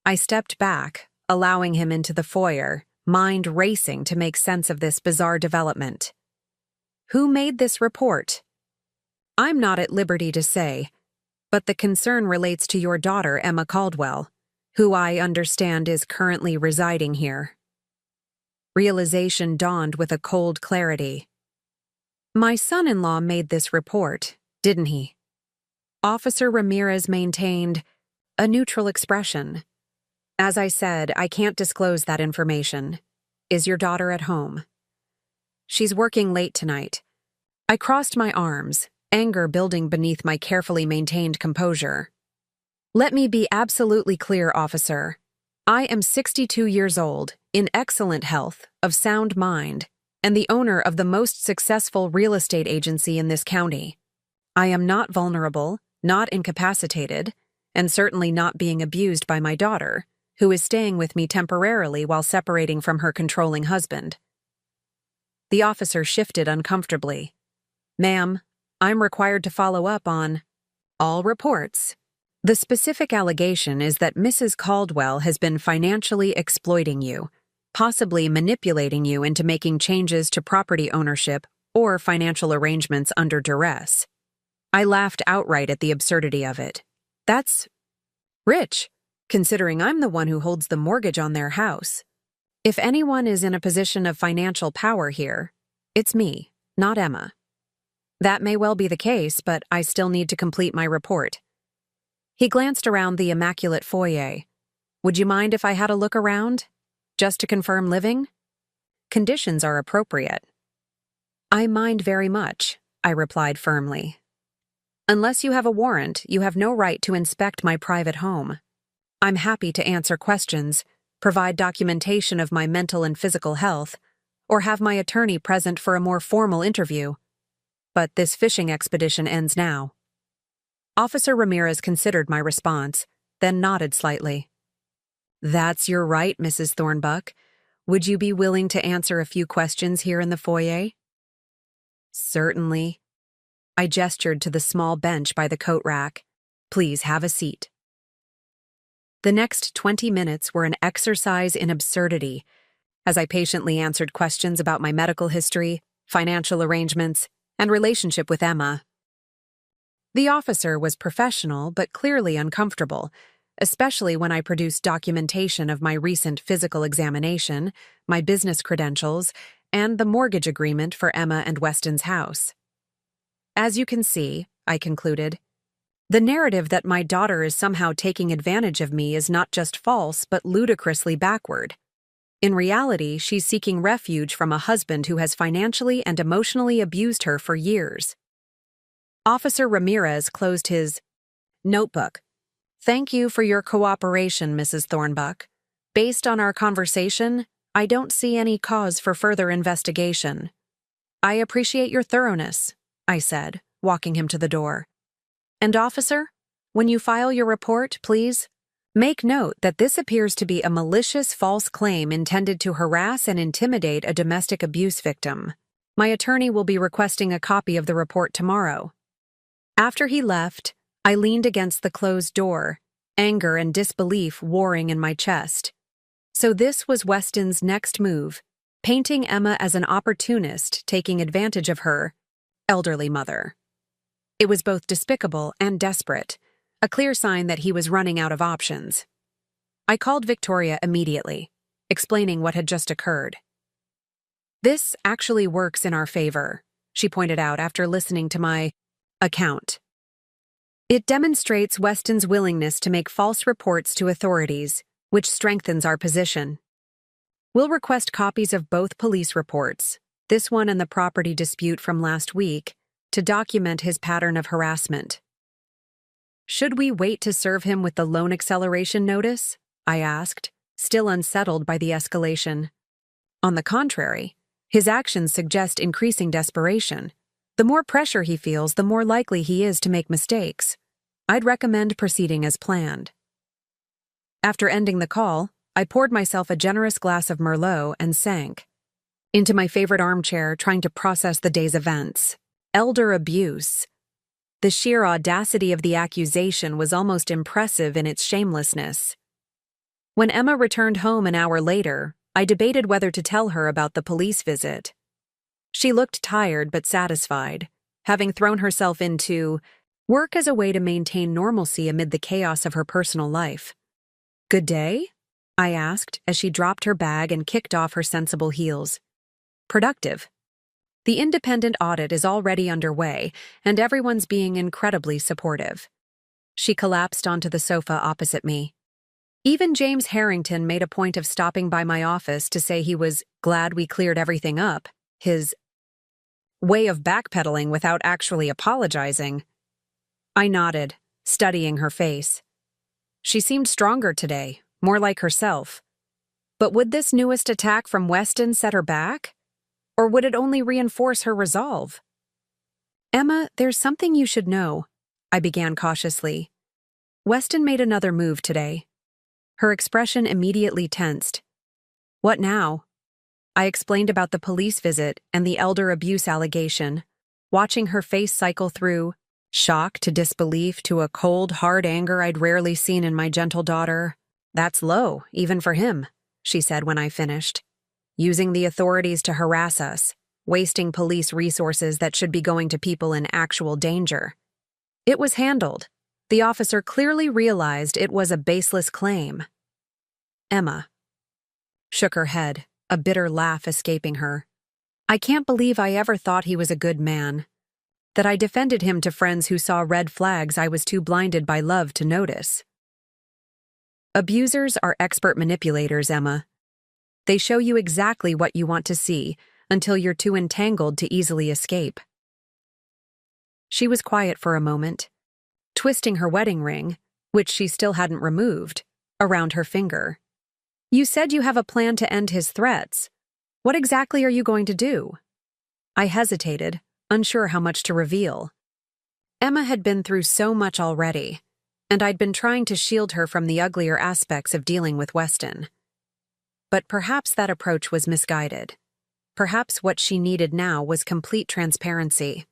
I stepped back, allowing him into the foyer, mind racing to make sense of this bizarre development. Who made this report? I'm not at liberty to say, but the concern relates to your daughter, Emma Caldwell, who I understand is currently residing here. Realization dawned with a cold clarity. My son-in-law made this report, didn't he? Officer Ramirez maintained a neutral expression. As I said, I can't disclose that information. Is your daughter at home? She's working late tonight. I crossed my arms, anger building beneath my carefully maintained composure. Let me be absolutely clear, officer. I am 62 years old, in excellent health, of sound mind, and the owner of the most successful real estate agency in this county. I am not vulnerable, not incapacitated, and certainly not being abused by my daughter, who is staying with me temporarily while separating from her controlling husband. The officer shifted uncomfortably. Ma'am, I'm required to follow up on all reports. The specific allegation is that Mrs. Caldwell has been financially exploiting you, possibly manipulating you into making changes to property ownership or financial arrangements under duress. I laughed outright at the absurdity of it. That's rich, considering I'm the one who holds the mortgage on their house. If anyone is in a position of financial power here, it's me, not Emma. That may well be the case, but I still need to complete my report. He glanced around the immaculate foyer. Would you mind if I had a look around? Just to confirm living? Conditions are appropriate. I mind very much, I replied firmly. Unless you have a warrant, you have no right to inspect my private home. I'm happy to answer questions, provide documentation of my mental and physical health, or have my attorney present for a more formal interview. But this fishing expedition ends now. Officer Ramirez considered my response, then nodded slightly. That's your right, Mrs. Thornbuck. Would you be willing to answer a few questions here in the foyer? Certainly. I gestured to the small bench by the coat rack. Please have a seat. The next 20 minutes were an exercise in absurdity, as I patiently answered questions about my medical history, financial arrangements, and relationship with Emma. The officer was professional but clearly uncomfortable, especially when I produced documentation of my recent physical examination, my business credentials, and the mortgage agreement for Emma and Weston's house. As you can see, I concluded, the narrative that my daughter is somehow taking advantage of me is not just false but ludicrously backward. In reality, she's seeking refuge from a husband who has financially and emotionally abused her for years. Officer Ramirez closed his notebook. Thank you for your cooperation, Mrs. Thornbuck. Based on our conversation, I don't see any cause for further investigation. I appreciate your thoroughness, I said, walking him to the door. And officer, when you file your report, please make note that this appears to be a malicious false claim intended to harass and intimidate a domestic abuse victim. My attorney will be requesting a copy of the report tomorrow. After he left, I leaned against the closed door, anger and disbelief warring in my chest. So this was Weston's next move, painting Emma as an opportunist taking advantage of her elderly mother. It was both despicable and desperate, a clear sign that he was running out of options. I called Victoria immediately, explaining what had just occurred. This actually works in our favor, she pointed out after listening to my account. It demonstrates Weston's willingness to make false reports to authorities, which strengthens our position. We'll request copies of both police reports, this one and the property dispute from last week, to document his pattern of harassment. Should we wait to serve him with the loan acceleration notice? I asked, still unsettled by the escalation. On the contrary, his actions suggest increasing desperation. The more pressure he feels, the more likely he is to make mistakes. I'd recommend proceeding as planned. After ending the call, I poured myself a generous glass of Merlot and sank into my favorite armchair, trying to process the day's events. Elder abuse. The sheer audacity of the accusation was almost impressive in its shamelessness. When Emma returned home an hour later, I debated whether to tell her about the police visit. She looked tired but satisfied, having thrown herself into work as a way to maintain normalcy amid the chaos of her personal life. Good day? I asked as she dropped her bag and kicked off her sensible heels. Productive. The independent audit is already underway, and everyone's being incredibly supportive. She collapsed onto the sofa opposite me. Even James Harrington made a point of stopping by my office to say he was glad we cleared everything up, his way of backpedaling without actually apologizing. I nodded, studying her face. She seemed stronger today, more like herself. But would this newest attack from Weston set her back? Or would it only reinforce her resolve? Emma, there's something you should know, I began cautiously. Weston made another move today. Her expression immediately tensed. What now? I explained about the police visit and the elder abuse allegation, watching her face cycle through shock to disbelief to a cold, hard anger I'd rarely seen in my gentle daughter. That's low, even for him, she said when I finished. Using the authorities to harass us, wasting police resources that should be going to people in actual danger. It was handled. The officer clearly realized it was a baseless claim. Emma shook her head, a bitter laugh escaping her. I can't believe I ever thought he was a good man. That I defended him to friends who saw red flags I was too blinded by love to notice. Abusers are expert manipulators, Emma. They show you exactly what you want to see until you're too entangled to easily escape. She was quiet for a moment, twisting her wedding ring, which she still hadn't removed, around her finger. You said you have a plan to end his threats. What exactly are you going to do? I hesitated, unsure how much to reveal. Emma had been through so much already, and I'd been trying to shield her from the uglier aspects of dealing with Weston. But perhaps that approach was misguided. Perhaps what she needed now was complete transparency,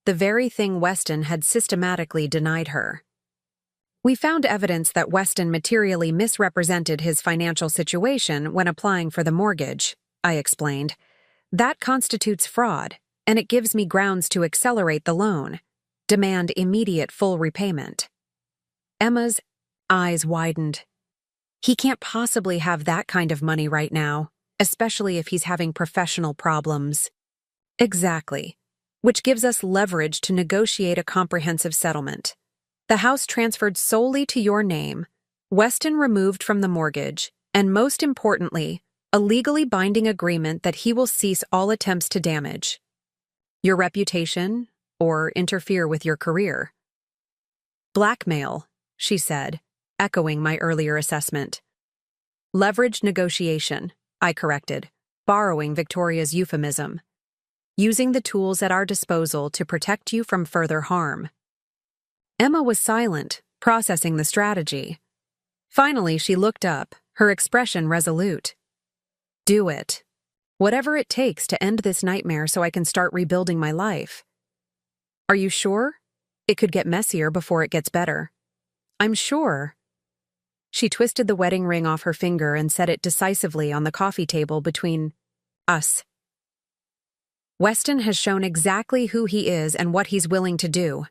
the very thing Weston had systematically denied her. We found evidence that Weston materially misrepresented his financial situation when applying for the mortgage, I explained. That constitutes fraud, and it gives me grounds to accelerate the loan, demand immediate full repayment. Emma's eyes widened. He can't possibly have that kind of money right now, especially if he's having professional problems. Exactly, which gives us leverage to negotiate a comprehensive settlement. The house transferred solely to your name, Weston removed from the mortgage, and most importantly, a legally binding agreement that he will cease all attempts to damage your reputation or interfere with your career. Blackmail, she said, echoing my earlier assessment. Leverage negotiation, I corrected, borrowing Victoria's euphemism. Using the tools at our disposal to protect you from further harm. Emma was silent, processing the strategy. Finally, she looked up, her expression resolute. Do it. Whatever it takes to end this nightmare so I can start rebuilding my life. Are you sure? It could get messier before it gets better. I'm sure. She twisted the wedding ring off her finger and set it decisively on the coffee table between us. Weston has shown exactly who he is and what he's willing to do.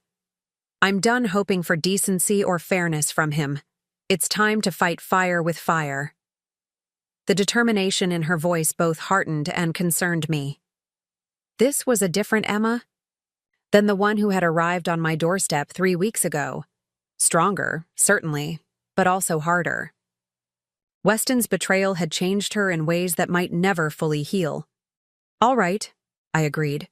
I'm done hoping for decency or fairness from him. It's time to fight fire with fire. The determination in her voice both heartened and concerned me. This was a different Emma than the one who had arrived on my doorstep 3 weeks ago. Stronger, certainly, but also harder. Weston's betrayal had changed her in ways that might never fully heal. All right, I agreed.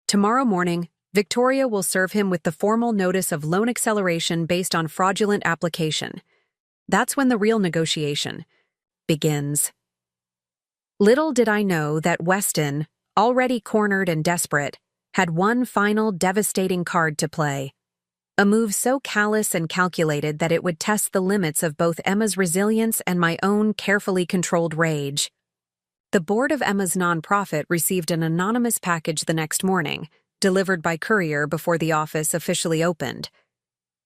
Tomorrow morning, Victoria will serve him with the formal notice of loan acceleration based on fraudulent application. That's when the real negotiation begins. Little did I know that Weston, already cornered and desperate, had one final devastating card to play. A move so callous and calculated that it would test the limits of both Emma's resilience and my own carefully controlled rage. The board of Emma's nonprofit received an anonymous package the next morning, delivered by courier before the office officially opened.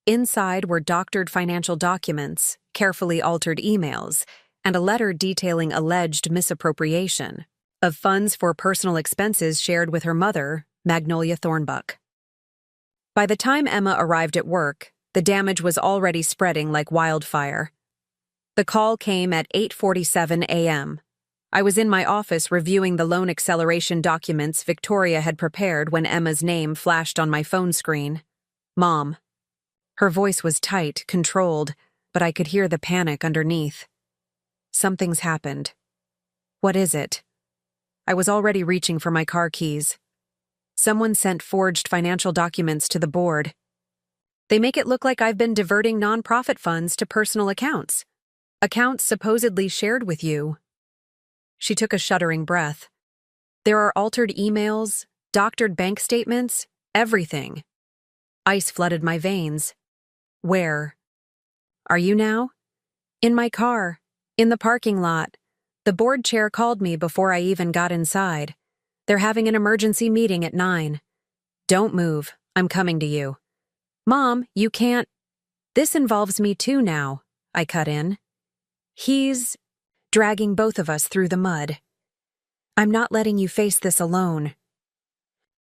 Inside were doctored financial documents, carefully altered emails, and a letter detailing alleged misappropriation of funds for personal expenses shared with her mother, Magnolia Thornbuck. By the time Emma arrived at work, the damage was already spreading like wildfire. The call came at 8:47 a.m. I was in my office reviewing the loan acceleration documents Victoria had prepared when Emma's name flashed on my phone screen. Mom. Her voice was tight, controlled, but I could hear the panic underneath. Something's happened. What is it? I was already reaching for my car keys. Someone sent forged financial documents to the board. They make it look like I've been diverting nonprofit funds to personal accounts. Accounts supposedly shared with you. She took a shuddering breath. There are altered emails, doctored bank statements, everything. Ice flooded my veins. Where? Are you now? In my car, in the parking lot. The board chair called me before I even got inside. They're having an emergency meeting at 9. Don't move, I'm coming to you. Mom, you can't. This involves me too now, I cut in. He's dragging both of us through the mud. I'm not letting you face this alone.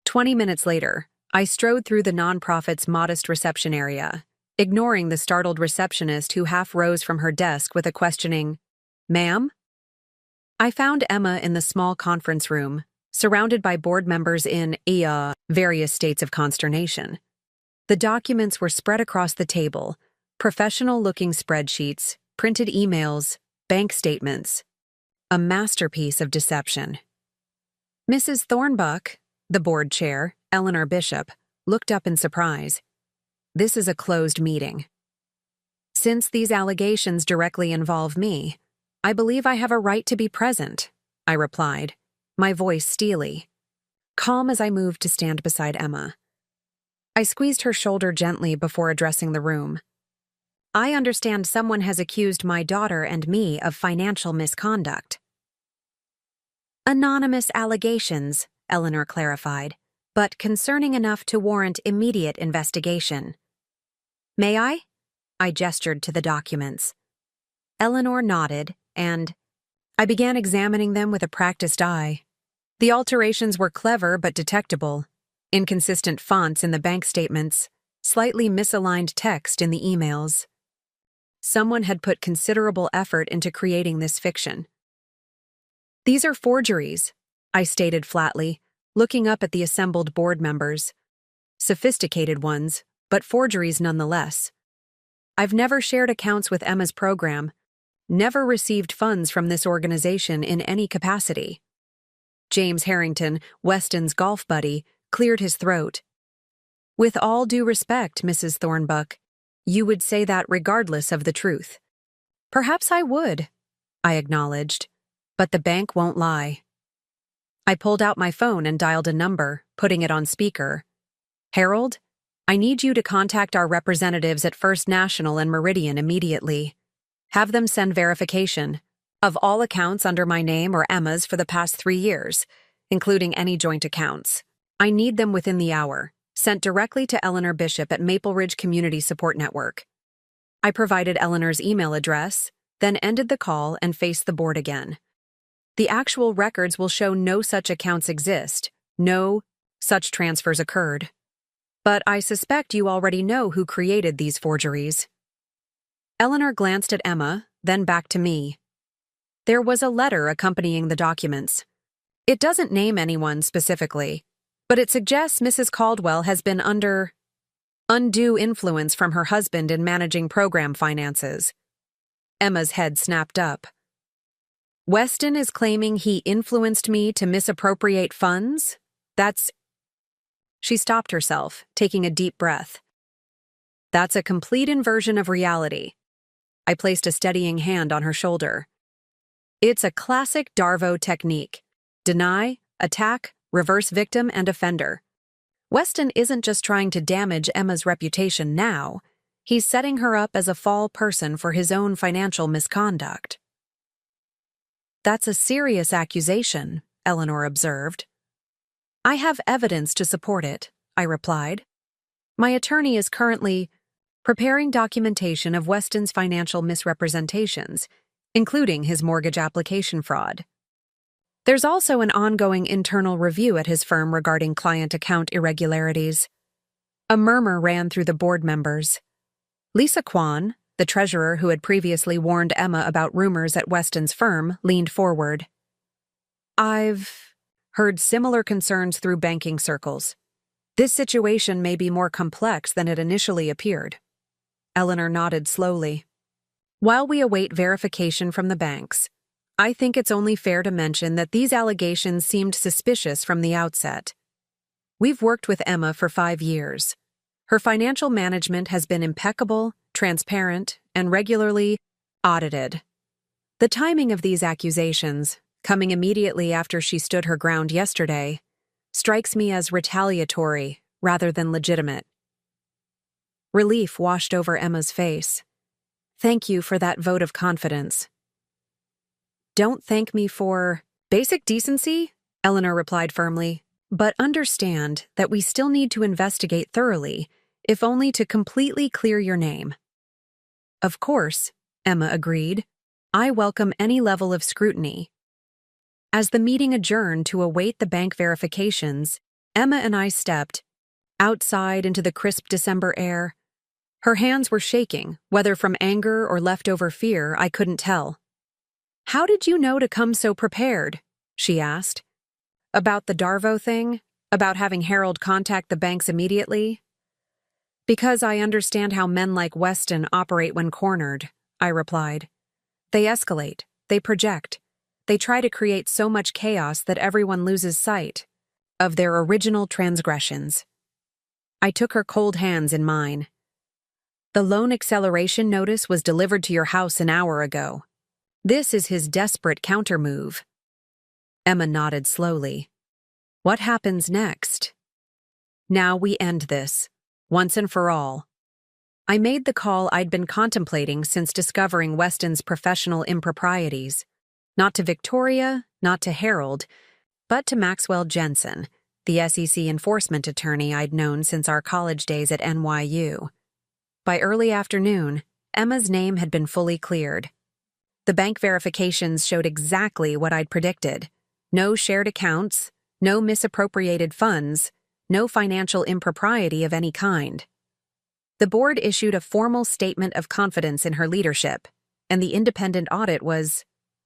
20 minutes later, I strode through the nonprofit's modest reception area, ignoring the startled receptionist who half rose from her desk with a questioning, "Ma'am?" I found Emma in the small conference room, surrounded by board members in various states of consternation. The documents were spread across the table, professional-looking spreadsheets, printed emails, bank statements. A masterpiece of deception. Mrs. Thornbuck, the board chair, Eleanor Bishop, looked up in surprise. This is a closed meeting. Since these allegations directly involve me, I believe I have a right to be present, I replied, my voice steely, calm as I moved to stand beside Emma. I squeezed her shoulder gently before addressing the room. I understand someone has accused my daughter and me of financial misconduct. Anonymous allegations, Eleanor clarified, but concerning enough to warrant immediate investigation. May I? I gestured to the documents. Eleanor nodded, and I began examining them with a practiced eye. The alterations were clever but detectable. Inconsistent fonts in the bank statements, slightly misaligned text in the emails. Someone had put considerable effort into creating this fiction. These are forgeries, I stated flatly, looking up at the assembled board members. Sophisticated ones, but forgeries nonetheless. I've never shared accounts with Emma's program, never received funds from this organization in any capacity. James Harrington, Weston's golf buddy, cleared his throat. With all due respect, Mrs. Thornbuck, you would say that regardless of the truth. Perhaps I would, I acknowledged, but the bank won't lie. I pulled out my phone and dialed a number, putting it on speaker. Harold, I need you to contact our representatives at First National and Meridian immediately. Have them send verification of all accounts under my name or Emma's for the past 3 years, including any joint accounts. I need them within the hour, sent directly to Eleanor Bishop at Maple Ridge Community Support Network. I provided Eleanor's email address, then ended the call and faced the board again. The actual records will show no such accounts exist, no such transfers occurred. But I suspect you already know who created these forgeries. Eleanor glanced at Emma, then back to me. There was a letter accompanying the documents. It doesn't name anyone specifically, but it suggests Mrs. Caldwell has been under undue influence from her husband in managing program finances. Emma's head snapped up. Weston is claiming he influenced me to misappropriate funds? She stopped herself, taking a deep breath. That's a complete inversion of reality. I placed a steadying hand on her shoulder. It's a classic Darvo technique. Deny, attack, reverse victim and offender. Weston isn't just trying to damage Emma's reputation now. He's setting her up as a fall person for his own financial misconduct. That's a serious accusation, Eleanor observed. I have evidence to support it, I replied. My attorney is currently preparing documentation of Weston's financial misrepresentations, including his mortgage application fraud. There's also an ongoing internal review at his firm regarding client account irregularities. A murmur ran through the board members. Lisa Kwan, the treasurer who had previously warned Emma about rumors at Weston's firm, leaned forward. I've heard similar concerns through banking circles. This situation may be more complex than it initially appeared. Eleanor nodded slowly. While we await verification from the banks, I think it's only fair to mention that these allegations seemed suspicious from the outset. We've worked with Emma for 5 years. Her financial management has been impeccable, transparent, and regularly audited. The timing of these accusations, coming immediately after she stood her ground yesterday, strikes me as retaliatory rather than legitimate. Relief washed over Emma's face. Thank you for that vote of confidence. Don't thank me for basic decency, Eleanor replied firmly, but understand that we still need to investigate thoroughly, if only to completely clear your name. Of course, Emma agreed. I welcome any level of scrutiny. As the meeting adjourned to await the bank verifications, Emma and I stepped outside into the crisp December air. Her hands were shaking, whether from anger or leftover fear, I couldn't tell. How did you know to come so prepared? She asked. About the Darvo thing? About having Harold contact the banks immediately? Because I understand how men like Weston operate when cornered, I replied. They escalate, they project, they try to create so much chaos that everyone loses sight of their original transgressions. I took her cold hands in mine. The loan acceleration notice was delivered to your house an hour ago. This is his desperate countermove. Emma nodded slowly. What happens next? Now we end this, once and for all. I made the call I'd been contemplating since discovering Weston's professional improprieties. Not to Victoria, not to Harold, but to Maxwell Jensen, the SEC enforcement attorney I'd known since our college days at NYU. By early afternoon, Emma's name had been fully cleared. The bank verifications showed exactly what I'd predicted. No shared accounts, no misappropriated funds, no financial impropriety of any kind. The board issued a formal statement of confidence in her leadership, and the independent audit was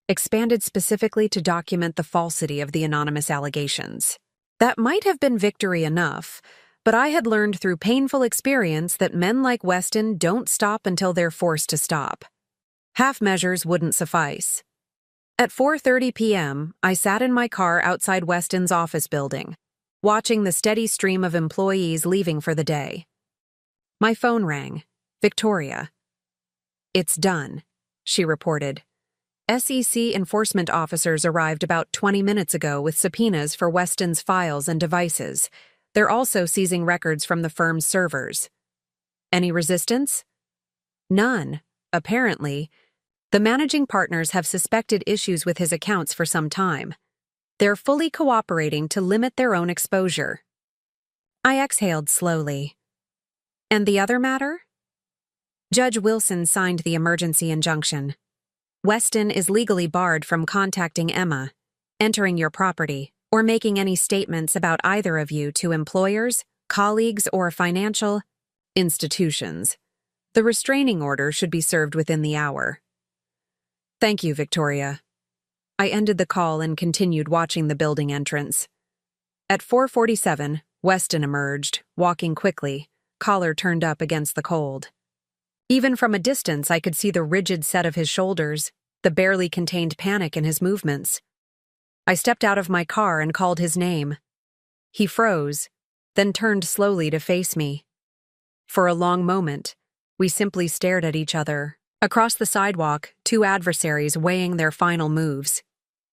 expanded specifically to document the falsity of the anonymous allegations. That might have been victory enough, but I had learned through painful experience that men like Weston don't stop until they're forced to stop. Half measures wouldn't suffice. At 4:30 p.m., I sat in my car outside Weston's office building, watching the steady stream of employees leaving for the day. My phone rang. Victoria. It's done, she reported. SEC enforcement officers arrived about 20 minutes ago with subpoenas for Weston's files and devices. They're also seizing records from the firm's servers. Any resistance? None, apparently. The managing partners have suspected issues with his accounts for some time. They're fully cooperating to limit their own exposure. I exhaled slowly. And the other matter? Judge Wilson signed the emergency injunction. Weston is legally barred from contacting Emma, entering your property, or making any statements about either of you to employers, colleagues, or financial institutions. The restraining order should be served within the hour. Thank you, Victoria. I ended the call and continued watching the building entrance. At 4:47, Weston emerged, walking quickly, collar turned up against the cold. Even from a distance, I could see the rigid set of his shoulders, the barely contained panic in his movements. I stepped out of my car and called his name. He froze, then turned slowly to face me. For a long moment, we simply stared at each other. Across the sidewalk, two adversaries weighing their final moves.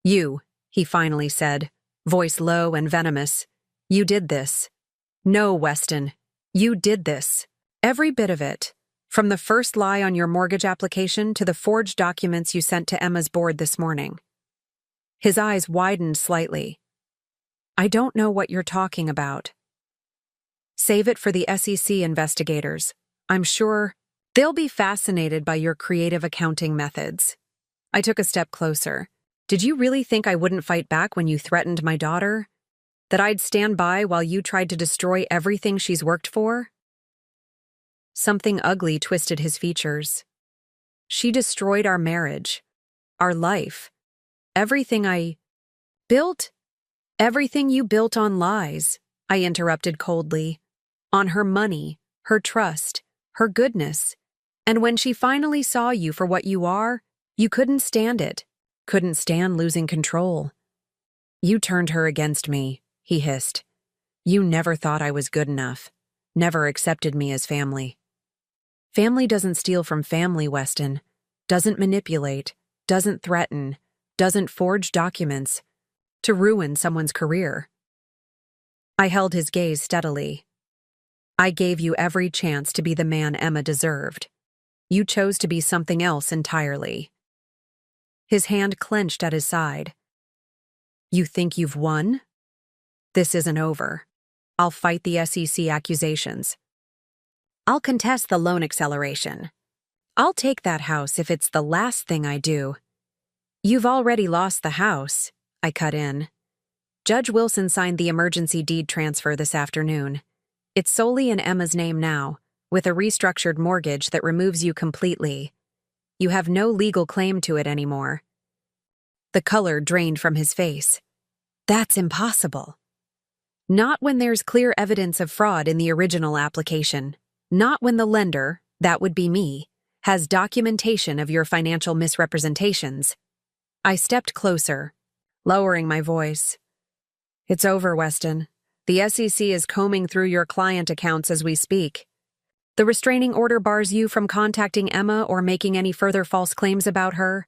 You, he finally said, voice low and venomous. You did this. No, Weston. You did this. Every bit of it. From the first lie on your mortgage application to the forged documents you sent to Emma's board this morning. His eyes widened slightly. I don't know what you're talking about. Save it for the SEC investigators. I'm sure they'll be fascinated by your creative accounting methods. I took a step closer. Did you really think I wouldn't fight back when you threatened my daughter? That I'd stand by while you tried to destroy everything she's worked for? Something ugly twisted his features. She destroyed our marriage, our life, everything I built, everything you built on lies, I interrupted coldly. On her money, her trust, her goodness. And when she finally saw you for what you are, you couldn't stand it, couldn't stand losing control. You turned her against me, he hissed. You never thought I was good enough, never accepted me as family. Family doesn't steal from family, Weston, doesn't manipulate, doesn't threaten, doesn't forge documents to ruin someone's career. I held his gaze steadily. I gave you every chance to be the man Emma deserved. You chose to be something else entirely. His hand clenched at his side. You think you've won? This isn't over. I'll fight the SEC accusations. I'll contest the loan acceleration. I'll take that house if it's the last thing I do. You've already lost the house, I cut in. Judge Wilson signed the emergency deed transfer this afternoon. It's solely in Emma's name now, with a restructured mortgage that removes you completely. You have no legal claim to it anymore. The color drained from his face. That's impossible. Not when there's clear evidence of fraud in the original application. Not when the lender, that would be me, has documentation of your financial misrepresentations. I stepped closer, lowering my voice. It's over, Weston. The SEC is combing through your client accounts as we speak. The restraining order bars you from contacting Emma or making any further false claims about her.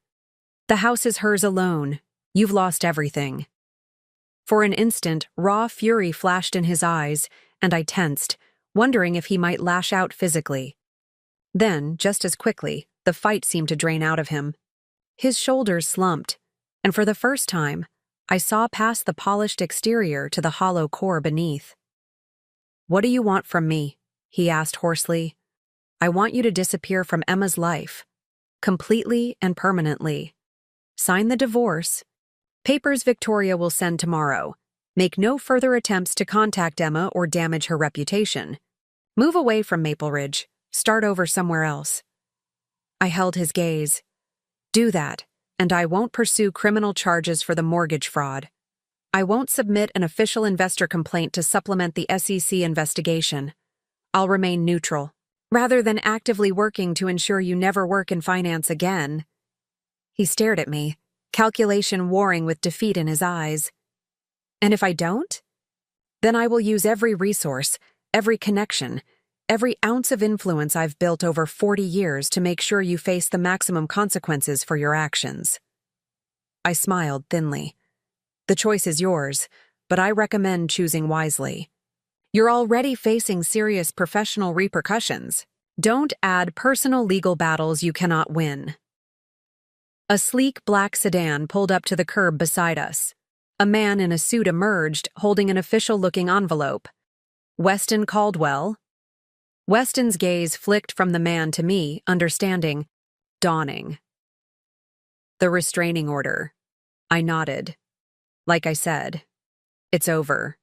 The house is hers alone. You've lost everything. For an instant, raw fury flashed in his eyes, and I tensed, wondering if he might lash out physically. Then, just as quickly, the fight seemed to drain out of him. His shoulders slumped, and for the first time, I saw past the polished exterior to the hollow core beneath. What do you want from me? He asked hoarsely. I want you to disappear from Emma's life, completely and permanently. Sign the divorce. Papers Victoria will send tomorrow. Make no further attempts to contact Emma or damage her reputation. Move away from Maple Ridge. Start over somewhere else. I held his gaze. Do that, and I won't pursue criminal charges for the mortgage fraud. I won't submit an official investor complaint to supplement the SEC investigation. I'll remain neutral, rather than actively working to ensure you never work in finance again. He stared at me, calculation warring with defeat in his eyes. And if I don't? Then I will use every resource, every connection, every ounce of influence I've built over 40 years to make sure you face the maximum consequences for your actions. I smiled thinly. The choice is yours, but I recommend choosing wisely. You're already facing serious professional repercussions. Don't add personal legal battles you cannot win. A sleek black sedan pulled up to the curb beside us. A man in a suit emerged, holding an official-looking envelope. Weston Caldwell. Weston's gaze flicked from the man to me, understanding, dawning. The restraining order. I nodded. Like I said, it's over.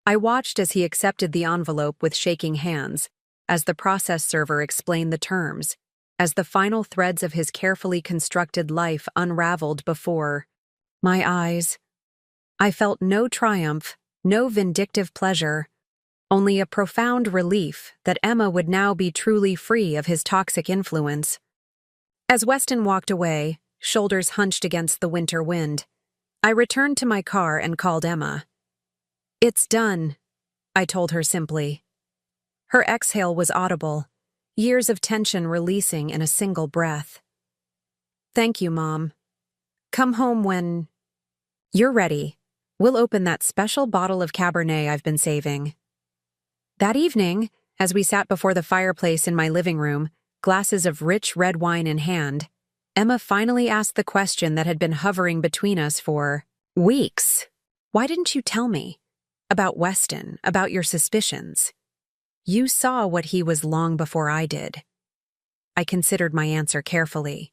I watched as he accepted the envelope with shaking hands, as the process server explained the terms, as the final threads of his carefully constructed life unraveled before my eyes. I felt no triumph, no vindictive pleasure, only a profound relief that Emma would now be truly free of his toxic influence. As Weston walked away, shoulders hunched against the winter wind, I returned to my car and called Emma. It's done, I told her simply. Her exhale was audible, years of tension releasing in a single breath. Thank you, Mom. Come home when you're ready. We'll open that special bottle of Cabernet I've been saving. That evening, as we sat before the fireplace in my living room, glasses of rich red wine in hand, Emma finally asked the question that had been hovering between us for weeks. Why didn't you tell me? About Weston, about your suspicions. You saw what he was long before I did. I considered my answer carefully.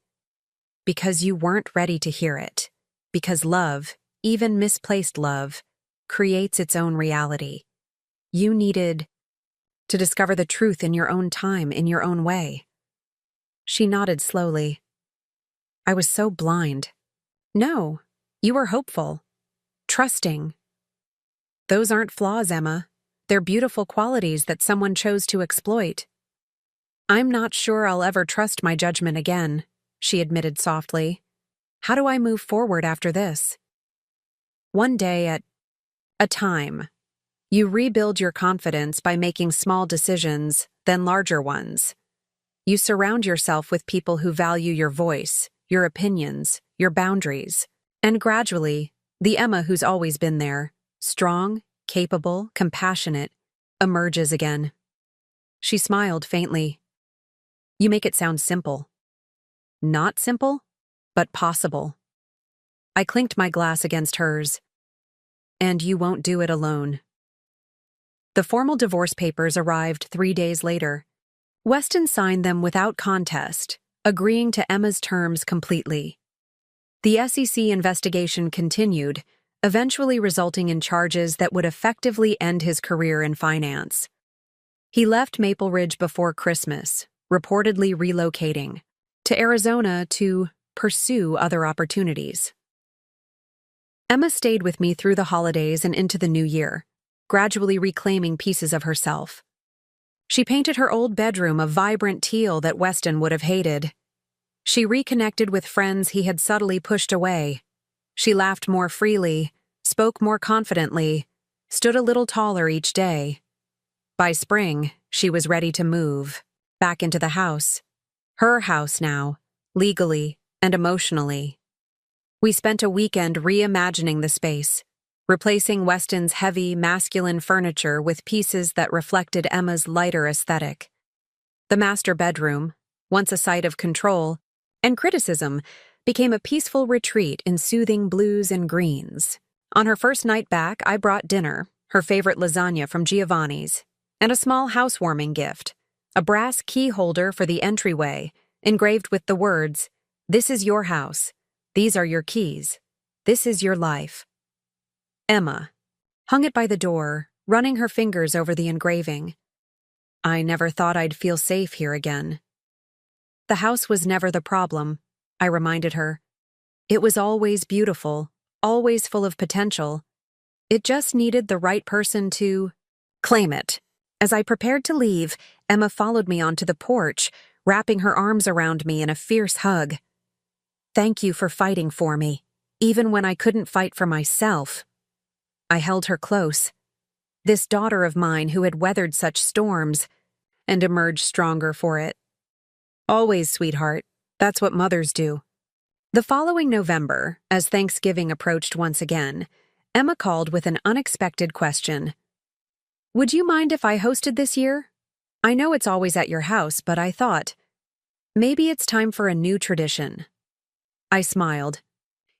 Because you weren't ready to hear it. Because love, even misplaced love, creates its own reality. You needed to discover the truth in your own time, in your own way. She nodded slowly. I was so blind. No, you were hopeful, trusting. Those aren't flaws, Emma. They're beautiful qualities that someone chose to exploit. I'm not sure I'll ever trust my judgment again, she admitted softly. How do I move forward after this? One day at a time. You rebuild your confidence by making small decisions, then larger ones. You surround yourself with people who value your voice, your opinions, your boundaries. And gradually, the Emma who's always been there, strong, capable, compassionate, emerges again. She smiled faintly. You make it sound simple. Not simple, but possible. I clinked my glass against hers. And you won't do it alone. The formal divorce papers arrived 3 days later. Weston signed them without contest, agreeing to Emma's terms completely. The SEC investigation continued, eventually resulting in charges that would effectively end his career in finance. He left Maple Ridge before Christmas, reportedly relocating to Arizona to pursue other opportunities. Emma stayed with me through the holidays and into the new year, gradually reclaiming pieces of herself. She painted her old bedroom a vibrant teal that Weston would have hated. She reconnected with friends he had subtly pushed away. She laughed more freely, spoke more confidently, stood a little taller each day. By spring, she was ready to move, back into the house. Her house now, legally and emotionally. We spent a weekend reimagining the space, replacing Weston's heavy, masculine furniture with pieces that reflected Emma's lighter aesthetic. The master bedroom, once a site of control and criticism, became a peaceful retreat in soothing blues and greens. On her first night back, I brought dinner, her favorite lasagna from Giovanni's, and a small housewarming gift, a brass key holder for the entryway, engraved with the words, "This is your house. These are your keys. This is your life." Emma hung it by the door, running her fingers over the engraving. I never thought I'd feel safe here again. The house was never the problem, I reminded her. It was always beautiful, always full of potential. It just needed the right person to claim it. As I prepared to leave, Emma followed me onto the porch, wrapping her arms around me in a fierce hug. Thank you for fighting for me, even when I couldn't fight for myself. I held her close. This daughter of mine who had weathered such storms and emerged stronger for it. Always, sweetheart. That's what mothers do. The following November, as Thanksgiving approached once again, Emma called with an unexpected question. Would you mind if I hosted this year? I know it's always at your house, but I thought, maybe it's time for a new tradition. I smiled,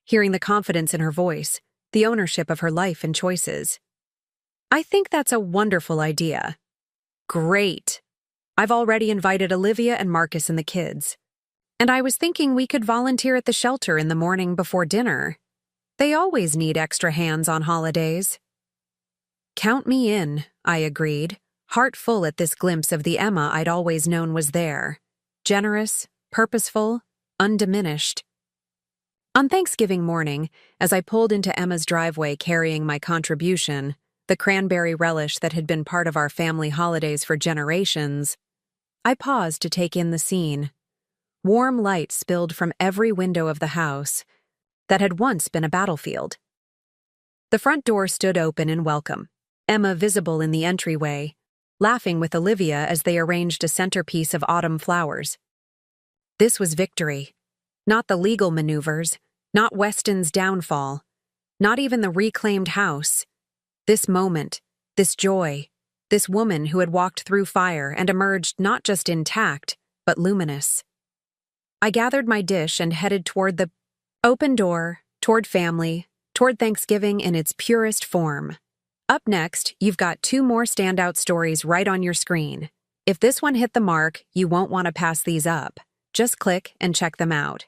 hearing the confidence in her voice, the ownership of her life and choices. I think that's a wonderful idea. Great. I've already invited Olivia and Marcus and the kids. And I was thinking we could volunteer at the shelter in the morning before dinner. They always need extra hands on holidays. Count me in, I agreed, heart full at this glimpse of the Emma I'd always known was there. Generous, purposeful, undiminished. On Thanksgiving morning, as I pulled into Emma's driveway carrying my contribution, the cranberry relish that had been part of our family holidays for generations, I paused to take in the scene. Warm light spilled from every window of the house that had once been a battlefield. The front door stood open in welcome, Emma visible in the entryway, laughing with Olivia as they arranged a centerpiece of autumn flowers. This was victory. Not the legal maneuvers, not Weston's downfall, not even the reclaimed house. This moment, this joy, this woman who had walked through fire and emerged not just intact, but luminous. I gathered my dish and headed toward the open door, toward family, toward Thanksgiving in its purest form. Up next, you've got 2 more standout stories right on your screen. If this one hit the mark, you won't want to pass these up. Just click and check them out.